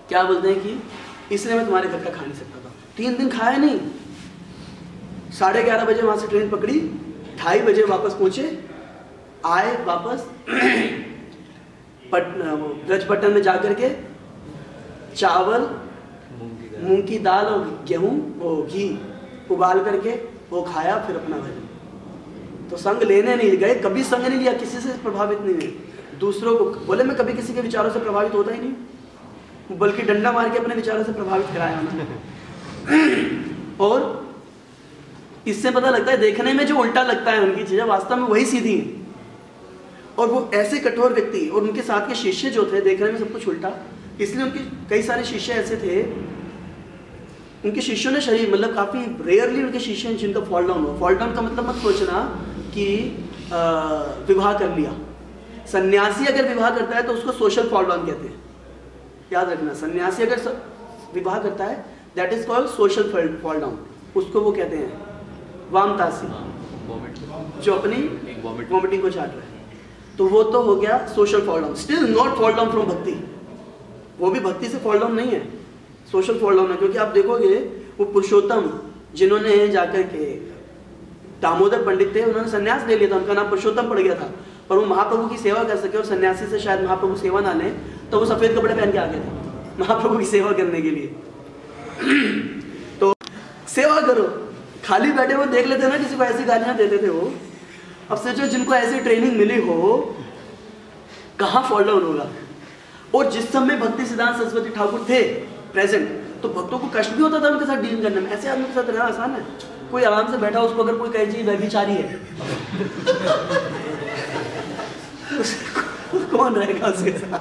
क्या बोलते हैं कि इसलिए मैं तुम्हारे घर का खा नहीं सकता था। 3 दिन खाया नहीं, 11:30 बजे वहां से ट्रेन पकड़ी, 2:30 बजे वापस पहुंचे, आए वापस ब्रजपट्टन में जाकर के चावल मूंग की दाल और गेहूं और घी उबाल करके वो खाया, फिर अपना भजन। तो संग लेने नहीं गए, कभी संग नहीं लिया, किसी से प्रभावित नहीं हुए, दूसरों को बोले मैं कभी किसी के विचारों से प्रभावित होता ही नहीं, बल्कि डंडा मार के अपने विचारों से प्रभावित कराया उन्होंने। और इससे पता लगता है देखने में जो उल्टा लगता है उनकी चीजें वास्तव में वही सीधी है। और वो ऐसे कठोर व्यक्ति और उनके साथ के शिष्य जो थे देखने में सब कुछ उल्टा, इसलिए उनके कई सारे शिष्य ऐसे थे, उनके शिष्यों ने शरीर मतलब काफ़ी रेयरली उनके शिष्य हैं जिनका फॉल डाउन हुआ। फॉल डाउन का मतलब मत सोचना कि विवाह कर लिया, सन्यासी अगर विवाह करता है तो उसको सोशल फॉल डाउन कहते हैं, याद रखना। सन्यासी अगर विवाह करता है that is called social fall down, उसको वो कहते हैं वामतासी, जो अपनी वॉमिटिंग को चाट रहा है, तो वो तो हो गया social fall down. Still not fall down from भक्ति, वो भी भक्ति से फॉल डाउन नहीं है, सोशल फॉल डाउन है। क्योंकि आप देखोगे वो पुरुषोत्तम जिन्होंने जाकर के दामोदर पंडित थे, उन्होंने संन्यास ले लिया था, उनका नाम पुरुषोत्तम पड़ गया था, पर वो महाप्रभु की सेवा कर सके और सन्यासी से शायद महाप्रभु सेवा ना लें, तो वो सफेद कपड़े पहन के आ गए थे महाप्रभु की सेवा करने के लिए। तो सेवा करो, खाली बैठे वो देख लेते ना किसी को ऐसी गालियां देते थे वो। अब सोचो जिनको ऐसी ट्रेनिंग मिली हो कहाँ फॉल डाउन होगा। और जिस समय भक्ति सिद्धांत सरस्वती ठाकुर थे प्रेजेंट, तो भक्तों को कष्ट भी होता था उनके साथ डील करने में। ऐसे आदमी के साथ रहना आसान है? कोई आराम से बैठा उसको अगर कोई कहे जी व्यभिचारी है कौन रहेगा उसके साथ?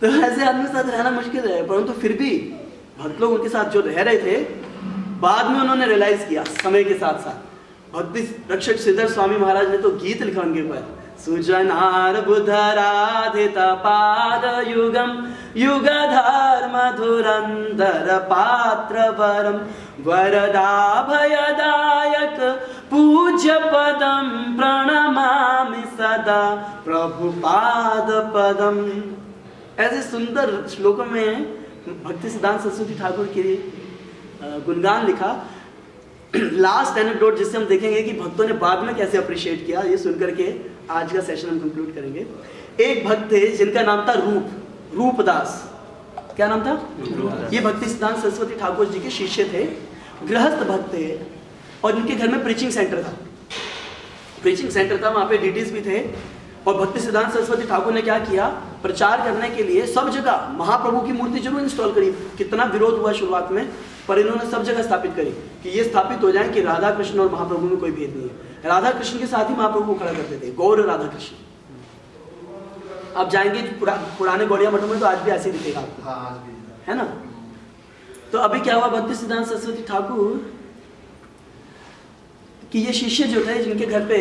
तो ऐसे आदमी के साथ रहना मुश्किल है, परंतु फिर भी भक्त लोग उनके साथ जो रह रहे थे, बाद में उन्होंने रियलाइज किया समय के साथ साथ। भक्ति रक्षक श्रीधर स्वामी महाराज ने तो गीत लिखा उनके ऊपर, सुजनार बुधराधित पाद युगम युगधार मधुरंदर पात्र वरम वरदा भयदायक पूज्य पदम प्रणमामि सदा प्रभुपाद पदम। ऐसे सुंदर श्लोकों में भक्ति सिद्धांत सरस्वती ठाकुर के गुणगान लिखा। लास्ट एनेक्डोट जिससे हम देखेंगे कि भक्तों ने बाद में कैसे अप्रिशिएट किया, ये सुनकर के आज का सेशन हम कंक्लूड करेंगे। एक भक्त थे जिनका नाम था रूपदास। क्या नाम था? ये भक्ति सिद्धांत सरस्वती ठाकुर जी के शिष्य थे, गृहस्थ भक्त थे, और इनके घर में प्रीचिंग सेंटर था। प्रीचिंग सेंटर था, वहाँ पे डीटीज भी थे। और भक्ति सिद्धांत सरस्वती ठाकुर ने क्या किया, प्रचार करने के लिए सब जगह महाप्रभु की मूर्ति जरूर इंस्टॉल करी। कितना विरोध हुआ शुरुआत में, पर इन्होंने सब जगह स्थापित करी कि ये स्थापित हो जाए कि राधा कृष्ण और महाप्रभु में कोई भेद नहीं है। राधा कृष्ण के साथ ही महाप्रभु को खड़ा करते थे, गौर राधा कृष्ण। आप जाएंगे पुराने गौड़िया मठों में तो आज भी ऐसे दिखेगा आपको, हाँ, है ना। तो अभी क्या हुआ, भक्ति सिद्धांत सरस्वती ठाकुर कि ये शिष्य जो थे जिनके घर पे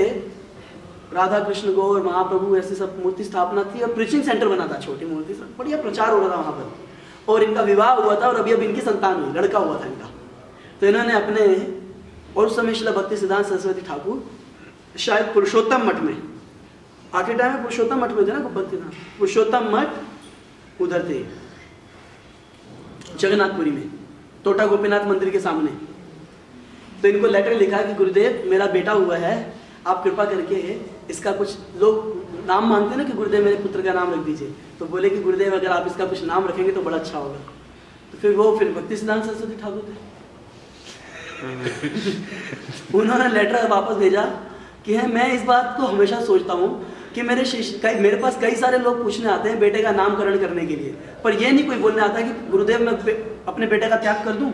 राधा कृष्ण गौर महाप्रभु ऐसे सब मूर्ति स्थापना थी और प्रीचिंग सेंटर बना था, छोटी मूर्ति सब बढ़िया प्रचार हो रहा था वहाँ पर। और इनका विवाह हुआ था और अभी इनकी संतान हुई, लड़का हुआ था इनका। तो इन्होंने अपने, और उस समय श्रील भक्ति सिद्धांत सरस्वती ठाकुर शायद पुरुषोत्तम मठ में, आखिर टाइम में पुरुषोत्तम मठ में थे ना भक्ति सिद्धांत, पुरुषोत्तम मठ उधर थे जगन्नाथपुरी में, टोटा गोपीनाथ मंदिर के सामने। तो इनको लेटर लिखा कि गुरुदेव मेरा बेटा हुआ है, आप कृपा करके इसका कुछ, लोग नाम मांगते हैं ना कि गुरुदेव मेरे पुत्र का नाम रख दीजिए, तो बोले कि गुरुदेव अगर आप इसका कुछ नाम रखेंगे तो बड़ा अच्छा होगा। तो फिर भक्ति सिद्धांत सरस्वती ठाकुर थे उन्होंने लेटर वापस भेजा कि है मैं इस बात को हमेशा सोचता हूँ कि मेरे पास कई सारे लोग पूछने आते हैं बेटे का नामकरण करने के लिए, पर ये नहीं कोई बोलने आता कि गुरुदेव मैं अपने बेटे का त्याग कर दूं,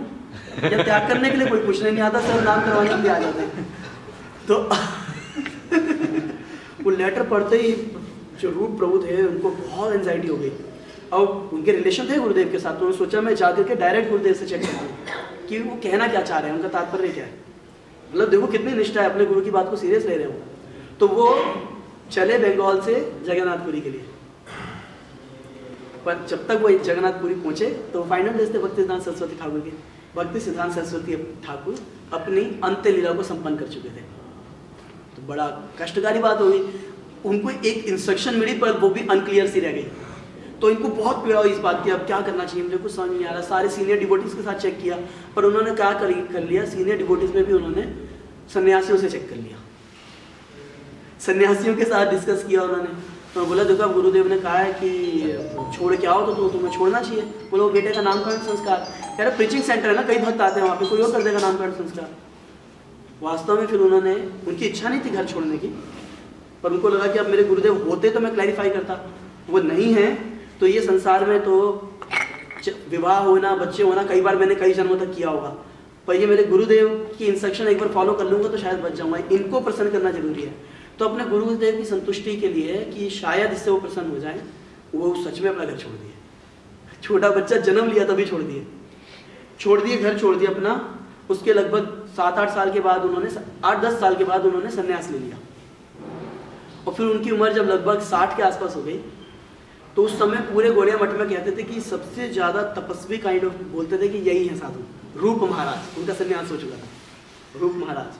या त्याग करने के लिए कोई पूछने नहीं आता, सब नाम करवाने के लिए आ जाते हैं। तो वो लेटर पढ़ते ही जो रूप प्रभु थे उनको बहुत एंजाइटी हो गई, और उनके रिलेशन थे गुरुदेव के साथ। तो उन्होंने सोचा मैं जाकर के डायरेक्ट गुरुदेव से चेक करता हूँ कि वो कहना क्या चाह रहे हैं, उनका तात्पर्य क्या है, मतलब देखो कितनी निष्ठा है, अपने गुरु की बात को सीरियस ले रहे हो। तो वो चले बंगाल से जगन्नाथपुरी के लिए, पर जब तक वो जगन्नाथपुरी पहुंचे तो फाइनल डेज थे भक्ति सिद्धांत सरस्वती ठाकुर के। भक्ति सिद्धांत सरस्वती ठाकुर अपनी अंत्य लीला को संपन्न कर चुके थे। तो बड़ा कष्टकारी बात हो गई, उनको एक इंस्ट्रक्शन मिली पर वो भी अनक्लियर सी रह गई। तो इनको बहुत पीड़ा हुई इस बात की, अब क्या करना चाहिए, मुझे कुछ समझ नहीं आ रहा। सारे सीनियर डिवोटीज के साथ चेक किया, पर उन्होंने क्या कर लिया, सीनियर डिवोटीज में भी उन्होंने सन्यासियों से चेक कर लिया, सन्यासियों के साथ डिस्कस किया उन्होंने। तो बोला देखो गुरुदेव ने कहा है कि छोड़ के आओ, तो तुम्हें छोड़ना चाहिए। बोला वो बेटे का नामकरण संस्कार, कह रहे प्रीचिंग सेंटर है ना, कई भक्त आते हैं वहाँ पे, कोई और कर देगा नामकरण संस्कार। वास्तव में फिर उन्होंने, उनकी इच्छा नहीं थी घर छोड़ने की, पर उनको लगा कि अब मेरे गुरुदेव होते तो मैं क्लैरिफाई करता, वो नहीं है तो ये संसार में तो विवाह होना, बच्चे होना कई बार मैंने कई जन्मों तक किया होगा, पर ये मेरे गुरुदेव की इंस्ट्रक्शन एक बार फॉलो कर लूँगा तो शायद बच जाऊँगा। इनको प्रसन्न करना जरूरी है। तो अपने गुरुदेव की संतुष्टि के लिए कि शायद इससे वो प्रसन्न हो जाए, वो सच में अपना घर छोड़ दिए। छोटा बच्चा जन्म लिया तभी छोड़ दिए, घर छोड़ दिया अपना। उसके लगभग 7-8 साल के बाद उन्होंने, 8-10 साल के बाद उन्होंने संन्यास ले लिया। और फिर उनकी उम्र जब लगभग 60 के आसपास हो गई, तो उस समय पूरे गौड़िया मठ में कहते थे कि सबसे ज़्यादा तपस्वी काइंड ऑफ, बोलते थे कि यही है साधु, रूप महाराज। उनका संन्यास हो चुका था, रूप महाराज।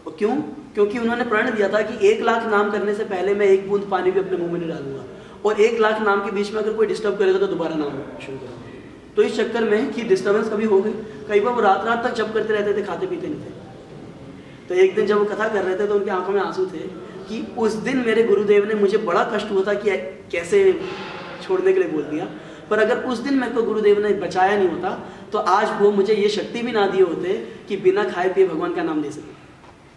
और क्यों? क्योंकि उन्होंने प्रण दिया था कि 1 लाख नाम करने से पहले मैं एक बूंद पानी भी अपने मुंह में नहीं डालूंगा, और 1 लाख नाम के बीच में अगर कोई डिस्टर्ब करेगा तो दोबारा नाम शुरू करूँगा। तो इस चक्कर में कि डिस्टर्बेंस कभी हो गई, कई बार वो रात तक जप करते रहते थे, खाते पीते नहीं थे। तो एक दिन जब वो कथा कर रहे थे तो उनकी आंखों में आंसू थे कि उस दिन मेरे गुरुदेव ने, मुझे बड़ा कष्ट हुआ था कि कैसे छोड़ने के लिए बोल दिया, पर अगर उस दिन मेरे को गुरुदेव ने बचाया नहीं होता तो आज वो मुझे ये शक्ति भी ना दिए होते कि बिना खाए पिए भगवान का नाम ले सके।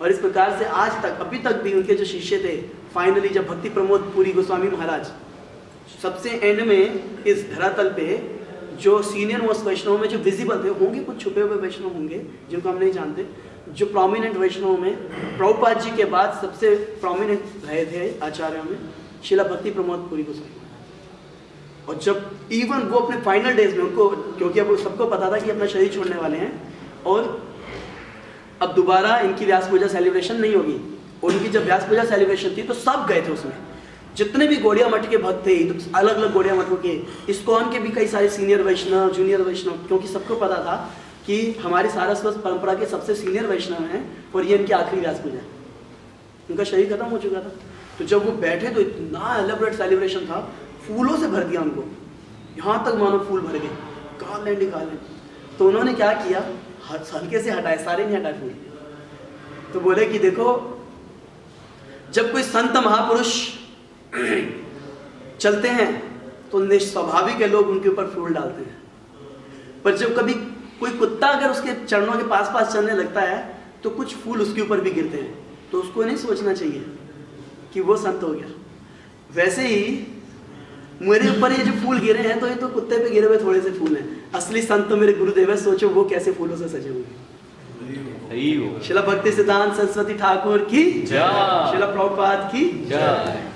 और इस प्रकार से आज तक, अभी तक भी उनके जो शिष्य थे, फाइनली जब भक्ति प्रमोद पुरी गोस्वामी महाराज सबसे एंड में इस धरातल पे जो सीनियर मोस्ट वैष्णव में जो विजिबल थे, होंगे कुछ छुपे हुए वैष्णव होंगे जिनको हम नहीं जानते, जो प्रोमिनेंट वैष्णव में प्रभुपाद जी के बाद सबसे प्रोमिनेंट रहे थे आचार्यों में श्रीला भक्ति प्रमोद पुरी गोस्वामी। और जब इवन वो अपने फाइनल डेज में, उनको क्योंकि अब सबको पता था कि अपना शरीर छोड़ने वाले हैं और अब दोबारा इनकी व्यास पूजा सेलिब्रेशन नहीं होगी, उनकी जब व्यास पूजा सेलिब्रेशन थी तो सब गए थे उसमें, जितने भी गौड़िया मठ के भक्त थे, अलग अलग गौड़िया मठों के, इस्कॉन के भी कई सारे सीनियर वैष्णव, जूनियर वैष्णव, क्योंकि सबको पता था कि हमारी सारस्वत परंपरा के सबसे सीनियर वैष्णव हैं और ये इनकी आखिरी व्यास पूजा है, उनका शरीर खत्म हो चुका था। तो जब वो बैठे तो इतना एलेबरेट सेलिब्रेशन था, फूलों से भर दिया उनको, यहाँ तक मानो फूल भर गए, काल लें। तो उन्होंने क्या किया, हल्के से हटाए, सारे नहीं हटाए फूल। तो बोले कि देखो, जब कोई संत महापुरुष चलते हैं तो निस्वाभाविक है लोग उनके ऊपर फूल डालते हैं, पर जब कभी कोई कुत्ता अगर उसके चरणों के पास चलने लगता है तो कुछ फूल उसके ऊपर भी गिरते हैं, तो उसको नहीं सोचना चाहिए कि वो संत हो गया। वैसे ही मेरे ऊपर ये जो फूल गिरे हैं तो ये तो कुत्ते पे गिरे हुए थोड़े से फूल हैं, असली संत तो मेरे गुरुदेव है, सोचो वो कैसे फूलों से सजे होंगे। श्रीला भक्ति सिद्धांत सरस्वती ठाकुर की जय, श्रीला प्रभुपाद की जय।